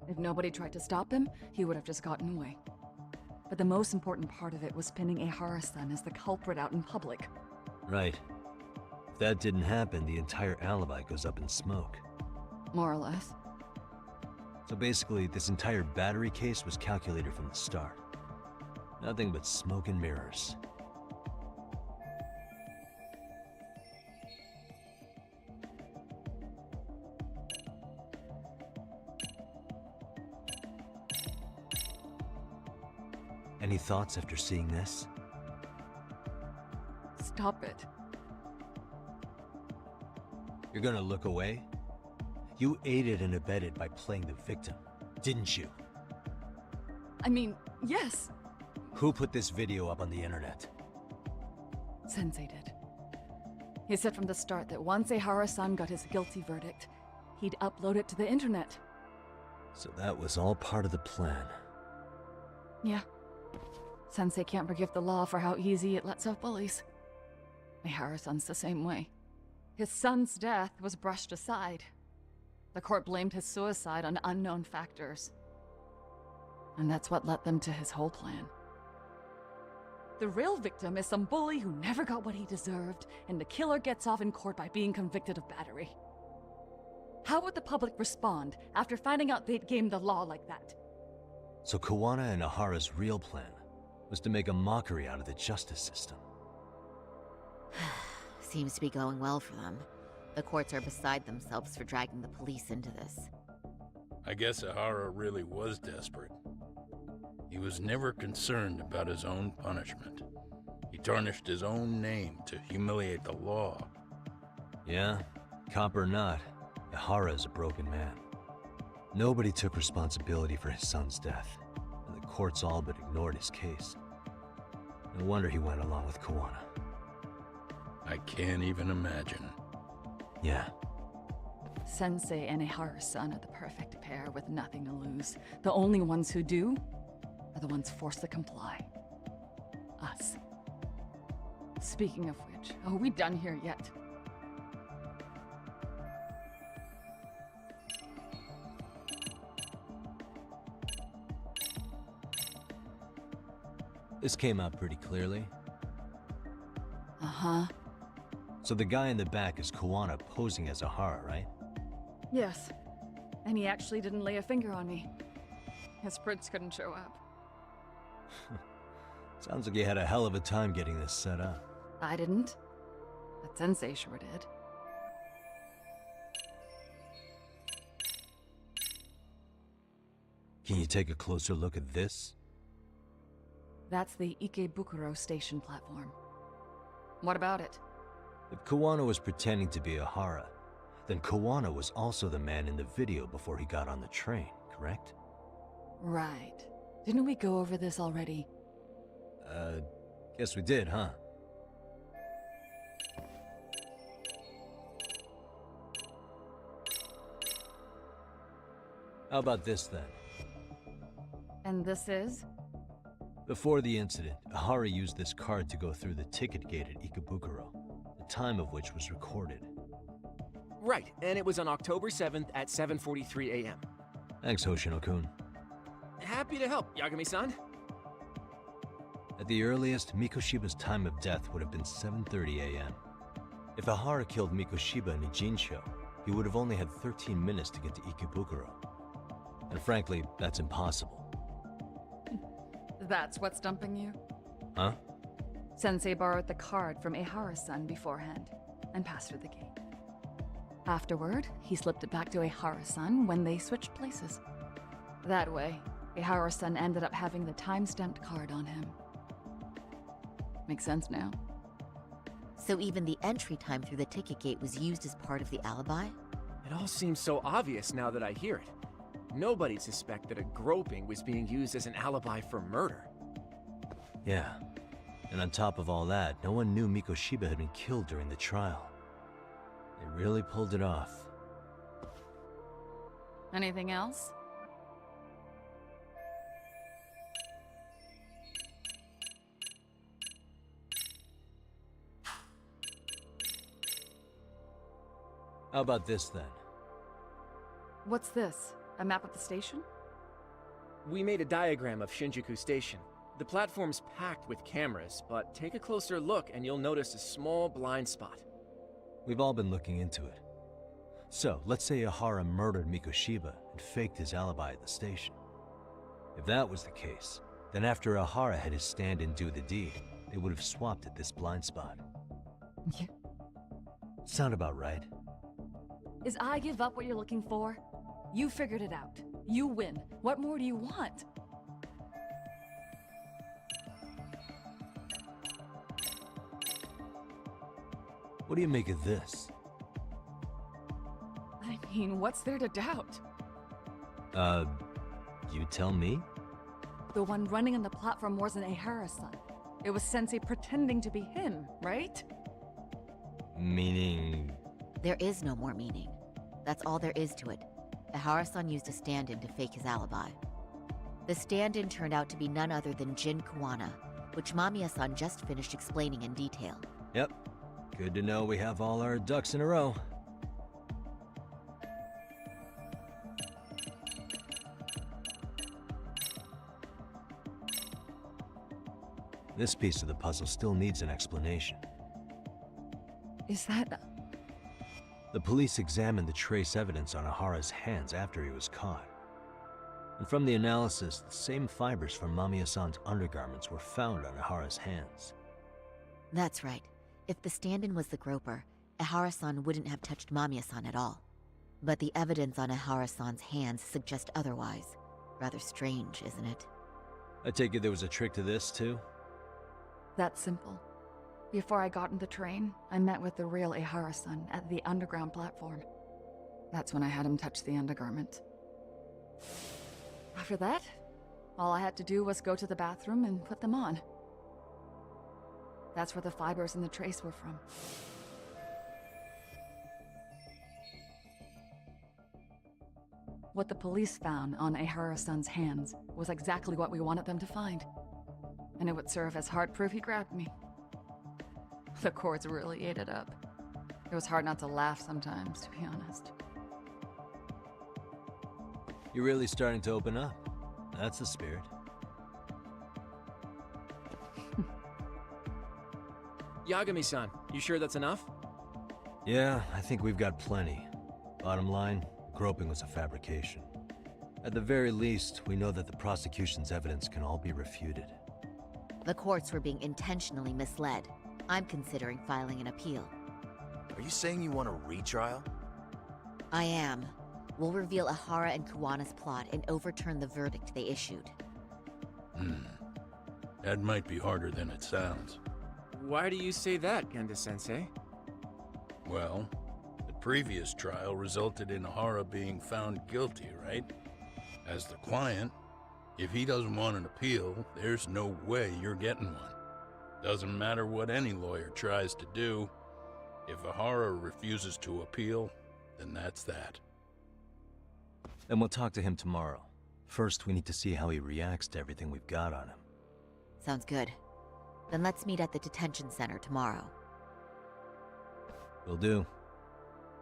If nobody tried to stop him, he would have just gotten away. But the most important part of it was pinning Ihara-san as the culprit out in public. Right. If that didn't happen, the entire alibi goes up in smoke. More or less. So basically, this entire battery case was calculated from the start. Nothing but smoke and mirrors. Any thoughts after seeing this? Stop it. You're gonna look away? You aided and abetted by playing the victim, didn't you? I mean, yes. Who put this video up on the internet? Sensei did. He said from the start that once Ihara-san got his guilty verdict, he'd upload it to the internet. So that was all part of the plan. Yeah. Sensei can't forgive the law for how easy it lets off bullies. Ihara-san's the same way. His son's death was brushed aside. The court blamed his suicide on unknown factors. And that's what led them to his whole plan. The real victim is some bully who never got what he deserved, and the killer gets off in court by being convicted of battery. How would the public respond after finding out they'd gamed the law like that? So Kawana and Ahara's real plan was to make a mockery out of the justice system. Seems to be going well for them. The courts are beside themselves for dragging the police into this. I guess Ahara really was desperate. He was never concerned about his own punishment. He tarnished his own name to humiliate the law. Yeah, cop or not, Ahara is a broken man. Nobody took responsibility for his son's death, and the courts all but ignored his case. No wonder he went along with Kawana. I can't even imagine. Yeah. Sensei and Ihara-san are the perfect pair with nothing to lose. The only ones who do are the ones forced to comply. Us. Speaking of which, are we done here yet? This came out pretty clearly. Uh-huh. So the guy in the back is Kawana posing as Ahara, right? Yes. And he actually didn't lay a finger on me. His prints couldn't show up. Sounds like you had a hell of a time getting this set up. I didn't. But Sensei sure did. Can you take a closer look at this? That's the Ikebukuro station platform. What about it? If Kawana was pretending to be Ahara, then Kawana was also the man in the video before he got on the train, correct? Right. Didn't we go over this already? Guess we did, huh? How about this then? And this is? Before the incident, Ahara used this card to go through the ticket gate at Ikebukuro, the time of which was recorded. Right, and it was on October 7th at 7:43 a.m. Thanks, Hoshino-kun. Happy to help, Yagami-san. At the earliest, Mikoshiba's time of death would have been 7:30 a.m. If Ahara killed Mikoshiba in Ijincho, he would have only had 13 minutes to get to Ikebukuro. And frankly, that's impossible. That's what's stumping you? Huh? Sensei borrowed the card from Ehara-san beforehand and passed her the key. Afterward, he slipped it back to Ehara-san when they switched places. That way, Ehara-san ended up having the time-stamped card on him. Makes sense now? So even the entry time through the ticket gate was used as part of the alibi? It all seems so obvious now that I hear it. Nobody'd suspect that a groping was being used as an alibi for murder. Yeah. And on top of all that, no one knew Mikoshiba had been killed during the trial. They really pulled it off. Anything else? How about this then? What's this? A map of the station? We made a diagram of Shinjuku Station. The platform's packed with cameras, but take a closer look and you'll notice a small blind spot. We've all been looking into it. So, let's say Ehara murdered Mikoshiba and faked his alibi at the station. If that was the case, then after Ehara had his stand-in do the deed, they would have swapped at this blind spot. Yeah. Sound about right? Is I give up what you're looking for? You figured it out. You win. What more do you want? What do you make of this? I mean, what's there to doubt? You tell me? The one running on the platform wasn't Ehara-san. It was Sensei pretending to be him, right? Meaning... There is no more meaning. That's all there is to it. Ehara-san used a stand-in to fake his alibi. The stand-in turned out to be none other than Jin Kuwana, which Mamiya-san just finished explaining in detail. Yep. Good to know we have all our ducks in a row. This piece of the puzzle still needs an explanation. Is that... The police examined the trace evidence on Ehara's hands after he was caught. And from the analysis, the same fibers from Mamiya-san's undergarments were found on Ehara's hands. That's right. If the stand-in was the groper, Ehara-san wouldn't have touched Mamiya-san at all. But the evidence on Ehara-san's hands suggests otherwise. Rather strange, isn't it? I take it there was a trick to this, too? That's simple. Before I got in the train, I met with the real Ehara-san at the underground platform. That's when I had him touch the undergarment. After that, all I had to do was go to the bathroom and put them on. That's where the fibers in the trace were from. What the police found on Ehara-san's hands was exactly what we wanted them to find. And it would serve as hard proof he grabbed me. The courts really ate it up. It was hard not to laugh sometimes, to be honest. You're really starting to open up. That's the spirit. Yagami-san, you sure that's enough? Yeah, I think we've got plenty. Bottom line, groping was a fabrication. At the very least, we know that the prosecution's evidence can all be refuted. The courts were being intentionally misled. I'm considering filing an appeal. Are you saying you want a retrial? I am. We'll reveal Ehara and Kuwana's plot and overturn the verdict they issued. That might be harder than it sounds. Why do you say that, Genda-sensei? Well, the previous trial resulted in Ehara being found guilty, right? As the client, if he doesn't want an appeal, there's no way you're getting one. Doesn't matter what any lawyer tries to do. If Ehara refuses to appeal, then that's that. Then we'll talk to him tomorrow. First, we need to see how he reacts to everything we've got on him. Sounds good. Then let's meet at the detention center tomorrow. Will do.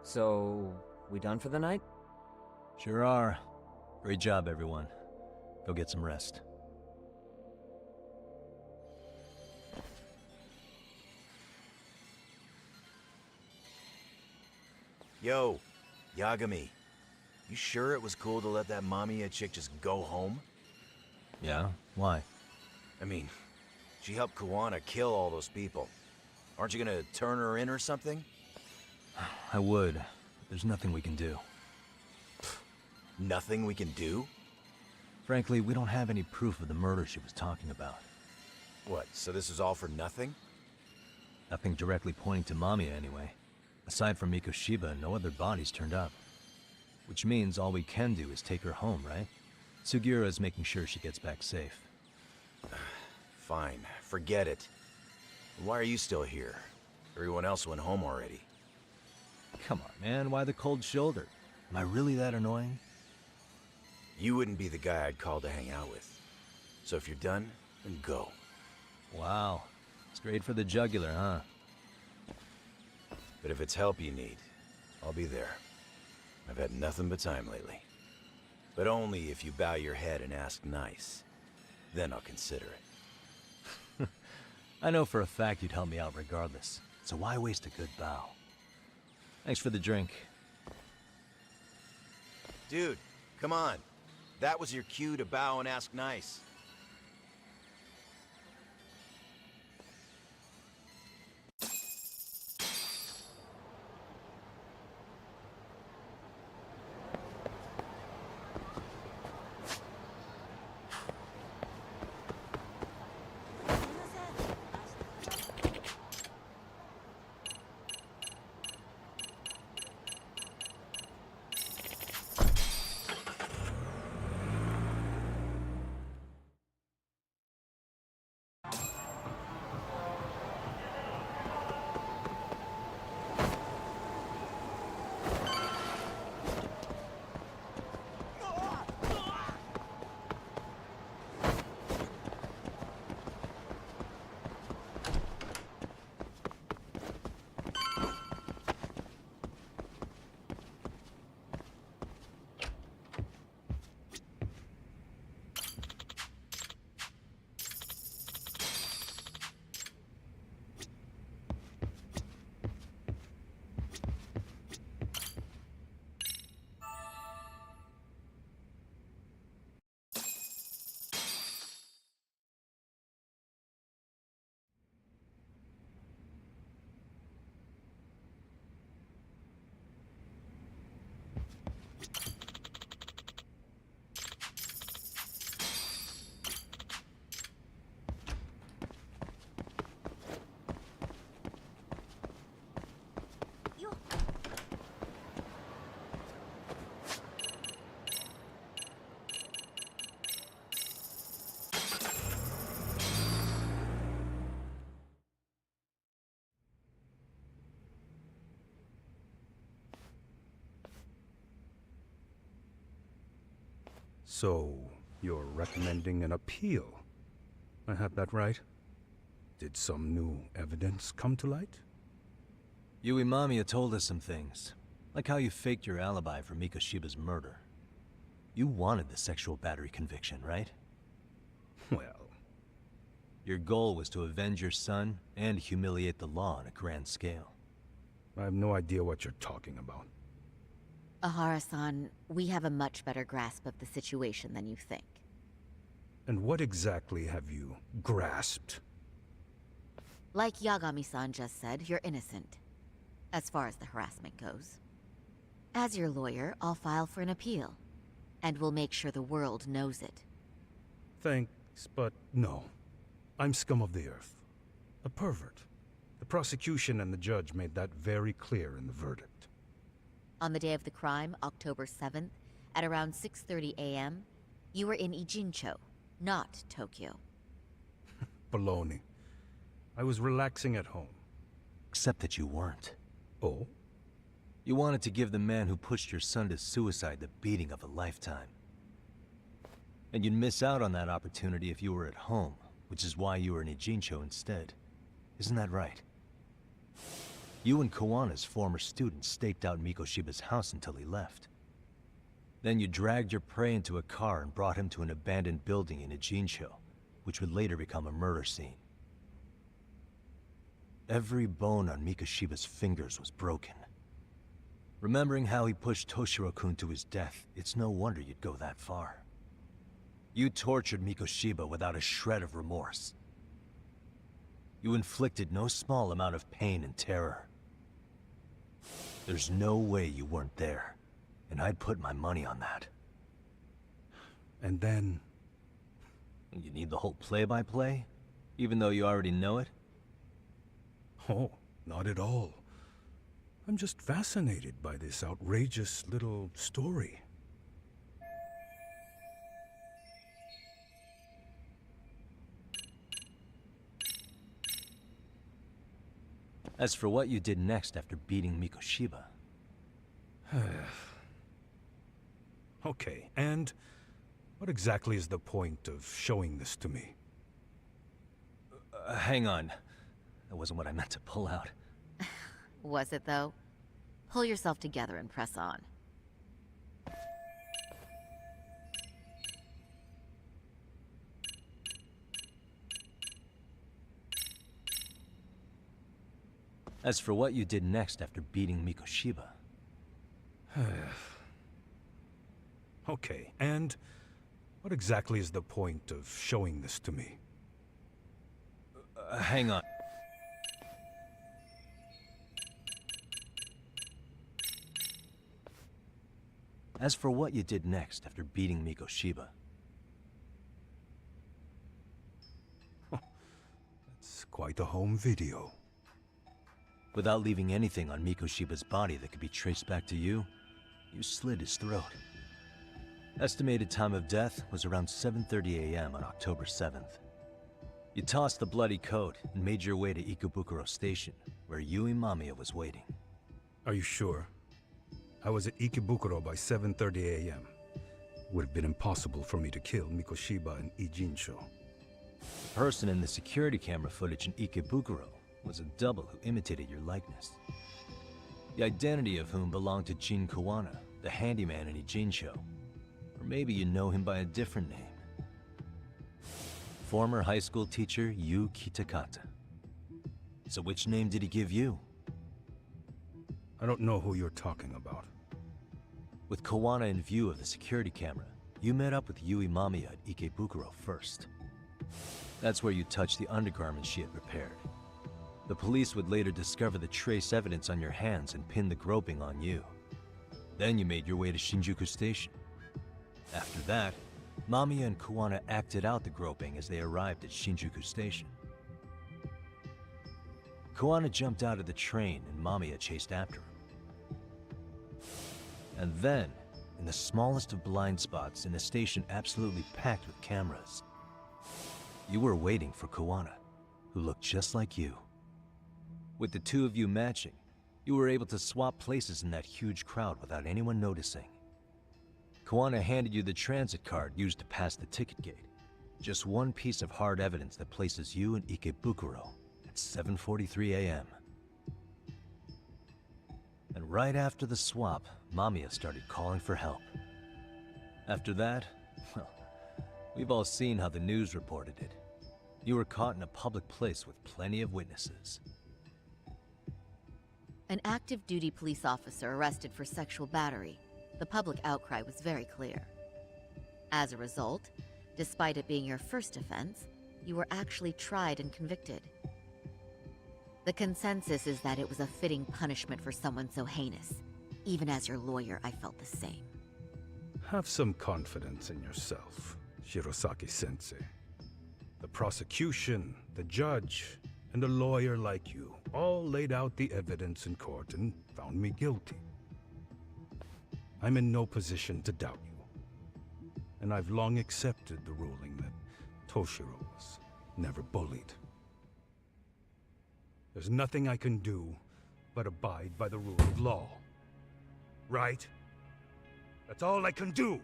So, we done for the night? Sure are. Great job, everyone. Go get some rest. Yo, Yagami. You sure it was cool to let that Mamiya chick just go home? Yeah? Why? I mean, she helped Kuwana kill all those people. Aren't you gonna turn her in or something? I would. But there's nothing we can do. Nothing we can do? Frankly, we don't have any proof of the murder she was talking about. What, so this is all for nothing? Nothing directly pointing to Mamiya anyway. Aside from Mikoshiba, no other bodies turned up. Which means all we can do is take her home, right? Sugiura is making sure she gets back safe. Fine, forget it. Why are you still here? Everyone else went home already. Come on, man, why the cold shoulder? Am I really that annoying? You wouldn't be the guy I'd call to hang out with. So if you're done, then go. Wow. Straight for the jugular, huh? But if it's help you need, I'll be there. I've had nothing but time lately. But only if you bow your head and ask nice. Then I'll consider it. I know for a fact you'd help me out regardless, so why waste a good bow? Thanks for the drink. Dude, come on. That was your cue to bow and ask nice. So, you're recommending an appeal? I have that right? Did some new evidence come to light? Yui Mamiya told us some things, like how you faked your alibi for Mikoshiba's murder. You wanted the sexual battery conviction, right? Well... Your goal was to avenge your son and humiliate the law on a grand scale. I have no idea what you're talking about. Ahara-san, we have a much better grasp of the situation than you think. And what exactly have you grasped? Like Yagami-san just said, you're innocent. As far as the harassment goes. As your lawyer, I'll file for an appeal. And we'll make sure the world knows it. Thanks, but no. I'm scum of the earth. A pervert. The prosecution and the judge made that very clear in the verdict. On the day of the crime, October 7th, at around 6:30 a.m., you were in Ijincho, not Tokyo. Baloney. I was relaxing at home. Except that you weren't. Oh? You wanted to give the man who pushed your son to suicide the beating of a lifetime. And you'd miss out on that opportunity if you were at home, which is why you were in Ijincho instead. Isn't that right? You and Kawana's former student staked out Mikoshiba's house until he left. Then you dragged your prey into a car and brought him to an abandoned building in Ijincho, which would later become a murder scene. Every bone on Mikoshiba's fingers was broken. Remembering how he pushed Toshiro-kun to his death, it's no wonder you'd go that far. You tortured Mikoshiba without a shred of remorse. You inflicted no small amount of pain and terror. There's no way you weren't there, and I'd put my money on that. And then... You need the whole play-by-play? Even though you already know it? Oh, not at all. I'm just fascinated by this outrageous little story. As for what you did next after beating Mikoshiba... Okay, and what exactly is the point of showing this to me? Hang on. That wasn't what I meant to pull out. Was it, though? Pull yourself together and press on. As for what you did next after beating Mikoshiba... Okay, and what exactly is the point of showing this to me? Hang on. As for what you did next after beating Mikoshiba... It's quite a home video. Without leaving anything on Mikoshiba's body that could be traced back to you, you slit his throat. Estimated time of death was around 7:30 a.m. on October 7th. You tossed the bloody coat and made your way to Ikebukuro Station, where Yui Mamiya was waiting. Are you sure? I was at Ikebukuro by 7:30 a.m. Would have been impossible for me to kill Mikoshiba and Ijincho. The person in the security camera footage in Ikebukuro was a double who imitated your likeness. The identity of whom belonged to Jin Kawana, the handyman in Ijincho. Or maybe you know him by a different name. Former high school teacher Yu Kitakata. So which name did he give you? I don't know who you're talking about. With Kawana in view of the security camera, you met up with Yui Mamiya at Ikebukuro first. That's where you touched the undergarments she had repaired. The police would later discover the trace evidence on your hands and pin the groping on you. Then you made your way to Shinjuku Station. After that, Mamiya and Kawana acted out the groping as they arrived at Shinjuku Station. Kawana jumped out of the train and Mamiya chased after him. And then, in the smallest of blind spots in a station absolutely packed with cameras, you were waiting for Kawana, who looked just like you. With the two of you matching, you were able to swap places in that huge crowd without anyone noticing. Kawana handed you the transit card used to pass the ticket gate. Just one piece of hard evidence that places you in Ikebukuro at 7:43 a.m. And right after the swap, Mamiya started calling for help. After that, well, we've all seen how the news reported it. You were caught in a public place with plenty of witnesses. An active duty police officer arrested for sexual battery. The public outcry was very clear. As a result, despite it being your first offense, you were actually tried and convicted. The consensus is that it was a fitting punishment for someone so heinous. Even as your lawyer, I felt the same. Have some confidence in yourself, Shirosaki-sensei. The prosecution, the judge, and a lawyer like you all laid out the evidence in court and found me guilty. I'm in no position to doubt you. And I've long accepted the ruling that Toshiro was never bullied. There's nothing I can do but abide by the rule of law. Right? That's all I can do,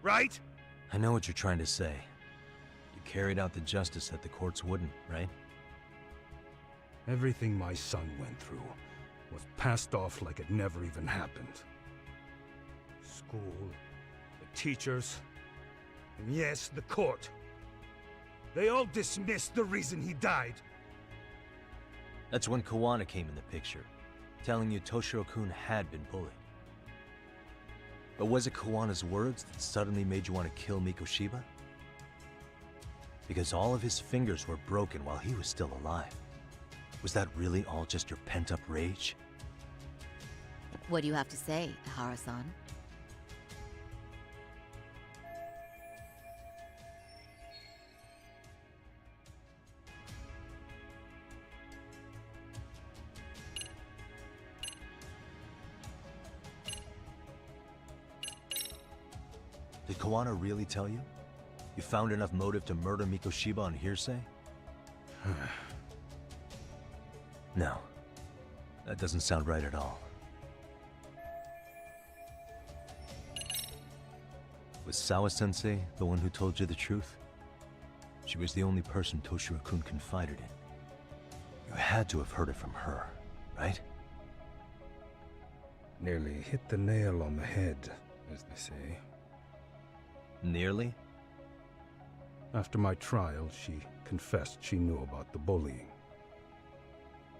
right? I know what you're trying to say. You carried out the justice that the courts wouldn't, right? Everything my son went through was passed off like it never even happened. School, the teachers, and yes, the court. They all dismissed the reason he died. That's when Kawana came in the picture, telling you Toshiro-kun had been bullied. But was it Kawana's words that suddenly made you want to kill Mikoshiba? Because all of his fingers were broken while he was still alive. Was that really all just your pent-up rage? What do you have to say, Ihara-san? Did Kawana really tell you? You found enough motive to murder Mikoshiba on hearsay? No. That doesn't sound right at all. Was Sawa-sensei the one who told you the truth? She was the only person Toshiro-kun confided in. You had to have heard it from her, right? Nearly hit the nail on the head, as they say. Nearly? After my trial, she confessed she knew about the bullying.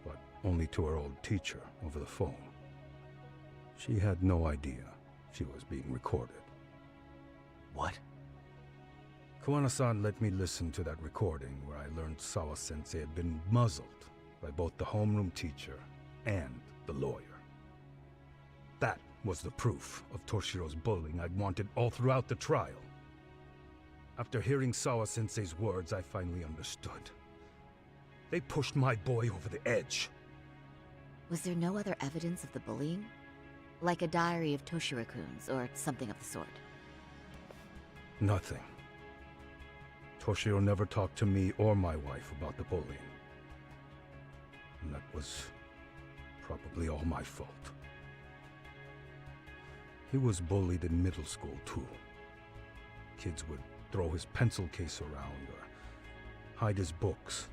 But only to her old teacher over the phone. She had no idea she was being recorded. What? Kawana-san let me listen to that recording where I learned Sawa-sensei had been muzzled by both the homeroom teacher and the lawyer. That was the proof of Toshiro's bullying I'd wanted all throughout the trial. After hearing Sawa-sensei's words, I finally understood. They pushed my boy over the edge. Was there no other evidence of the bullying? Like a diary of Toshiro-kun's or something of the sort? Nothing. Toshiro never talked to me or my wife about the bullying. And that was probably all my fault. He was bullied in middle school, too. Kids would throw his pencil case around or hide his books.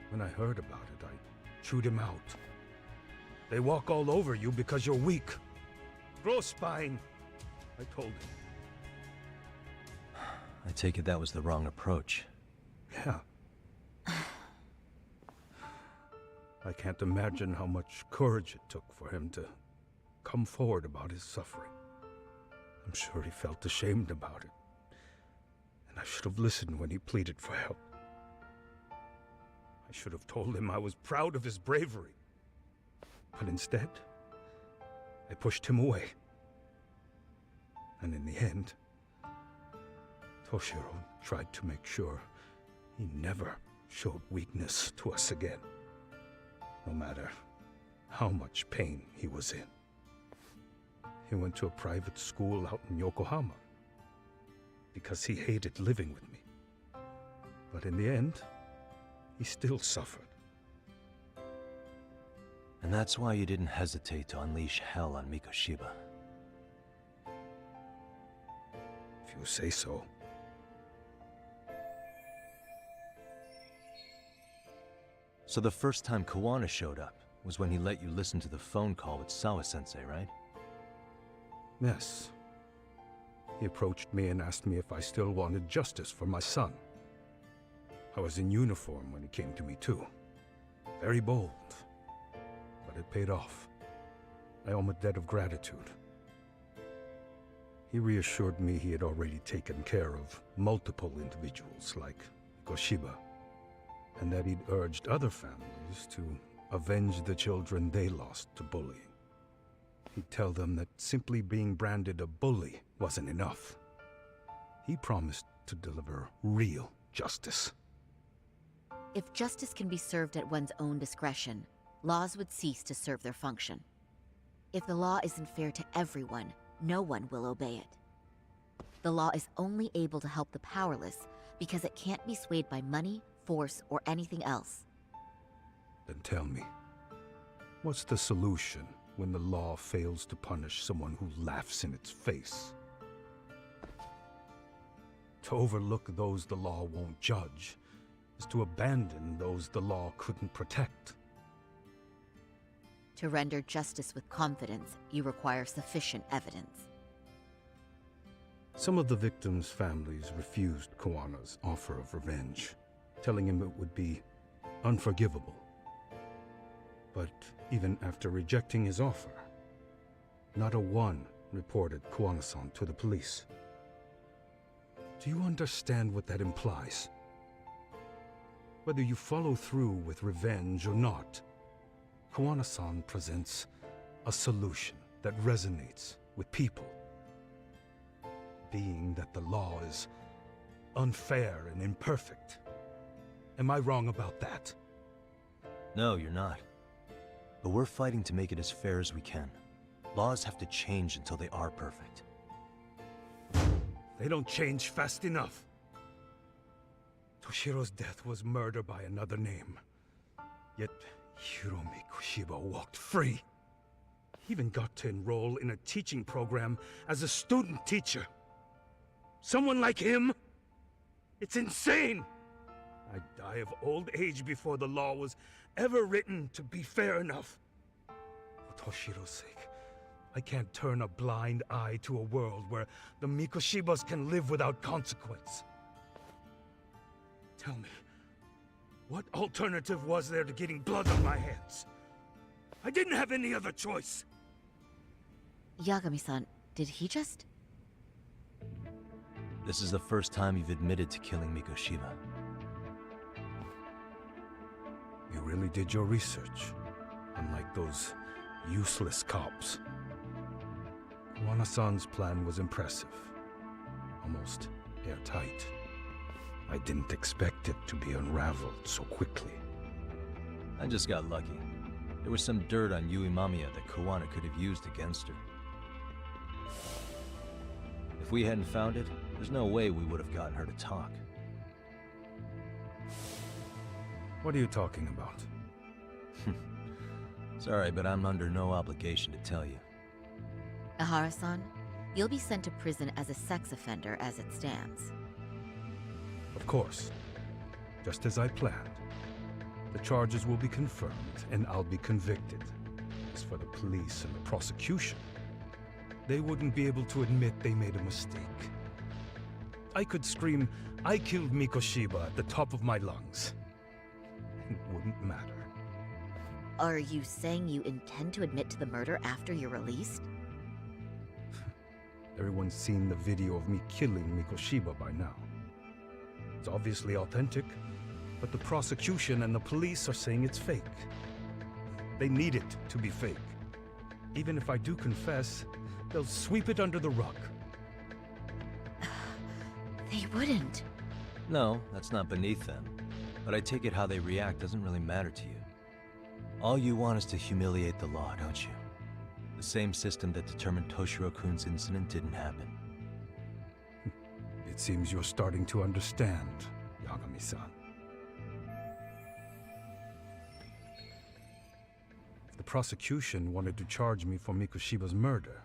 When I heard about it, I chewed him out. They walk all over you because you're weak. Grow spine, I told him. I take it that was the wrong approach. Yeah. I can't imagine how much courage it took for him to come forward about his suffering. I'm sure he felt ashamed about it. And I should have listened when he pleaded for help. I should have told him I was proud of his bravery. But instead, I pushed him away. And in the end, Toshiro tried to make sure he never showed weakness to us again, no matter how much pain he was in. He went to a private school out in Yokohama because he hated living with me. But in the end, he still suffered. And that's why you didn't hesitate to unleash hell on Mikoshiba. If you say so. So the first time Kawana showed up was when he let you listen to the phone call with Sawa-sensei, right? Yes. He approached me and asked me if I still wanted justice for my son. I was in uniform when he came to me too. Very bold. But it paid off. I owe him a debt of gratitude. He reassured me he had already taken care of multiple individuals like Mikoshiba, and that he'd urged other families to avenge the children they lost to bullying. He'd tell them that simply being branded a bully wasn't enough. He promised to deliver real justice. If justice can be served at one's own discretion, laws would cease to serve their function. If the law isn't fair to everyone, no one will obey it. The law is only able to help the powerless because it can't be swayed by money, force, or anything else. Then tell me, what's the solution when the law fails to punish someone who laughs in its face? To overlook those the law won't judge is to abandon those the law couldn't protect. To render justice with confidence, you require sufficient evidence. Some of the victims' families refused Kawana's offer of revenge, telling him it would be unforgivable. But even after rejecting his offer, not a one reported Kuwana-san to the police. Do you understand what that implies? Whether you follow through with revenge or not, Kuwana-san presents a solution that resonates with people. Being that the law is unfair and imperfect. Am I wrong about that? No, you're not. But we're fighting to make it as fair as we can. Laws have to change until they are perfect. They don't change fast enough. Toshiro's death was murder by another name. Yet Hiromi Kushiba walked free. He even got to enroll in a teaching program as a student teacher. Someone like him? It's insane! I'd die of old age before the law was ever written to be fair enough. For Toshiro's sake, I can't turn a blind eye to a world where the Mikoshibas can live without consequence. Tell me, what alternative was there to getting blood on my hands? I didn't have any other choice. Yagami-san, did he just... This is the first time you've admitted to killing Mikoshiba. You really did your research, unlike those useless cops. Kuwana-san's plan was impressive, almost airtight. I didn't expect it to be unraveled so quickly. I just got lucky. There was some dirt on Yui Mamiya that Kuwana could have used against her. If we hadn't found it, there's no way we would have gotten her to talk. What are you talking about? Sorry, but I'm under no obligation to tell you. Ahara-san, you'll be sent to prison as a sex offender as it stands. Of course. Just as I planned. The charges will be confirmed, and I'll be convicted. As for the police and the prosecution, they wouldn't be able to admit they made a mistake. I could scream, "I killed Mikoshiba" at the top of my lungs. It wouldn't matter. Are you saying you intend to admit to the murder after you're released? Everyone's seen the video of me killing Mikoshiba by now. It's obviously authentic, but the prosecution and the police are saying it's fake. They need it to be fake. Even if I do confess, they'll sweep it under the rug. They wouldn't. No, that's not beneath them. But I take it how they react doesn't really matter to you. All you want is to humiliate the law, don't you? The same system that determined Toshiro-kun's incident didn't happen. It seems you're starting to understand, Yagami-san. If the prosecution wanted to charge me for Mikoshiba's murder,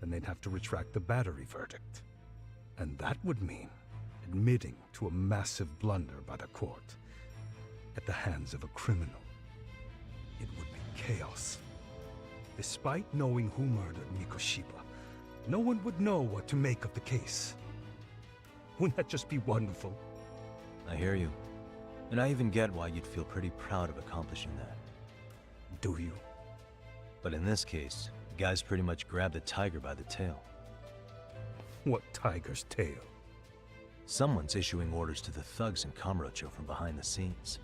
then they'd have to retract the battery verdict. And that would mean admitting to a massive blunder by the court at the hands of a criminal. It would be chaos. Despite knowing who murdered Mikoshiba, no one would know what to make of the case. Wouldn't that just be wonderful? I hear you. And I even get why you'd feel pretty proud of accomplishing that. Do you? But in this case, the guy's pretty much grabbed the tiger by the tail. What tiger's tail? Someone's issuing orders to the thugs in Kamurocho from behind the scenes.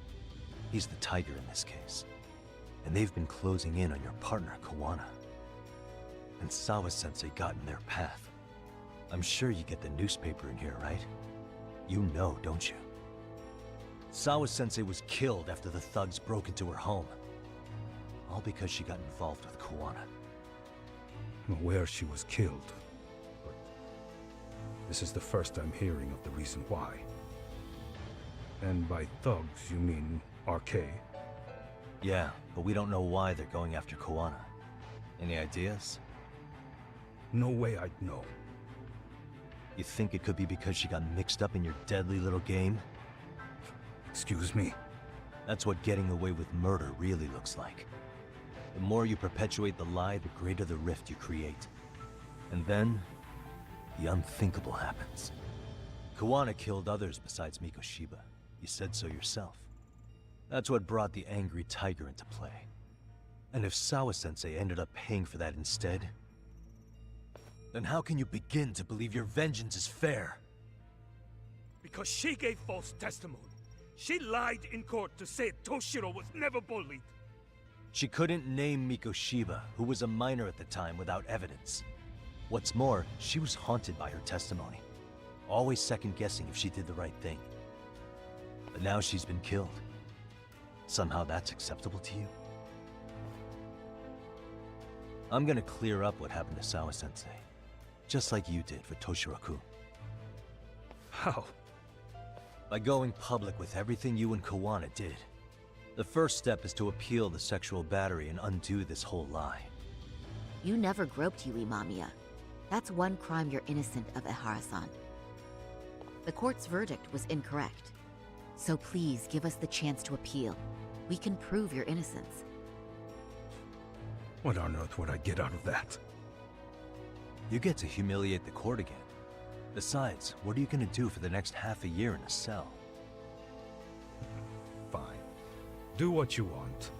He's the tiger in this case. And they've been closing in on your partner, Kuwana. And Sawa-sensei got in their path. I'm sure you get the newspaper in here, right? You know, don't you? Sawa-sensei was killed after the thugs broke into her home. All because she got involved with Kuwana. I'm aware she was killed. But this is the first I'm hearing of the reason why. And by thugs, you mean RK? Yeah, but we don't know why they're going after Kuwana. Any ideas? No way I'd know. You think it could be because she got mixed up in your deadly little game? Excuse me? That's what getting away with murder really looks like. The more you perpetuate the lie, the greater the rift you create. And then, the unthinkable happens. Kuwana killed others besides Mikoshiba. You said so yourself. That's what brought the angry tiger into play. And if Sawa-sensei ended up paying for that instead, Then how can you begin to believe your vengeance is fair? Because she gave false testimony. She lied in court to say Toshiro was never bullied. She couldn't name Mikoshiba, who was a minor at the time, without evidence. What's more, she was haunted by her testimony, always second-guessing if she did the right thing. But now she's been killed. Somehow that's acceptable to you? I'm gonna clear up what happened to Sawa-sensei, just like you did for Toshiro-kun. How? By going public with everything you and Kawana did. The first step is to appeal the sexual battery and undo this whole lie. You never groped Yui Mamiya. That's one crime you're innocent of, Ehara-san. The court's verdict was incorrect. So please give us the chance to appeal. We can prove your innocence. What on earth would I get out of that? You get to humiliate the court again. Besides, what are you gonna do for the next half a year in a cell? Fine. Do what you want.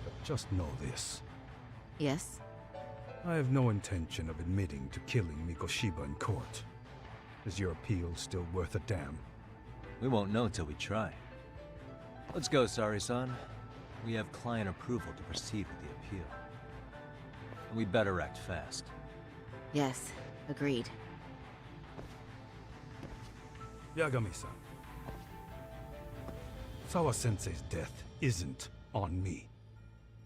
But just know this. Yes? I have no intention of admitting to killing Mikoshiba in court. Is your appeal still worth a damn? We won't know till we try. Let's go, Sari-san. We have client approval to proceed with the appeal. And we better act fast. Yes, agreed. Yagami-san. Sawa-sensei's death isn't on me.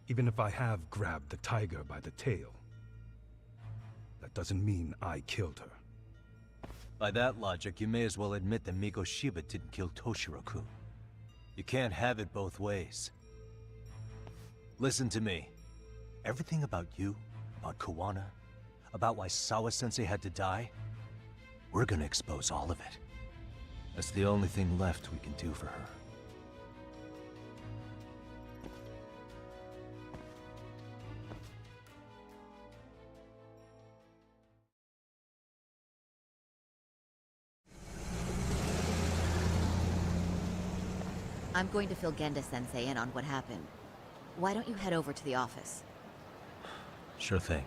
Even if I have grabbed the tiger by the tail. That doesn't mean I killed her. By that logic, you may as well admit that Mikoshiba didn't kill Toshiro-kun. You can't have it both ways. Listen to me. Everything about you, about Kawana, about why Sawa-sensei had to die, we're gonna expose all of it. That's the only thing left we can do for her. I'm going to fill Genda-sensei in on what happened. Why don't you head over to the office? Sure thing.